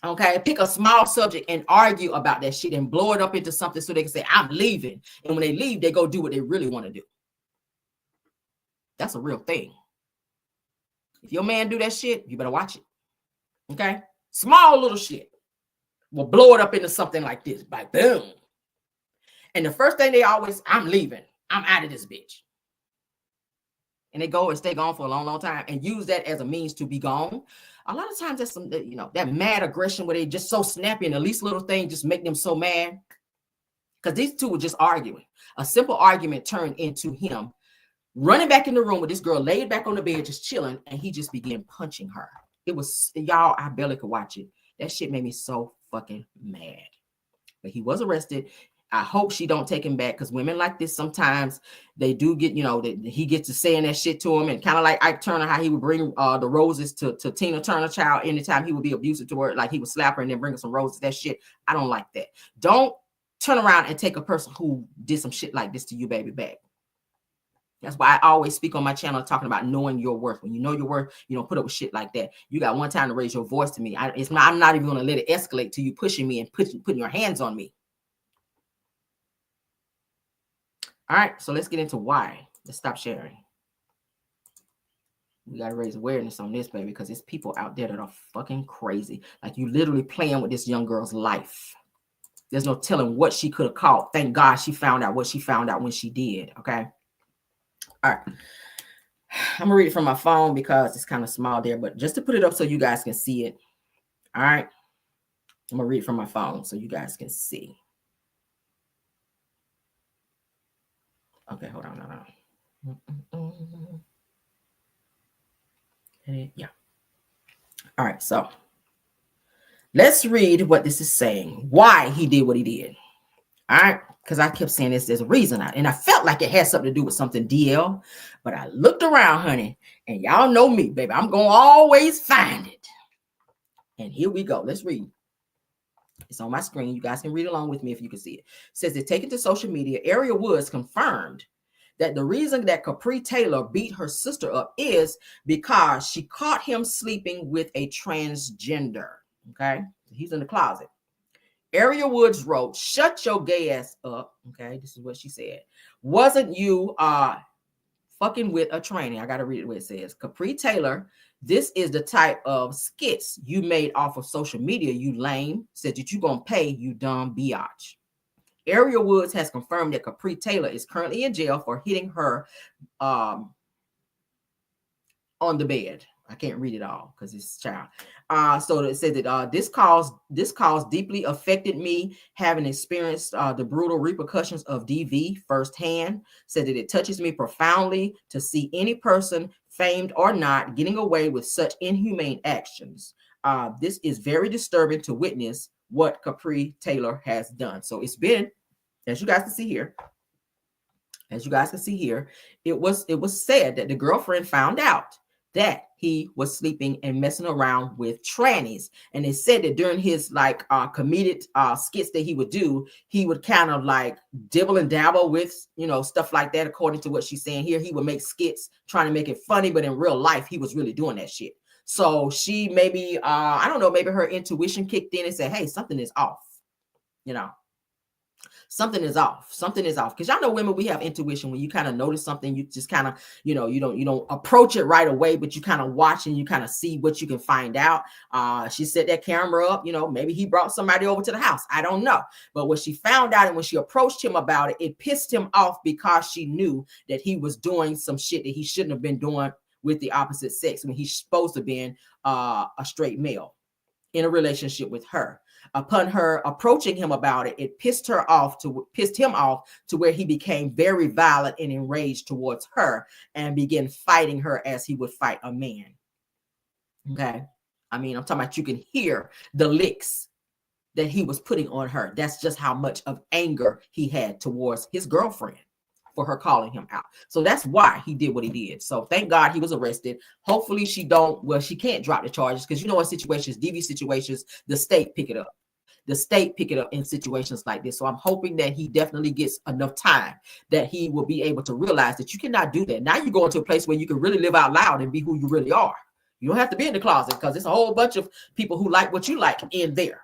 Okay, pick a small subject and argue about that shit and blow it up into something so they can say, I'm leaving. And when they leave, they go do what they really want to do. That's a real thing. If your man do that shit, you better watch it. Okay? Small little shit will blow it up into something like this. Like, boom. And the first thing they always, I'm leaving. I'm out of this bitch. And they go and stay gone for a long, long time and use that as a means to be gone. A lot of times that's some, you know, that mad aggression where they just so snappy and the least little thing just make them so mad. Because these two were just arguing. A simple argument turned into him running back in the room with this girl laid back on the bed, just chilling. And he just began punching her. It was, y'all, I barely could watch it. That shit made me so fucking mad. But he was arrested. I hope she don't take him back, because women like this, sometimes they do get, you know, he gets to saying that shit to him, and kind of like Ike Turner, how he would bring the roses to Tina Turner child anytime he would be abusive to her, like he would slap her and then bring her some roses. That shit, I don't like that. Don't turn around and take a person who did some shit like this to you, baby, back. That's why I always speak on my channel talking about knowing your worth. When you know your worth, you don't put up with shit like that. You got one time to raise your voice to me. I'm not even going to let it escalate to you pushing me and putting your hands on me. All right, so let's get into why. Let's stop sharing. We got to raise awareness on this, baby, because there's people out there that are fucking crazy. Like, you literally playing with this young girl's life. There's no telling what she could have caught. Thank God she found out what she found out when she did, okay? All right. I'm going to read it from my phone because it's kind of small there, but just to put it up so you guys can see it. All right. I'm going to read it from my phone so you guys can see. Okay, hold on. Yeah. All right, so let's read what this is saying. Why he did what he did. All right, because I kept saying this, there's a reason. And I felt like it had something to do with something DL, but I looked around, honey, and y'all know me, baby. I'm going to always find it. And here we go. Let's read. It's on my screen. You guys can read along with me if you can see it. It says that taken to social media, Ariel Woods confirmed that the reason that Capri Taylor beat her sister up is because she caught him sleeping with a transgender. Okay, he's in the closet. Ariel Woods wrote, "Shut your gay ass up." Okay, this is what she said. "Wasn't you fucking with a tranny?" I gotta read it where it says, "Capri Taylor, this is the type of skits you made off of social media, you lame. Said that you gonna pay, you dumb biatch." Ariel Woods has confirmed that Capri Taylor is currently in jail for hitting her on the bed. I can't read it all because it's child. So it said that this cause deeply affected me, having experienced the brutal repercussions of DV firsthand. Said that it touches me profoundly to see any person, famed or not, getting away with such inhumane actions. This is very disturbing to witness what Capri Taylor has done. So it's been, as you guys can see here, it was said that the girlfriend found out that he was sleeping and messing around with trannies. And they said that during his comedic skits that he would do, he would kind of like dibble and dabble with, you know, stuff like that. According to what she's saying here, he would make skits trying to make it funny, but in real life, he was really doing that shit. So she maybe, I don't know, maybe her intuition kicked in and said, hey, something is off, you know. Something is off. Something is off. Because y'all know women, we have intuition. When you kind of notice something, you just kind of, you know, you don't approach it right away, but you kind of watch and you kind of see what you can find out. She set that camera up, you know, maybe he brought somebody over to the house. I don't know. But when she found out and when she approached him about it, it pissed him off because she knew that he was doing some shit that he shouldn't have been doing with the opposite sex when he's supposed to be a straight male in a relationship with her. Upon her approaching him about it, it pissed him off to where he became very violent and enraged towards her and began fighting her as he would fight a man. Okay. I mean, I'm talking about, you can hear the licks that he was putting on her. That's just how much of anger he had towards his girlfriend for her calling him out. So that's why he did what he did. So thank God he was arrested. Hopefully she can't drop the charges, because, you know, in situations, DV situations, the state pick it up. The state pick it up in situations like this. So I'm hoping that he definitely gets enough time that he will be able to realize that you cannot do that. Now you're going to a place where you can really live out loud and be who you really are. You don't have to be in the closet, because it's a whole bunch of people who like what you like in there.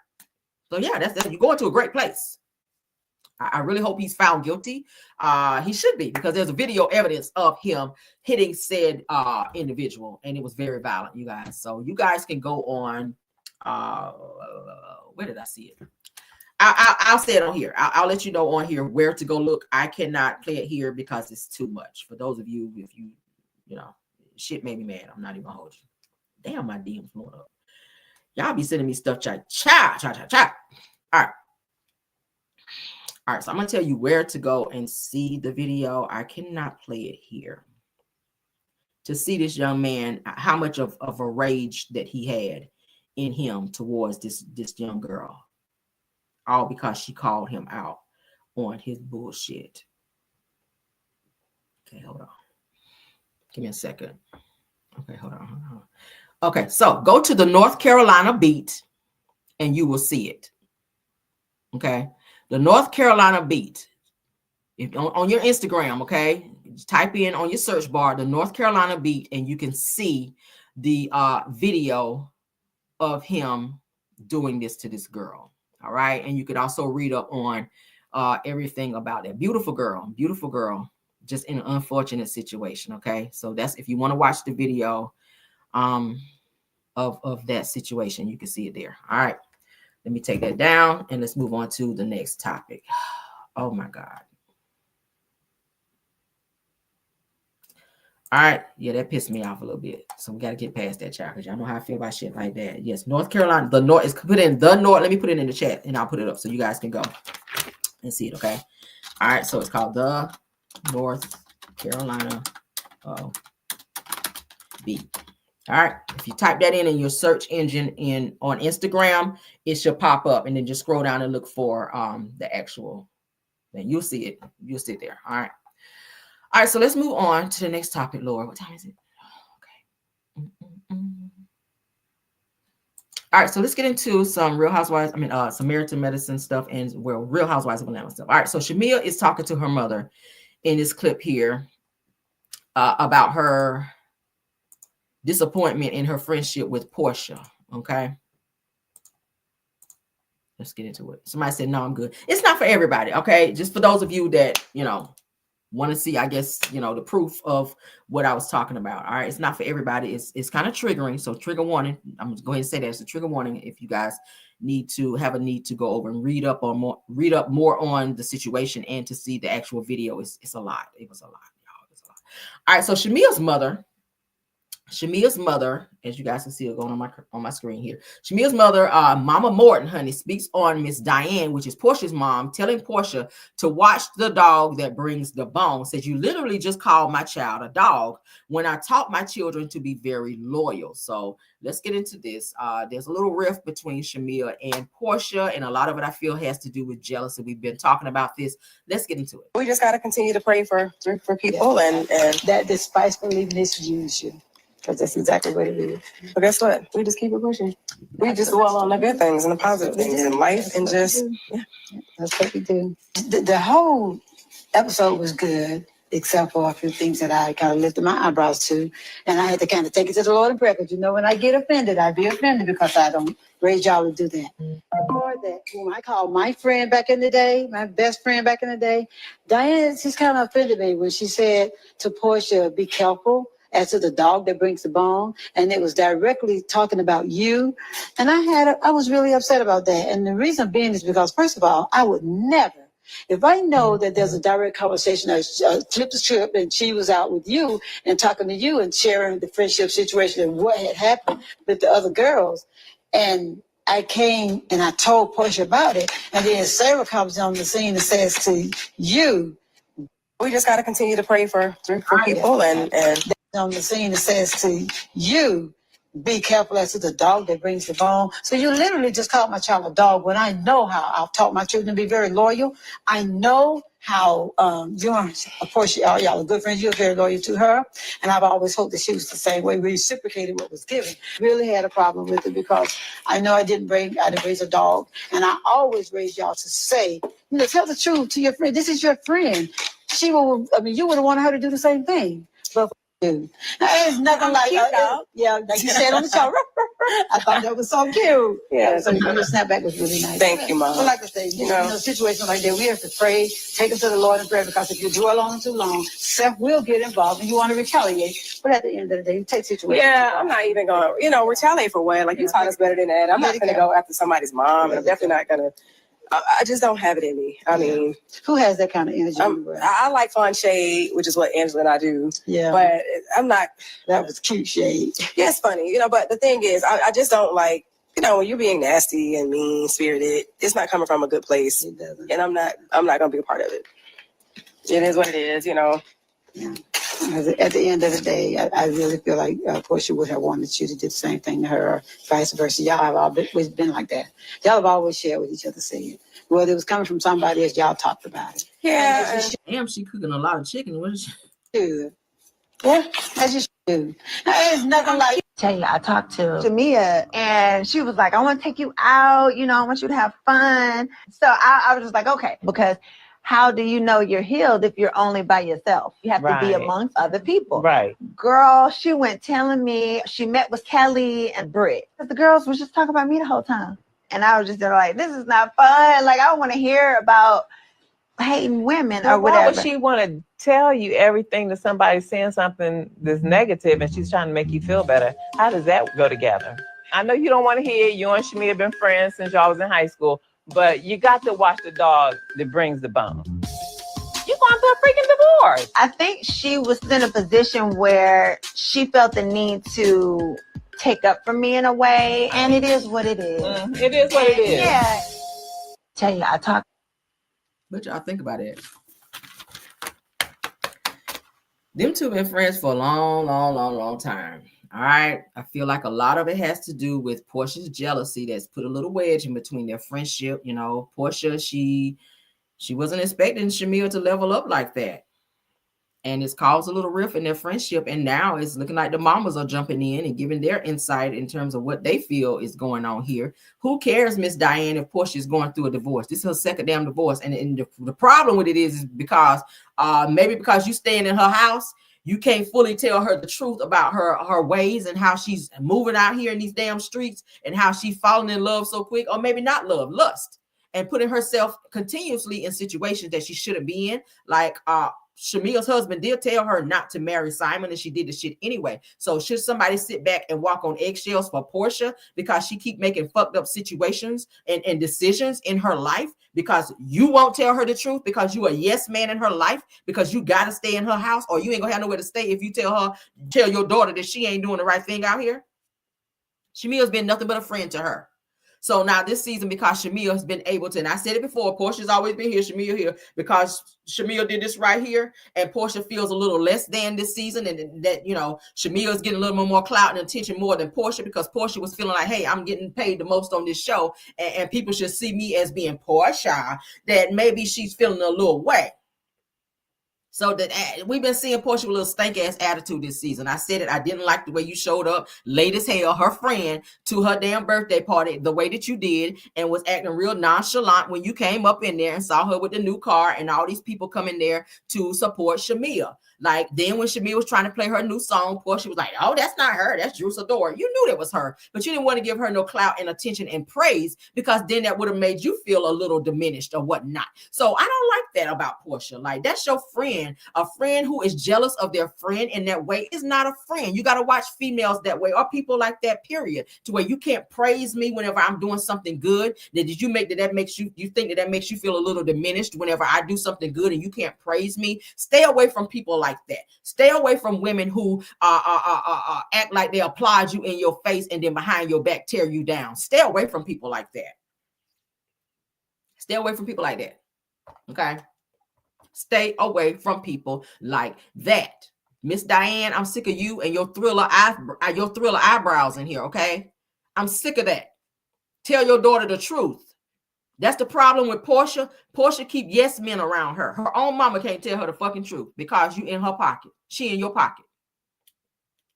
So yeah, that's that. You're going to a great place. I really hope he's found guilty. He should be, because there's a video evidence of him hitting said individual, and it was very violent, you guys. So you guys can go on. Where did I see it? I'll say it on here. I'll let you know on here where to go look. I cannot play it here because it's too much. For those of you, if you shit made me mad. I'm not even gonna hold you. Damn, my DM's blowing up. Y'all be sending me stuff, cha. All right, so I'm gonna tell you where to go and see the video. I cannot play it here. To see this young man, how much of a rage that he had in him towards this young girl. All because she called him out on his bullshit. Okay, hold on. Give me a second. Okay, hold on. Okay, so go to the North Carolina beat and you will see it. Okay, the North Carolina beat. If on your Instagram, okay, just type in on your search bar the North Carolina beat and you can see the video of him doing this to this girl. All right, and you could also read up on everything about that beautiful girl, just in an unfortunate situation. Okay, so that's if you want to watch the video of that situation, you can see it there. All right, let me take that down and let's move on to the next topic. Oh my God. All right, yeah, that pissed me off a little bit. So we got to get past that, child, because y'all know how I feel about shit like that. Yes, North Carolina, the North is put in the North. Let me put it in the chat and I'll put it up so you guys can go and see it. Okay. All right, so it's called the North Carolina beat. All right, if you type that in your search engine on Instagram, it should pop up, and then just scroll down and look for the actual. Then you'll see it. You'll see it there. All right. All right, so let's move on to the next topic, Laura. What time is it? Okay. All right, so let's get into some Real Housewives. Samaritan Medicine stuff and Real Housewives of Atlanta stuff. All right, so Shamia is talking to her mother in this clip here about her disappointment in her friendship with Portia. Okay. Let's get into it. Somebody said, no, I'm good. It's not for everybody. Okay. Just for those of you that, want to see, I guess, the proof of what I was talking about. All right. It's not for everybody. It's kind of triggering. So trigger warning. I'm just going to say that it's a trigger warning. If you guys need to go over and read up more on the situation and to see the actual video, it's a lot. It was a lot, y'all. It's a lot. All right. So Shamia's mother, as you guys can see it going on my screen here. Shamia's mother, Mama Morton, honey, speaks on Miss Diane, which is Portia's mom, telling Portia to watch the dog that brings the bone. Says, you literally just called my child a dog when I taught my children to be very loyal. So let's get into this. There's a little rift between Shamia and Portia, and a lot of it I feel has to do with jealousy. We've been talking about this. Let's get into it. We just got to continue to pray for people and that despitefully misuse you. Because that's exactly what it is. But guess what? We just keep it pushing. We just dwell on the good things and the positive things in life and just, that's what we do. The whole episode was good, except for a few things that I kind of lifted my eyebrows to. And I had to kind of take it to the Lord in prayer. Because when I get offended, I be offended because I don't raise y'all to do that. Or that whom I call my friend back in the day, my best friend back in the day, Diane, she's kind of offended me when she said to Portia, be careful as to the dog that brings the bone, and it was directly talking about you. And I was really upset about that. And the reason being is because, first of all, I would never, if I know that there's a direct conversation, flip the script, and she was out with you and talking to you and sharing the friendship situation and what had happened with the other girls, and I came and I told Portia about it, and then Sarah comes on the scene and says to you, we just got to continue to pray for people and on the scene that says to you, be careful as to the dog that brings the bone. So you literally just called my child a dog when I know how I've taught my children to be very loyal. I know how of course, y'all are good friends. You're very loyal to her. And I've always hoped that she was the same way. We reciprocated what was given. Really had a problem with it because I know I didn't raise a dog. And I always raised y'all to say, tell the truth to your friend. This is your friend. You would have wanted her to do the same thing. But it's nothing like like you said on the show. I thought that was so cute. Yeah, so your snapback was really nice. Thank you, Mom. But like I say, situations like that, we have to pray, take them to the Lord in prayer, because if you dwell on them too long, self will get involved and you want to retaliate. But at the end of the day, you take situations. Yeah, I'm not even going to, retaliate for what? Like, you taught us better than that. I'm not going to go after somebody's mom, and I'm definitely not going to I just don't have it in me. I mean, who has that kind of energy? I like fun shade, which is what Angela and I do. Yeah. But I'm not. That was cute shade. Yeah, it's funny, you know, but the thing is, I just don't like, you know, when you're being nasty and mean spirited, it's not coming from a good place. It doesn't. And I'm not gonna be a part of it. It is what it is, you know. Yeah. At the end of the day, I really feel like Portia would have wanted you to do the same thing to her, or vice versa. Y'all have always been like that. Y'all have always shared with each other, saying whether it was coming from somebody else, y'all talked about it. Yeah. Damn, she cooking a lot of chicken. What is she? Dude. Yeah, that's just do. It's nothing like. Tell you, I talked to Mia, and she was like, I want to take you out, you know, I want you to have fun. So I was just like, okay, because how do you know you're healed if you're only by yourself? You have to be amongst other people. Right. Girl, she went telling me she met with Kelly and Britt. The girls was just talking about me the whole time. And I was just like, this is not fun. Like, I don't want to hear about hating women or whatever. Why would she want to tell you everything that somebody's saying something that's negative and she's trying to make you feel better? How does that go together? I know you don't want to hear it. You and Shamia have been friends since y'all was in high school, but you got to watch the dog that brings the bone. You're going through a freaking divorce. I think she was in a position where she felt the need to take up for me in a way, and it is what it is. It is what it is. Yeah. Tell you, I talked. What y'all think about it? Them two been friends for a long time. All right. I feel like a lot of it has to do with Portia's jealousy that's put a little wedge in between their friendship. You know, Portia, she wasn't expecting Shamil to level up like that. And it's caused a little rift in their friendship. And now it's looking like the mamas are jumping in and giving their insight in terms of what they feel is going on here. Who cares, Miss Diane, if Portia is going through a divorce? This is her second damn divorce. And the problem with it is because maybe because you staying in her house, you can't fully tell her the truth about her ways and how she's moving out here in these damn streets and how she's falling in love so quick, or maybe not love, lust, and putting herself continuously in situations that she shouldn't be in. Like Shamil's husband did tell her not to marry Simon, and she did the shit anyway. So should somebody sit back and walk on eggshells for Portia because she keep making fucked up situations and decisions in her life because you won't tell her the truth, because you a yes man in her life, because you got to stay in her house, or you ain't gonna have nowhere to stay if you tell your daughter that she ain't doing the right thing out here? Shamil's been nothing but a friend to her. So now this season, because Shamil has been able to, and I said it before, Portia's always been here, Shamil here, because Shamil did this right here, and Portia feels a little less than this season, and that, you know, Shamil is getting a little more clout and attention more than Portia, because Portia was feeling like, hey, I'm getting paid the most on this show, and people should see me as being Portia, that maybe she's feeling a little way. So that we've been seeing Portia with a little stank ass attitude this season. I said it. I didn't like the way you showed up late as hell, her friend, to her damn birthday party, the way that you did, and was acting real nonchalant when you came up in there and saw her with the new car and all these people coming there to support Shamia. Like then when Shamia was trying to play her new song, Portia was like, oh, that's not her. That's Drew Sador. You knew that was her, but you didn't want to give her no clout and attention and praise, because then that would have made you feel a little diminished or whatnot. So I don't like that about Portia. Like, that's your friend. A friend who is jealous of their friend in that way is not a friend. You got to watch females that way, or people like that, period, to where you can't praise me whenever I'm doing something good. That did you make that makes you think that makes you feel a little diminished whenever I do something good and you can't praise me? Stay away from people like that. Stay away from women who act like they applaud you in your face and then behind your back tear you down. Stay away from people like that. Stay away from people like that. Okay? Stay away from people like that. Miss Diane, I'm sick of you and your thriller eyebrows in here, okay? I'm sick of that. Tell your daughter the truth. That's the problem with Portia. Portia keep yes men around her. Her own mama can't tell her the fucking truth because you in her pocket. She in your pocket.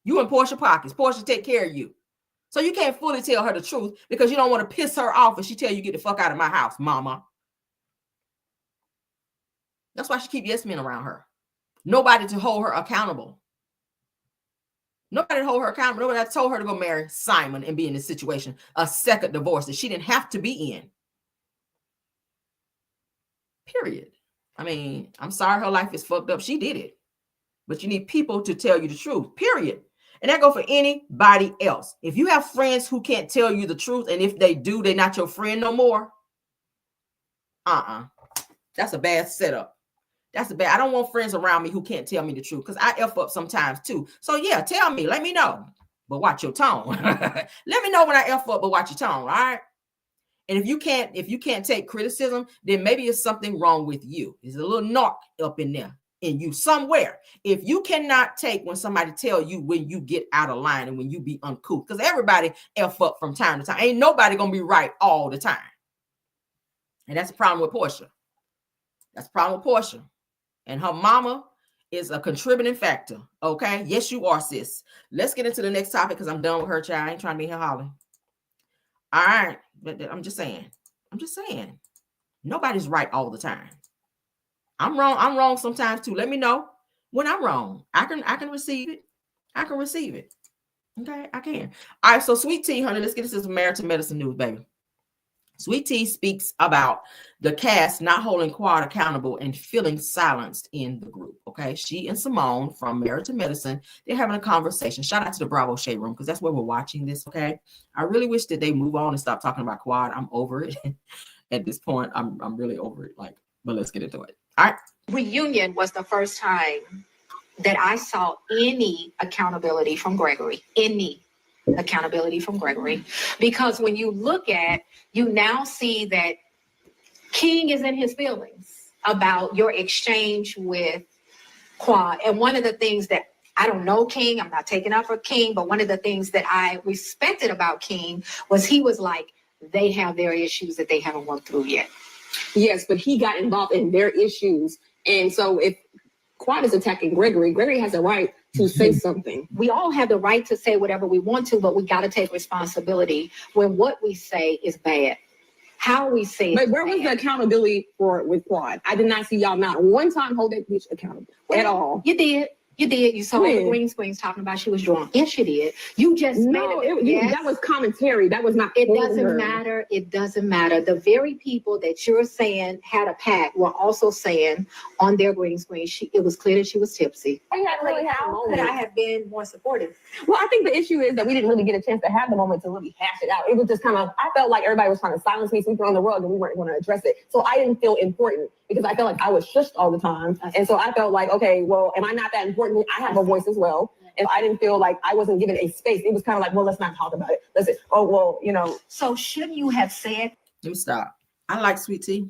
You in Portia pockets. Portia take care of you. So you can't fully tell her the truth because you don't want to piss her off if she tell you get the fuck out of my house, mama. That's why she keep yes men around her. Nobody to hold her accountable. Nobody to hold her accountable. Nobody told her to go marry Simon and be in this situation. A second divorce that she didn't have to be in. Period. I mean, I'm sorry her life is fucked up. She did it. But you need people to tell you the truth. Period. And that go for anybody else. If you have friends who can't tell you the truth, and if they do, they're not your friend no more, That's a bad setup. That's a bad. I don't want friends around me who can't tell me the truth because I F up sometimes too. So yeah, tell me, let me know, but watch your tone. Let me know when I F up, but watch your tone. All right. And if you can't take criticism, then maybe it's something wrong with you. There's a little narc up in there in you somewhere. If you cannot take when somebody tell you when you get out of line and when you be uncouth, because everybody F up from time to time. Ain't nobody gonna be right all the time. And that's the problem with Portia. That's the problem with Portia. And her mama is a contributing factor. Okay. Yes, you are, sis. Let's get into the next topic because I'm done with her, child. I ain't trying to be here hollering. All right. But I'm just saying. Nobody's right all the time. I'm wrong sometimes too. Let me know when I'm wrong. I can receive it. Okay, I can. All right, so Sweet Tea, honey, let's get into some Married to Medicine news, baby. Sweet Tea speaks about the cast not holding Quad accountable and feeling silenced in the group. Okay, she and Simone from Married to Medicine, they're having a conversation. Shout out to the Bravo Shade Room because that's where we're watching this. Okay, I really wish that they move on and stop talking about Quad. I'm over it at this point. I'm really over it. But let's get into it. All right. Reunion was the first time that I saw any accountability from Gregory. Because when you look at, you now see that King is in his feelings about your exchange with Quad. And one of the things that I don't know King, I'm not taking up for King, but one of the things that I respected about King was he was like, they have their issues that they haven't worked through yet. Yes, but he got involved in their issues. And so if Quad is attacking Gregory, Gregory has a right to say something. We all have the right to say whatever we want to, but we got to take responsibility when what we say is bad. How we say it. But where was the accountability for it with Quad? I did not see y'all not one time hold that bitch accountable at all. You did. You saw the green screens talking about she was drunk. Yes, she did. You just made it. That was commentary. That was not. It doesn't matter. It doesn't matter. The very people that you're saying had a pact were also saying on their green screen, it was clear that she was tipsy. How could I have been more supportive? Well, I think the issue is that we didn't really get a chance to have the moment to really hash it out. It was just kind of, I felt like everybody was trying to silence me, sweep it on the rug, and we weren't going to address it. So I didn't feel important because I felt like I was shushed all the time. And so I felt like, okay, well, am I not that important? I have a voice as well. And I didn't feel like I wasn't given a space. It was kind of like, well, let's not talk about it. Let's say, oh, well, So shouldn't you have said? Let me stop. I like Sweet Tea.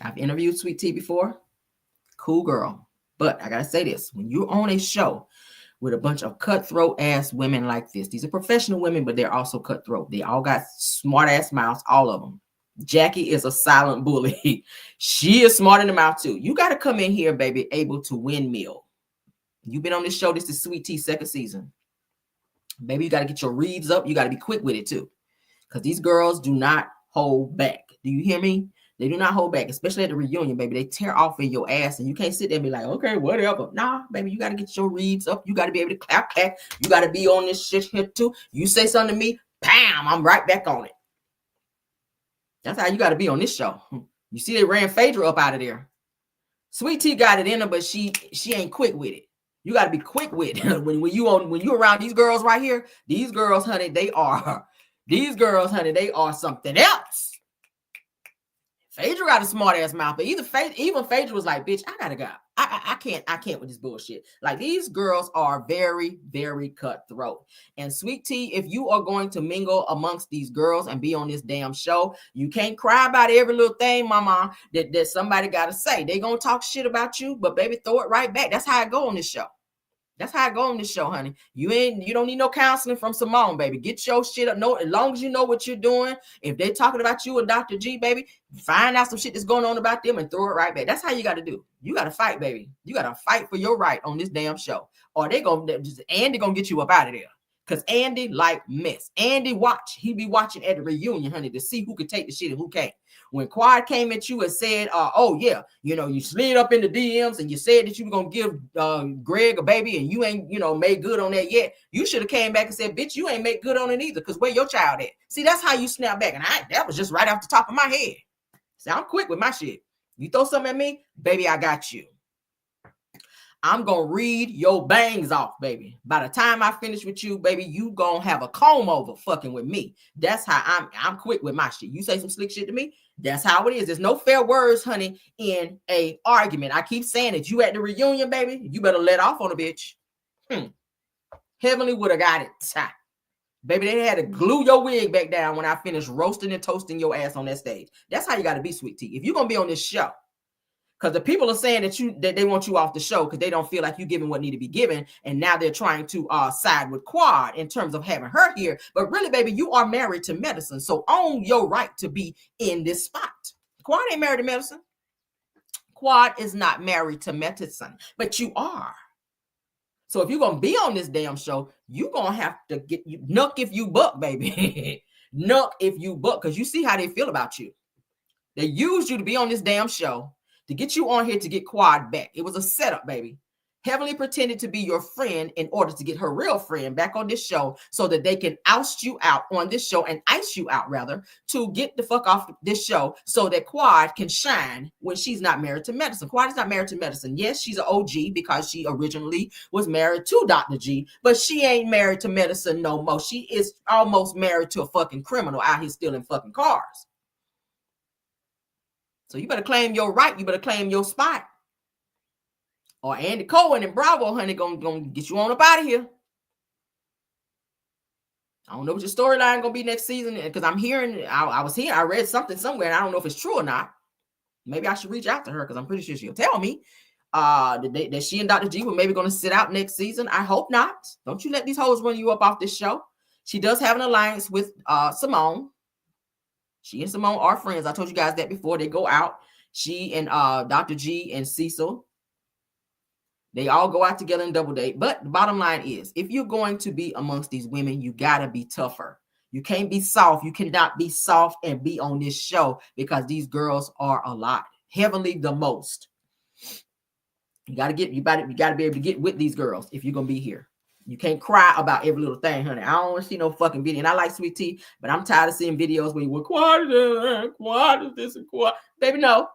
I've interviewed Sweet Tea before. Cool girl. But I got to say this. When you're on a show with a bunch of cutthroat ass women like this, these are professional women, but they're also cutthroat. They all got smart ass mouths, all of them. Jackie is a silent bully. She is smart in the mouth too. You got to come in here, baby, able to windmill. You've been on this show. This is Sweet Tea second season. Baby, you got to get your reads up. You got to be quick with it too. Because these girls do not hold back. Do you hear me? They do not hold back, especially at the reunion, baby. They tear off in your ass and you can't sit there and be like, okay, whatever. Nah, baby, you got to get your reads up. You got to be able to clap. You got to be on this shit here too. You say something to me, bam, I'm right back on it. That's how you got to be on this show. You see, they ran Phaedra up out of there. Sweet Tea got it in her, but she ain't quick with it. You got to be quick with it. when you around these girls right here, these girls, honey, they are something else. Phaedra got a smart ass mouth, but even Phaedra was like, bitch, I gotta go. I can't with this bullshit. Like, these girls are very, very cutthroat. And Sweet Tea, if you are going to mingle amongst these girls and be on this damn show, you can't cry about every little thing, mama, that somebody gotta say. They gonna talk shit about you, but baby, throw it right back. That's how I go on this show. That's how I go on this show, honey. You don't need no counseling from Simone, baby. Get your shit up. No, as long as you know what you're doing. If they talking about you and Dr. G, baby, find out some shit that's going on about them and throw it right back. That's how you got to do. You got to fight, baby. You got to fight for your right on this damn show. Or Andy gonna get you up out of there. Because Andy like mess. Andy he be watching at the reunion, honey, to see who can take the shit and who can't. When Quad came at you and said, oh yeah, you slid up in the DMs and you said that you were gonna give Greg a baby and you ain't, made good on that yet. You should have came back and said, bitch, you ain't make good on it either, because where your child at? See, that's how you snap back. And that was just right off the top of my head. See, I'm quick with my shit. You throw something at me, baby, I got you. I'm going to read your bangs off, baby. By the time I finish with you, baby, you going to have a comb over fucking with me. That's how I'm quick with my shit. You say some slick shit to me, that's how it is. There's no fair words, honey, in a argument. I keep saying it. You at the reunion, baby, you better let off on a bitch. Heavenly would have got it. Baby, they had to glue your wig back down when I finished roasting and toasting your ass on that stage. That's how you got to be, Sweet Tea. If you're going to be on this show, because the people are saying that they want you off the show because they don't feel like you're giving what need to be given. And now they're trying to side with Quad in terms of having her here. But really, baby, you are married to medicine. So own your right to be in this spot. Quad ain't married to medicine. Quad is not married to medicine, but you are. So if you're going to be on this damn show, you're going to have to get you nuck if you buck, baby. Nuck if you buck, because you see how they feel about you. They used you to be on this damn show to get you on here to get Quad back. It was a setup, baby. Heavenly pretended to be your friend in order to get her real friend back on this show so that they can oust you out on this show and ice you out, rather, to get the fuck off this show so that Quad can shine when she's not married to medicine. Quad is not married to medicine. Yes, she's an OG because she originally was married to Dr. G, but she ain't married to medicine no more. She is almost married to a fucking criminal out here stealing fucking cars. So you better claim your right. You better claim your spot. Or Andy Cohen and Bravo, honey, gonna get you on up out of here. I don't know what your storyline gonna be next season, because I'm hearing, I read something somewhere, and I don't know if it's true or not. Maybe I should reach out to her because I'm pretty sure she'll tell me that she and Dr. G were maybe gonna sit out next season. I hope not. Don't you let these hoes run you up off this show. She does have an alliance with Simone. She and Simone are friends. I told you guys that before. They go out. She and Dr. G and Cecil. They all go out together and double date. But the bottom line is, if you're going to be amongst these women, you got to be tougher. You can't be soft. You cannot be soft and be on this show because these girls are a lot. Heavenly the most. You got to be able to get with these girls if you're going to be here. You can't cry about every little thing, honey. I don't want to see no fucking video. And I like Sweet Tea, but I'm tired of seeing videos where you were Quad is this and Quad. Baby, no.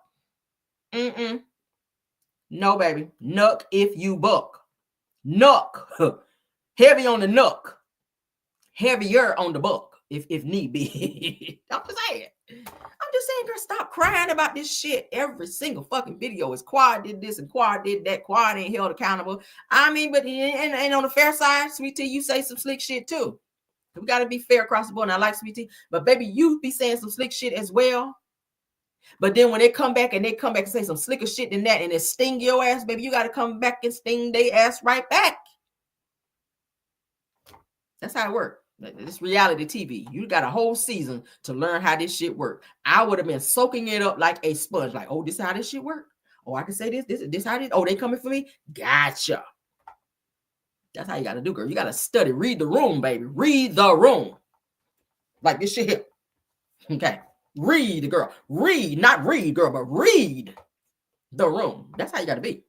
No, baby. Nuck if you buck. Nuck. Heavy on the nuck. Heavier on the buck, if need be. I'm just saying, girl, stop crying about this shit. Every single fucking video is Quad did this and Quad did that. Quad ain't held accountable. I mean, but and on the fair side, Sweet Tea, you say some slick shit too. We got to be fair across the board. And I like Sweet Tea, but baby, you be saying some slick shit as well. But then when they come back and say some slicker shit than that and it sting your ass, baby, you got to come back and sting their ass right back. That's how it works. This reality TV. You got a whole season to learn how this shit works. I would have been soaking it up like a sponge. Like, oh, this is how this shit works. Oh, I can say this how this. Oh, they coming for me? Gotcha. That's how you got to do, girl. You got to study. Read the room, baby. Read the room. Like this shit here. Okay. Read, girl. Read, not read, girl, but read the room. That's how you got to be.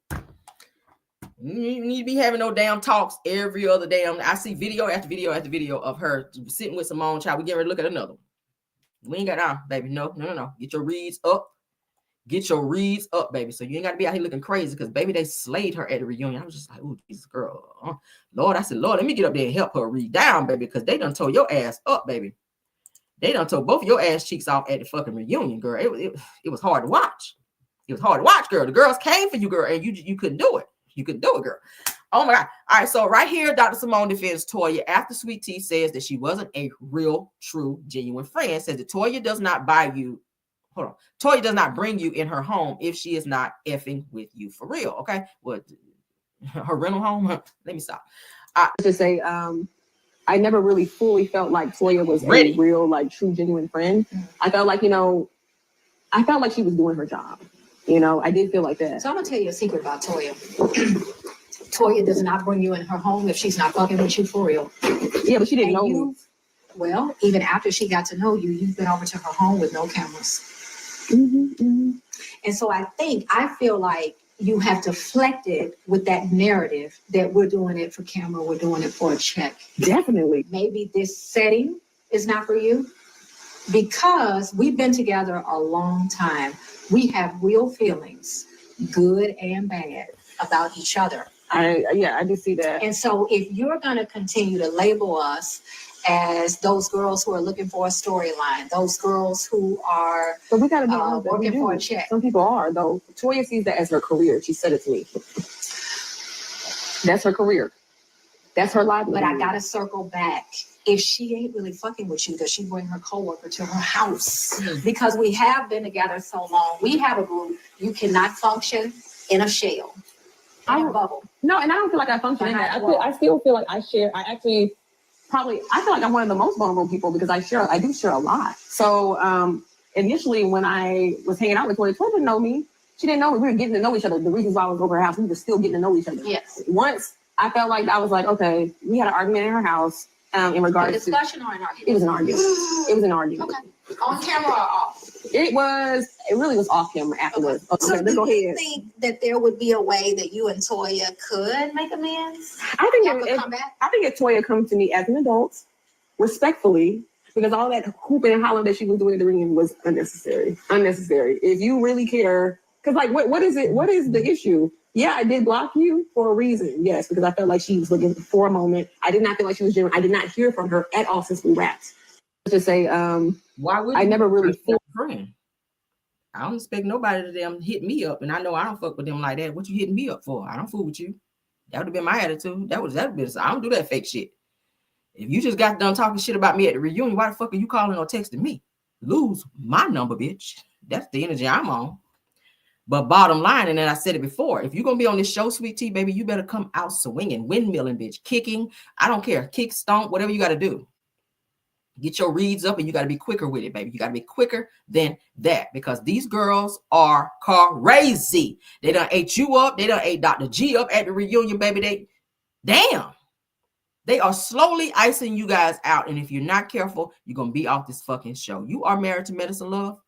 You need to be having no damn talks every other damn. I see video after video after video of her sitting with Simone Child. We get ready to look at another one. We ain't got baby. No. Get your reads up. Get your reads up, baby. So you ain't got to be out here looking crazy because, baby, they slayed her at the reunion. I was just like, oh, Jesus, girl. Lord, I said, Lord, let me get up there and help her read down, baby, because they done tore your ass up, baby. They done tore both of your ass cheeks off at the fucking reunion, girl. It was hard to watch. It was hard to watch, girl. The girls came for you, girl, and you couldn't do it. You couldn't do it, girl. Oh, my God. All right, so right here, Dr. Simone defends Toya after Sweet Tea says that she wasn't a real, true, genuine friend. Says that Toya does not buy you. Hold on. Toya does not bring you in her home if she is not effing with you for real, okay? What? Her rental home? Let me stop. To say, I never really fully felt like Toya was a real, like, true, genuine friend. I felt like, I felt like she was doing her job. I did feel like that. So I'm gonna tell you a secret about Toya. Toya does not bring you in her home if she's not fucking with you for real. Yeah, but she didn't know you. Well, even after she got to know you, you've been over to her home with no cameras. And so I feel like you have deflected with that narrative that we're doing it for camera, we're doing it for a check. Definitely. Maybe this setting is not for you because we've been together a long time. We have real feelings, good and bad. about each other. I do see that. And so if you're going to continue to label us as those girls who are looking for a storyline, those girls who are But we gotta be honest, working for a check. Some people are, though. Toya sees that as her career. She said it to me. That's her career. That's her livelihood. But I gotta circle back. If she ain't really fucking with you, does she bring her coworker to her house? Because we have been together so long. We have a group. You cannot function in a shell, in a bubble. No, and I don't feel like I function in that. I still feel like I share. I feel like I'm one of the most vulnerable people because I do share a lot. So initially when I was hanging out with Toya didn't know me. She didn't know me. We were getting to know each other. The reasons why I was over her house, we were still getting to know each other. Yes. Once I felt like I was like, okay, we had an argument in her house in regards to... A discussion or an argument? It was an argument. It was an argument. Okay. On camera or off? It really was off camera afterwards. Okay, So let's go do you ahead. think that there would be a way that you and Toya could make amends? I think if Toya comes to me as an adult, respectfully, because all that hooping and hollering that she was doing in the ring was unnecessary. Unnecessary. If you really care, because like, what is it? What is the issue? Yeah, I did block you for a reason. Yes, because I felt like she was looking for a moment. I did not feel like she was genuine. I did not hear from her at all since we wrapped. To say, why would I never really feel friend? I don't expect nobody to them hit me up, and I know I don't fuck with them like that. What you hitting me up for? I don't fool with you. That would have been my attitude. That would have been. I don't do that fake shit. If you just got done talking shit about me at the reunion, why the fuck are you calling or texting me? Lose my number, bitch. That's the energy I'm on. But bottom line, and then I said it before, if you're going to be on this show, Sweet Tea, baby, you better come out swinging, windmilling, bitch, kicking. I don't care. Kick, stomp, whatever you got to do. Get your reads up and you got to be quicker with it, baby. You got to be quicker than that because these girls are crazy. They done ate you up. They done ate Dr. G up at the reunion, baby. They are slowly icing you guys out. And if you're not careful, you're going to be off this fucking show. You are married to Medicine Love.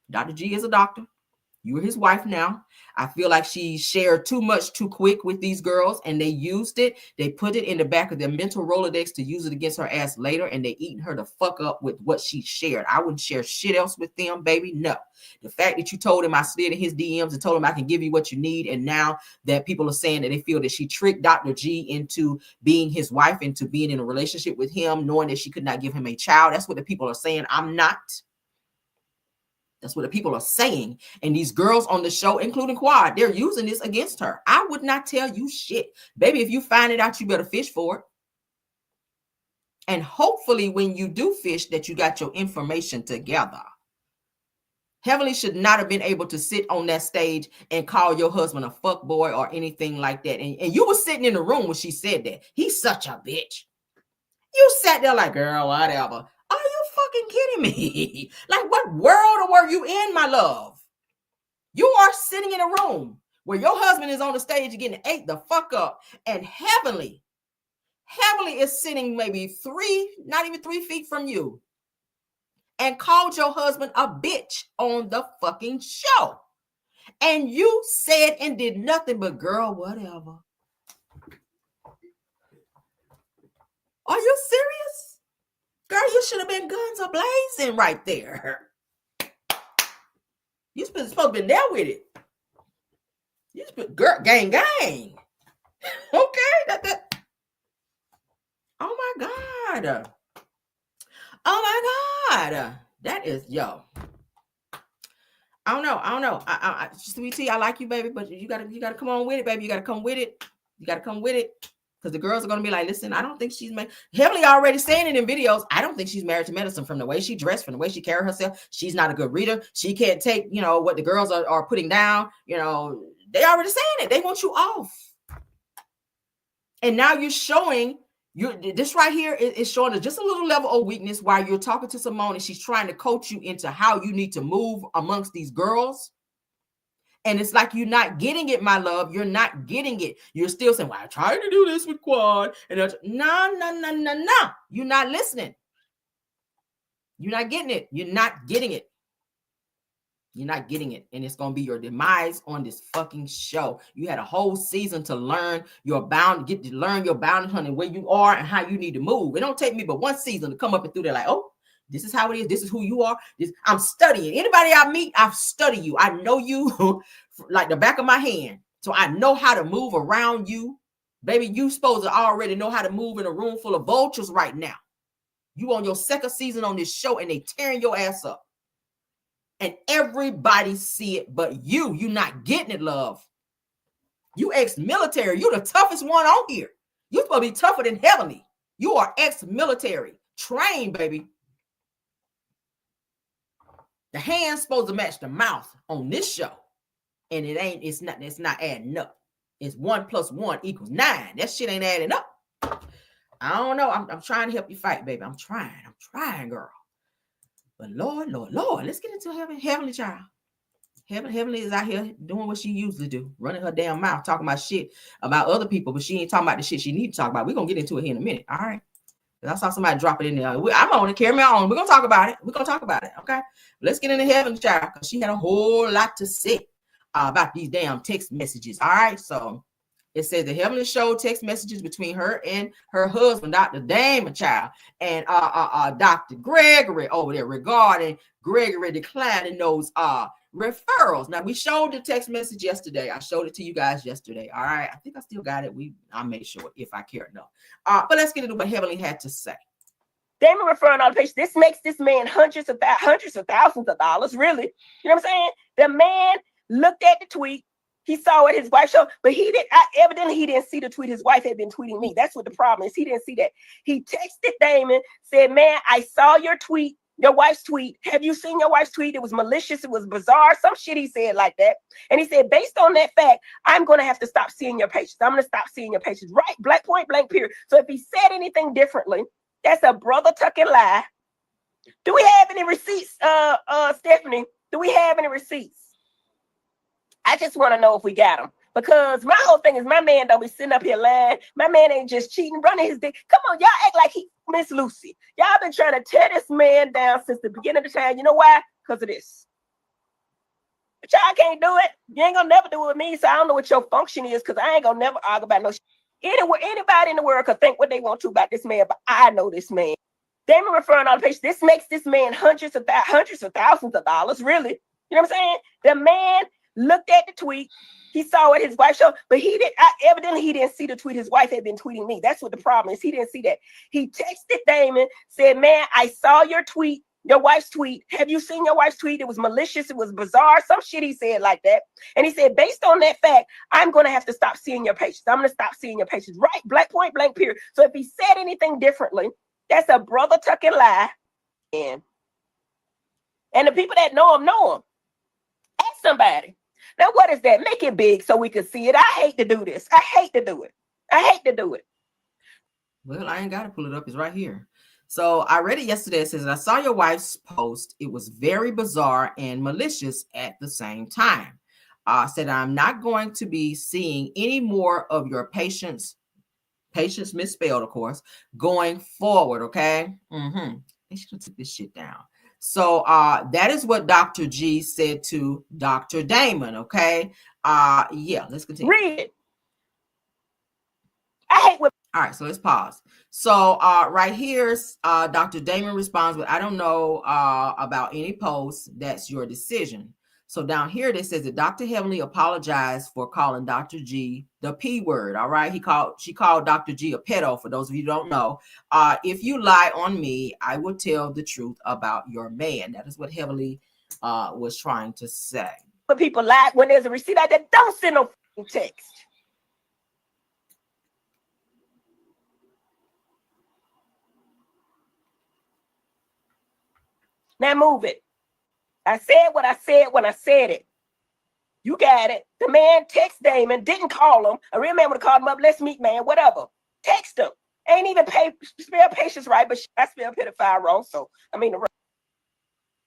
Dr. G is a doctor. You're his wife now. I feel like she shared too much too quick with these girls and they used it. They put it in the back of their mental Rolodex to use it against her ass later and they eating her the fuck up with what she shared. I wouldn't share shit else with them, baby. No. The fact that you told him I slid in his DMs and told him I can give you what you need and now that people are saying that they feel that she tricked Dr. G into being his wife, into being in a relationship with him, knowing that she could not give him a child. That's what the people are saying. I'm not. That's what the people are saying. And these girls on the show, including Quad, they're using this against her. I would not tell you shit. Baby, if you find it out, you better fish for it. And hopefully when you do fish that you got your information together. Heavenly should not have been able to sit on that stage and call your husband a fuckboy or anything like that. And you were sitting in the room when she said that. He's such a bitch. You sat there like, girl, whatever. Are you fucking kidding me? Like, what world were you in, my love? You are sitting in a room where your husband is on the stage getting ate the fuck up, and Heavenly is sitting maybe not even 3 feet from you, and called your husband a bitch on the fucking show. And you said and did nothing but, girl, whatever. Are you serious? Girl, you should have been guns a-blazing right there. You supposed to be there with it. You supposed, girl, gang. Okay, that. Oh my God. That is, yo. I don't know. I Sweet Tea, I like you, baby, but you gotta come on with it, baby. You gotta come with it. Because the girls are going to be like, listen, I don't think she's married. Heavily already saying it in videos. I don't think she's married to Medicine from the way she dressed, from the way she carried herself. She's not a good reader. She can't take, what the girls are putting down. They already saying it. They want you off. And now you're showing, this right here is showing just a little level of weakness while you're talking to Simone and she's trying to coach you into how you need to move amongst these girls. And it's like you're not getting it, my love. You're not getting it. You're still saying, well, I tried to do this with Quad. And no. You're not listening. You're not getting it. You're not getting it. You're not getting it. And it's going to be your demise on this fucking show. You had a whole season to learn your boundary, honey, where you are and how you need to move. It don't take me but one season to come up and through there like, oh, this is how it is. This is who you are. I'm studying. Anybody I meet, I've studied you. I know you like the back of my hand So I know how to move around you. Baby, you supposed to already know how to move in a room full of vultures right now. You on your second season on this show and they tearing your ass up. And everybody see it, but you not getting it, love. You ex-military. You the toughest one on here. You supposed to be tougher than Heavenly. You are ex-military. Trained, baby. The hand's supposed to match the mouth on this show. And it's not adding up. It's 1 + 1 = 9. That shit ain't adding up. I don't know. I'm trying to help you fight, baby. I'm trying, girl. But Lord, let's get into Heavenly child. Heavenly is out here doing what she usually do, running her damn mouth, talking about shit about other people, but she ain't talking about the shit she need to talk about. We're going to get into it here in a minute, all right? I saw somebody drop it in there. I'm on it, carry me on. We're going to talk about it. Okay? Let's get into Heavenly child, because she had a whole lot to say about these damn text messages, all right? So it says the Heavenly showed text messages between her and her husband, Dr. Damon child, and Dr. Gregory over there regarding Gregory declining those referrals. Now, we showed the text message yesterday. I showed it to you guys yesterday. All right. I think I still got it. I made sure if I care enough. But let's get into what Heavenly had to say. Damon referring on the page. This makes this man hundreds of thousands of dollars, really. You know what I'm saying? The man looked at the tweet. He saw what his wife showed, but evidently he didn't see the tweet. His wife had been tweeting me. That's what the problem is. He didn't see that. He texted Damon, said, man, I saw your tweet. Your wife's tweet. Have you seen your wife's tweet? It was malicious. It was bizarre. Some shit he said like that. And he said, based on that fact, I'm going to have to stop seeing your pages. I'm going to stop seeing your pages. Right. Black point blank period. So if he said anything differently, that's a brother tucking lie. Do we have any receipts, Stephanie? Do we have any receipts? I just want to know if we got them. Because my whole thing is my man don't be sitting up here lying. My man ain't just cheating, running his dick. Come on, y'all act like he Miss Lucy. Y'all been trying to tear this man down since the beginning of the time. You know why? Because of this. But y'all can't do it. You ain't gonna never do it with me, so I don't know what your function is, because I ain't gonna never argue about no shit. Anybody in the world could think what they want to about this man, but I know this man. Damon referring on the page. This makes this man hundreds of thousands of dollars, really. You know what I'm saying? The man looked at the tweet. He saw what his wife showed, but evidently he didn't see the tweet. His wife had been tweeting me. That's what the problem is. He didn't see that. He texted Damon, said, man, I saw your tweet, your wife's tweet. Have you seen your wife's tweet? It was malicious. It was bizarre. Some shit he said like that. And he said, based on that fact, I'm going to have to stop seeing your pages. I'm going to stop seeing your pages. Right. Black point blank period. So if he said anything differently, that's a brother tucking lie. And the people that know him. Ask somebody. Now, what is that? Make it big so we can see it. I hate to do this. I hate to do it. Well, I ain't got to pull it up. It's right here. So I read it yesterday. It says, I saw your wife's post. It was very bizarre and malicious at the same time. Said, I'm not going to be seeing any more of your patience misspelled, of course, going forward. Okay. They should have took this shit down. So that is what Dr. G said to Dr. Damon, okay? Yeah, let's continue. Read it. I hate what. All right, so let's pause. So right here, Dr. Damon responds with, I don't know about any posts. That's your decision. So down here, it says that Dr. Heavenly apologized for calling Dr. G the P word. All right. She called Dr. G a pedo. For those of you who don't know, if you lie on me, I will tell the truth about your man. That is what Heavenly was trying to say. But people lie when there's a receipt out there. Don't send no text. Now move it. I said what I said when I said it. You got it. The man text Damon, didn't call him. A real man would have called him up. Let's meet, man. Whatever. Text him. Ain't even spell patience right, but I spell pedophile wrong. So, I mean,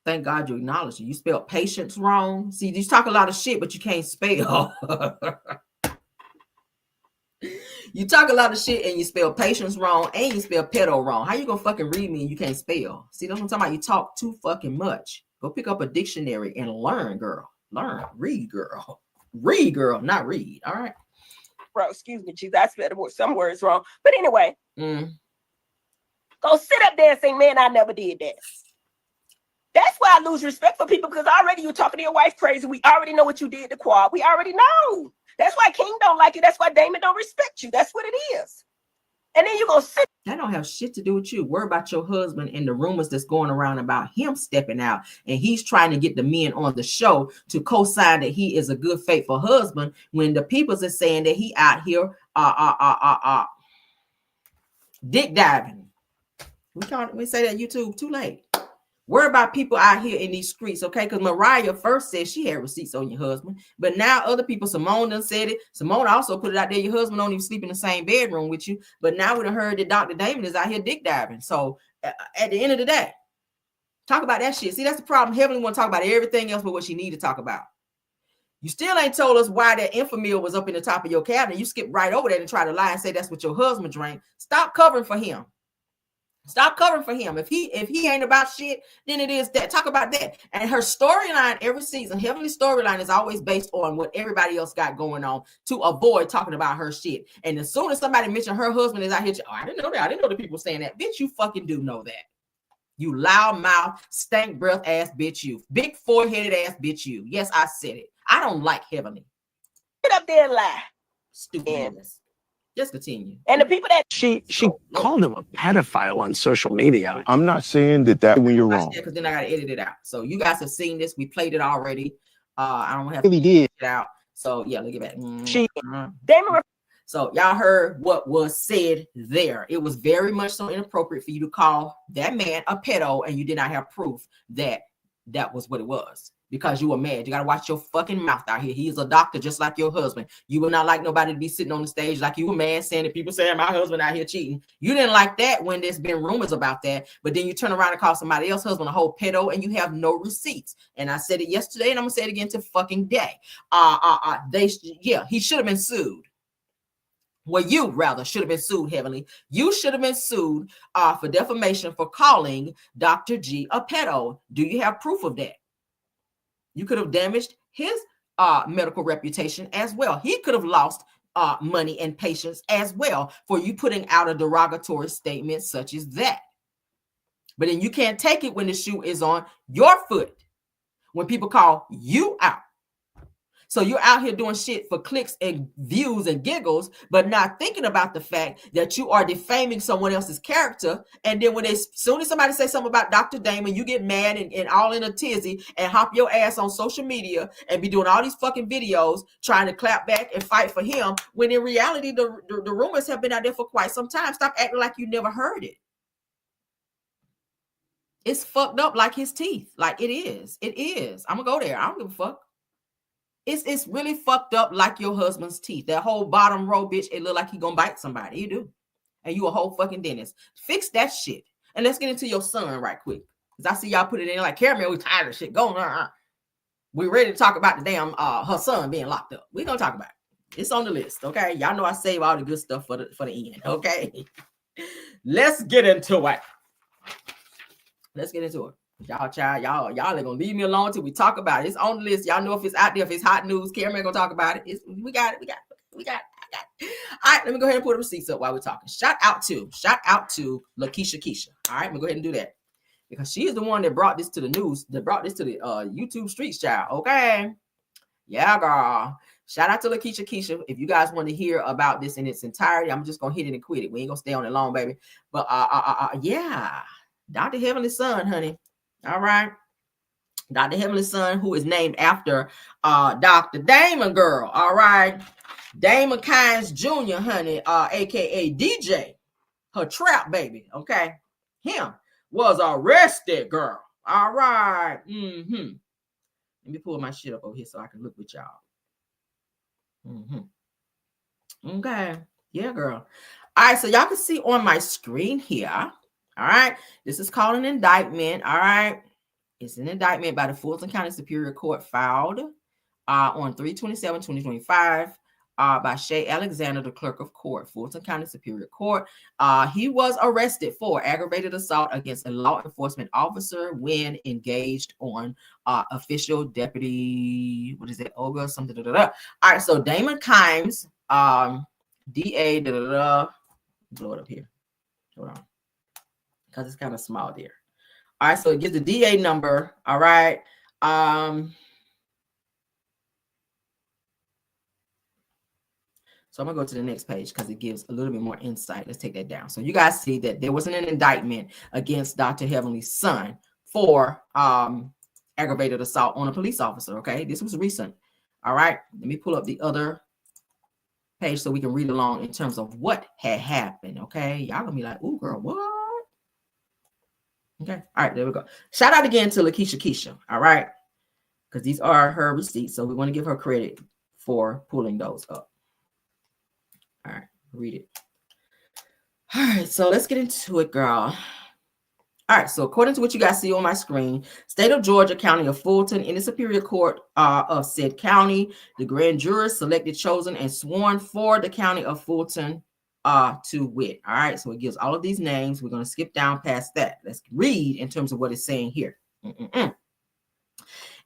thank God you acknowledged it. You spelled patience wrong. See, you talk a lot of shit, but you can't spell. You talk a lot of shit and you spell patience wrong and you spell pedo wrong. How you gonna fucking read me and you can't spell? See, that's what I'm talking about. You talk too fucking much. Go pick up a dictionary and learn, girl. Learn. Read, girl. Read, girl, not read. All right. Bro, excuse me, Jesus. I spelled some words wrong. But anyway, go sit up there and say, man, I never did that. That's why I lose respect for people, because already you're talking to your wife crazy. We already know what you did to Quad. We already know. That's why King don't like you. That's why Damon don't respect you. That's what it is. And then you're going to sit. That don't have shit to do with you. Worry about your husband and the rumors that's going around about him stepping out. And he's trying to get the men on the show to co-sign that he is a good, faithful husband when the peoples are saying that he out here dick diving. We say that YouTube too late. Worry about people out here in these streets, okay? Because Mariah first said she had receipts on your husband, but now other people, Simone done said it. Simone also put it out there. Your husband don't even sleep in the same bedroom with you. But now we done heard that Dr. Damon is out here dick diving. So at the end of the day, talk about that shit. See, that's the problem. Heavenly want to talk about everything else but what she need to talk about. You still ain't told us why that Infamil was up in the top of your cabinet. You skip right over that and try to lie and say that's what your husband drank. Stop covering for him. Stop covering for him. If he ain't about shit, then it is that. Talk about that. And her storyline every season, Heavenly storyline is always based on what everybody else got going on to avoid talking about her shit. And as soon as somebody mentioned her husband is out here, I didn't know that. I didn't know the people saying that. Bitch, you fucking do know that. You loud mouth, stank breath ass bitch you. Big foreheaded ass bitch you. Yes, I said it. I don't like Heavenly. Get up there and lie. Stupid. Just continue. And the people that she called him a pedophile on social media. I'm not saying that when you're wrong. Because then I gotta edit it out. So you guys have seen this. We played it already. I don't have really did it out. So yeah, look at that. So y'all heard what was said there. It was very much so inappropriate for you to call that man a pedo, and you did not have proof that that was what it was. Because you were mad. You got to watch your fucking mouth out here. He is a doctor just like your husband. You would not like nobody to be sitting on the stage like you were mad saying that people saying my husband out here cheating. You didn't like that when there's been rumors about that. But then you turn around and call somebody else's husband a whole pedo and you have no receipts. And I said it yesterday and I'm going to say it again to fucking day. He should have been sued. Well, you rather should have been sued, Heavenly. You should have been sued for defamation for calling Dr. G a pedo. Do you have proof of that? You could have damaged his medical reputation as well. He could have lost money and patients as well for you putting out a derogatory statement such as that. But then you can't take it when the shoe is on your foot, when people call you out. So you're out here doing shit for clicks and views and giggles, but not thinking about the fact that you are defaming someone else's character. And then soon as somebody says something about Dr. Damon, you get mad and all in a tizzy and hop your ass on social media and be doing all these fucking videos trying to clap back and fight for him. When in reality, the rumors have been out there for quite some time. Stop acting like you never heard it. It's fucked up like his teeth. Like it is. It is. I'm gonna go there. I don't give a fuck. It's really fucked up like your husband's teeth. That whole bottom row, bitch, it look like he gonna bite somebody. You do. And you a whole fucking dentist. Fix that shit. And let's get into your son right quick. Because I see y'all put it in like, Caramel, we tired of shit. Go on. We ready to talk about the damn her son being locked up. We're gonna talk about it. It's on the list, okay? Y'all know I save all the good stuff for the end, okay? Let's get into it. Let's get into it. Y'all are gonna leave me alone till we talk about it. It's on the list. Y'all know if it's out there, if it's hot news, Cameron gonna talk about it. We got it. All right, let me go ahead and put the receipts up while we're talking. Shout out to LaKeisha Keisha. All right, I'm gonna go ahead and do that because she is the one that brought this to the news, that brought this to the YouTube streets, child. Okay, yeah, girl. Shout out to LaKeisha Keisha. If you guys want to hear about this in its entirety, I'm just gonna hit it and quit it. We ain't gonna stay on it long, baby. But yeah, Dr. Heavenly Son, honey. All right. Dr. Heavenly Son, who is named after Dr. Damon girl. All right. Damon Kynes Jr., honey, aka DJ, her trap baby. Okay. Him was arrested, girl. All right. Let me pull my shit up over here so I can look with y'all. Okay. Yeah, girl. All right. So y'all can see on my screen here. All right, this is called an indictment. All right, it's an indictment by the Fulton County Superior Court filed on 3/27/2025 by Shay Alexander, the clerk of court, Fulton County Superior Court. He was arrested for aggravated assault against a law enforcement officer when engaged on official deputy. What is it? Olga something. All right, so Damon Kynes, DA. Blow it up here. Hold on. Because it's kind of small there. All right, so it gives the DA number. All right. So I'm gonna go to the next page because it gives a little bit more insight. Let's take that down. So you guys see that there wasn't an indictment against Dr. Heavenly's son for aggravated assault on a police officer. Okay, this was recent. All right, let me pull up the other page so we can read along in terms of what had happened. Okay, y'all gonna be like, "Ooh, girl, what?" Okay, all right, there we go. Shout out again to Keisha. All right, because these are her receipts, so we want to give her credit for pulling those up. All right, read it. All right, so let's get into it, girl. All right, so according to what you guys see on my screen, State of Georgia, County of Fulton, in the Superior Court of said county, the grand jurors selected, chosen, and sworn for the County of Fulton to wit. All right, so it gives all of these names. We're going to skip down past that. Let's read in terms of what it's saying here.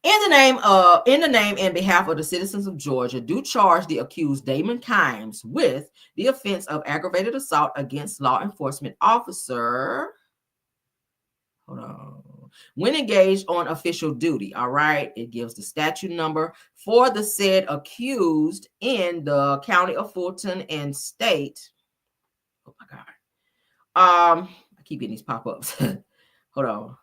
In the name and behalf of the citizens of Georgia, do charge the accused Damon Kimes with the offense of aggravated assault against law enforcement officer. Hold on. When engaged on official duty. All right. It gives the statute number for the said accused in the County of Fulton and state. Oh my God. I keep getting these pop-ups. Hold on.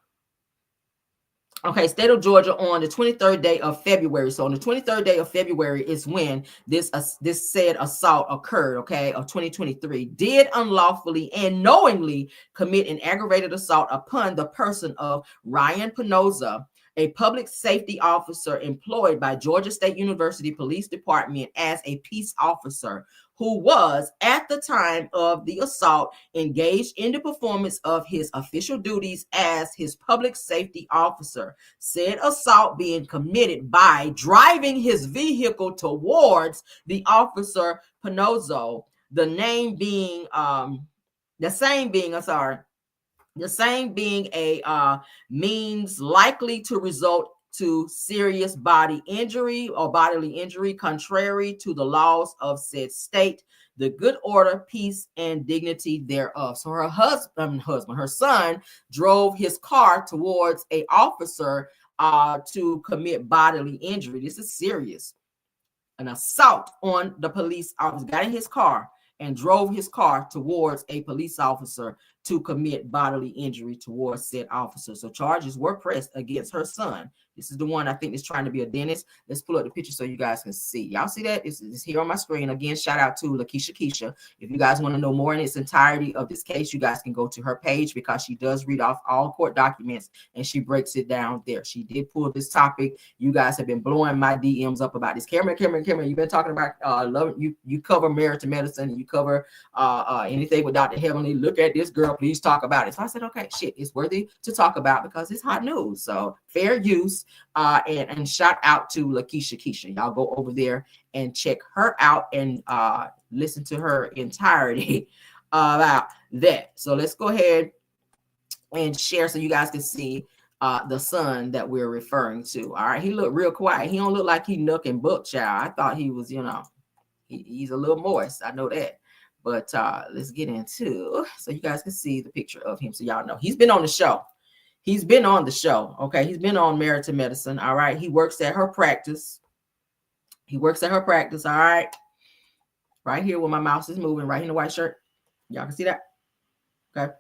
Okay, State of Georgia on the 23rd day of February. So on the 23rd day of February is when this said assault occurred, okay, of 2023, did unlawfully and knowingly commit an aggravated assault upon the person of Ryan Pinoza, a public safety officer employed by Georgia State University Police Department as a peace officer, who was at the time of the assault engaged in the performance of his official duties as his public safety officer. Said assault being committed by driving his vehicle towards the officer Pinozo, the same being a means likely to result to serious bodily injury contrary to the laws of said state, the good order, peace, and dignity thereof. So her son drove his car towards an officer to commit bodily injury. This is serious. An assault on the police officer, got in his car and drove his car towards a police officer to commit bodily injury towards said officer. So charges were pressed against her son. This is the one I think is trying to be a dentist. Let's pull up the picture so you guys can see. Y'all see that? It's here on my screen. Again, shout out to Keisha. If you guys want to know more in its entirety of this case, you guys can go to her page because she does read off all court documents and she breaks it down there. She did pull this topic. You guys have been blowing my DMs up about this. Cameron, you've been talking about you cover marriage to medicine and you cover anything with Dr. Heavenly. Look at this girl, please talk about it. So I said, okay, shit, it's worthy to talk about because it's hot news. So fair use. And shout out to Keisha. Y'all go over there and check her out and listen to her entirety about that. So let's go ahead and share so you guys can see the son that we're referring to. All right, he looked real quiet. He don't look like he nook and buck, child. I thought he was, he's a little moist. I know that. But let's get into so you guys can see the picture of him so y'all know he's been on the show. He's been on the show. Okay. He's been on Married to Medicine. All right. He works at her practice. All right. Right here where my mouse is moving, right in the white shirt. Y'all can see that. Okay.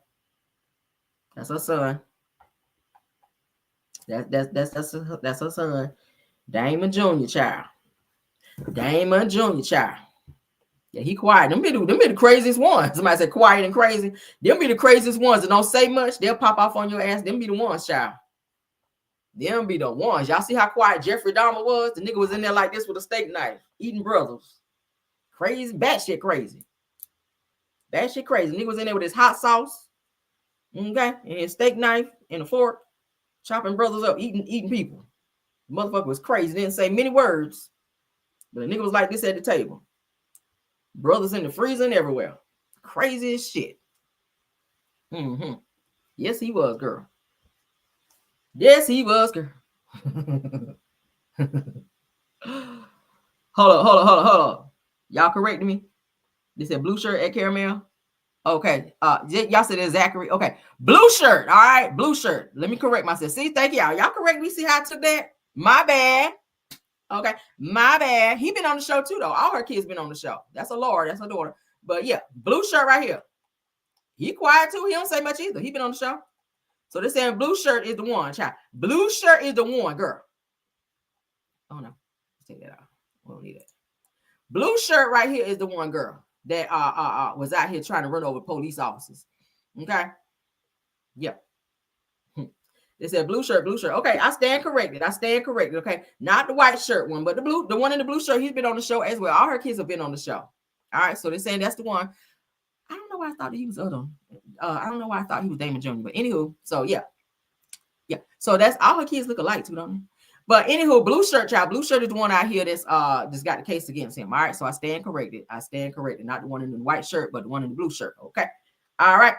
That's her son. That's her son. Damon Jr. child. Yeah, he quiet. Them be the craziest ones. Somebody said quiet and crazy. Them be the craziest ones that don't say much. They'll pop off on your ass. Them be the ones, child. Them be the ones. Y'all see how quiet Jeffrey Dahmer was? The nigga was in there like this with a steak knife, eating brothers. Crazy, batshit crazy. Nigga was in there with his hot sauce, okay, and his steak knife and a fork, chopping brothers up, eating people. The motherfucker was crazy. Didn't say many words, but the nigga was like this at the table. Brothers in the freezer and everywhere. Crazy as shit. Yes, he was, girl. Hold on. Y'all corrected me. They said blue shirt at Caramel. Okay. Y'all said it's Zachary. Okay. Blue shirt. All right. Blue shirt. Let me correct myself. See, thank y'all. Y'all correct me. See how I took that? My bad. Okay, my bad. He been on the show too, though. All her kids been on the show. That's a Lord. That's her daughter. But yeah, blue shirt right here. He quiet too. He don't say much either. He been on the show. So they're saying blue shirt is the one, child. Blue shirt is the one, girl. Oh no, take that out. We don't need it. Blue shirt right here is the one girl that was out here trying to run over police officers. Okay. Yep. They said blue shirt, blue shirt. Okay, I stand corrected. Okay, not the white shirt one, but the one in the blue shirt. He's been on the show as well. All her kids have been on the show. All right, so they're saying that's the one. I don't know why I thought he was other. I don't know why I thought he was Damon Jr. But anywho, so yeah. So that's all her kids look alike too, don't they? But anywho, blue shirt, child. Blue shirt is the one out here that's just got the case against him. All right, so I stand corrected. Not the one in the white shirt, but the one in the blue shirt. Okay. All right.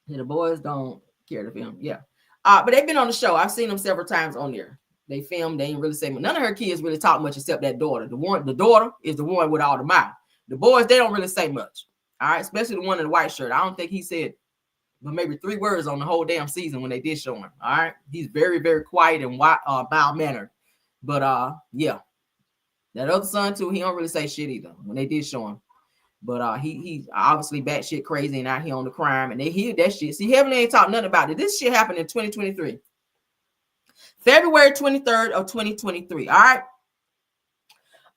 The boys don't care to film. Yeah. But they've been on the show. I've seen them several times on there. They filmed. They ain't really say much. None of her kids really talk much except that daughter. The daughter is the one with all the mouth. The boys, they don't really say much. All right, especially the one in the white shirt. I don't think he said but maybe 3 words on the whole damn season when they did show him. All right, he's very, very quiet and mild mannered. But yeah, that other son too. He don't really say shit either when they did show him. But he's obviously batshit crazy and out here on the crime, and they hear that shit. See, Heavenly ain't talking nothing about it. This shit happened in 2023, February 23rd of 2023. All right.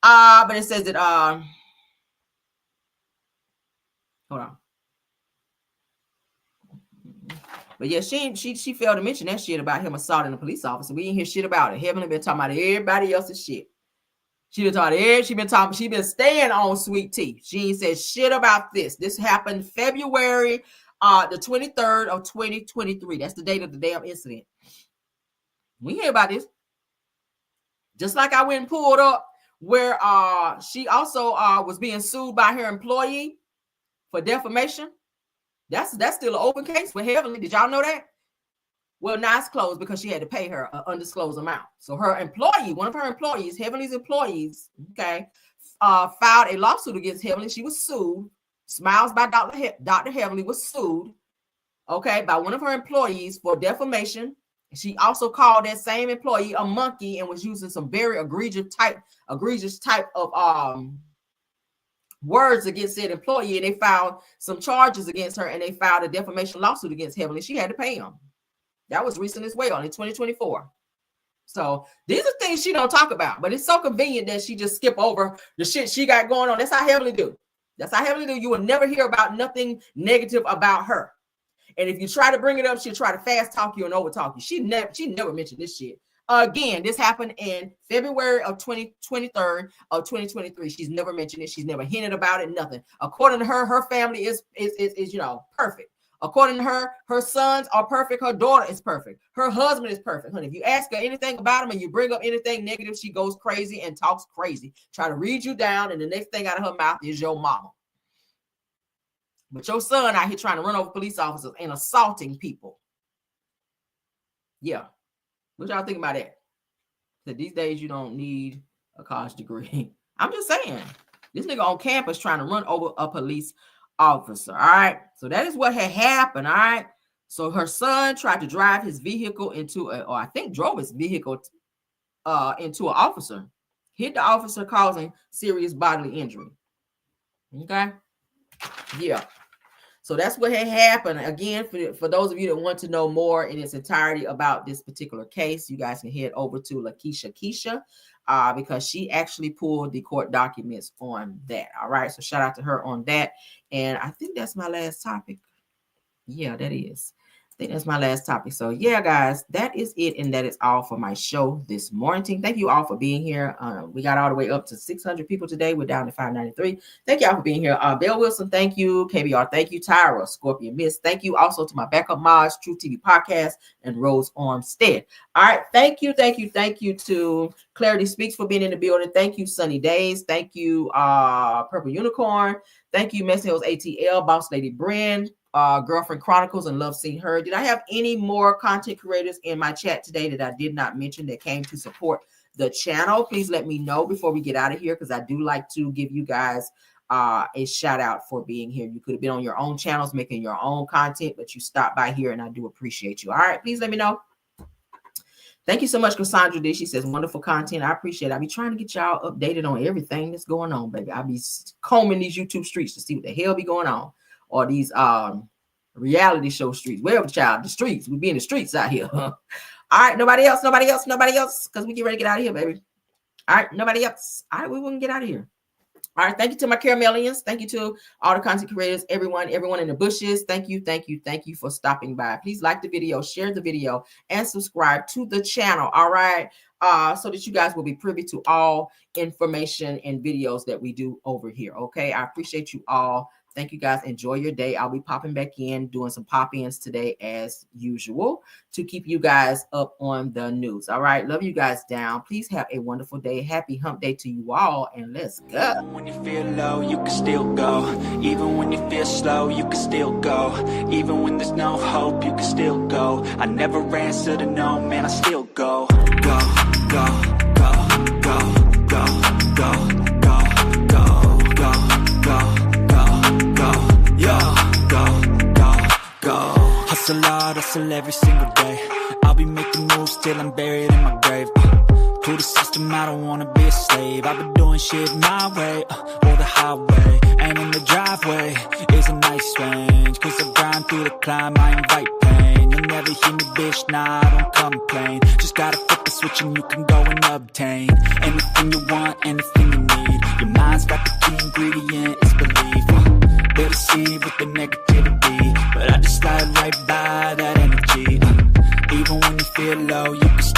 But it says that hold on. But yeah, she failed to mention that shit about him assaulting a police officer. We didn't hear shit about it. Heavenly been talking about everybody else's shit. She been staying on sweet tea. She ain't said shit about this. This happened February the 23rd of 2023. That's the date of the damn incident. We hear about this. Just like I went and pulled up where she also was being sued by her employee for defamation. That's still an open case with Heavenly. Did y'all know that? Well, now it's closed because she had to pay her an undisclosed amount. So her employee, one of her employees, Heavenly's employees, okay, filed a lawsuit against Heavenly. She was sued. Smiles by Dr. Heavenly was sued, okay, by one of her employees for defamation. She also called that same employee a monkey and was using some very egregious type of words against that employee. And they filed some charges against her, and they filed a defamation lawsuit against Heavenly. She had to pay him. That was recent as well in 2024. So these are things she don't talk about, but it's so convenient that she just skip over the shit she got going on. That's how Heavenly do. You will never hear about nothing negative about her. And if you try to bring it up, she'll try to fast talk you and over talk you. She never mentioned this shit. Again, this happened in February of 2023 of 2023. She's never mentioned it. She's never hinted about it. Nothing. According to her, her family is perfect. According to her, her sons are perfect. Her daughter is perfect. Her husband is perfect. Honey, if you ask her anything about him and you bring up anything negative, she goes crazy and talks crazy, try to read you down, and the next thing out of her mouth is your mama. But your son out here trying to run over police officers and assaulting people. Yeah. What y'all think about that? That these days you don't need a college degree. I'm just saying. This nigga on campus trying to run over a police officer. All right. So that is what had happened. All right. So her son tried to drive his vehicle drove his vehicle into an officer, hit the officer, causing serious bodily injury. Okay. Yeah. So that's what had happened. Again, for those of you that want to know more in its entirety about this particular case, you guys can head over to Lakeisha Keisha because she actually pulled the court documents on that. All right. So shout out to her on that. And I think that's my last topic. Yeah, that is. I think that's my last topic. So yeah, guys, that is it. And that is all for my show this morning. Thank you all for being here. We got all the way up to 600 people today. We're down to 593. Thank y'all for being here. Bill Wilson, thank you. KBR, thank you. Tyra, Scorpion Miss, thank you. Also to my backup mods, True TV Podcast, and Rose Armstead. All right. Thank you to Clarity Speaks for being in the building. Thank you, Sunny Days. Thank you, Purple Unicorn. Thank you, Messy Hills ATL, Boss Lady Brand. Girlfriend Chronicles and Love Seeing Her. Did I have any more content creators in my chat today that I did not mention that came to support the channel? Please let me know before we get out of here, because I do like to give you guys a shout out for being here. You could have been on your own channels making your own content, but you stopped by here and I do appreciate you. All right, please let me know. Thank you so much, Cassandra D. She says, wonderful content. I appreciate it. I be trying to get y'all updated on everything that's going on, baby. I be combing these YouTube streets to see what the hell be going on. Or these reality show streets. Wherever, child, the streets. We be in the streets out here. All right, nobody else. Because we get ready to get out of here, baby. All right, nobody else. All right, we wouldn't get out of here. All right, thank you to my caramelians. Thank you to all the content creators, everyone in the bushes. Thank you for stopping by. Please like the video, share the video, and subscribe to the channel. All right, so that you guys will be privy to all information and videos that we do over here. Okay, I appreciate you all. Thank you guys. Enjoy your day. I'll be popping back in, doing some pop-ins today as usual to keep you guys up on the news. All right. Love you guys down. Please have a wonderful day. Happy hump day to you all. And let's go. Even when you feel low, you can still go. Even when you feel slow, you can still go. Even when there's no hope, you can still go. I never answer to no, man, I still go. Go, go, go, go, go, go, go, go, go, go. Go. Hustle hard, hustle every single day. I'll be making moves till I'm buried in my grave. To the system, I don't wanna be a slave. I've been doing shit my way, or the highway. And in the driveway is a nice range. Cause I grind through the climb, I invite pain. You'll never hear me, bitch, nah, I don't complain. Just gotta flip the switch and you can go and obtain anything you want, anything you need. Your mind's got the key ingredient, it's belief. They deceive with the negativity, but I just slide right by that energy. Even when you feel low, you can still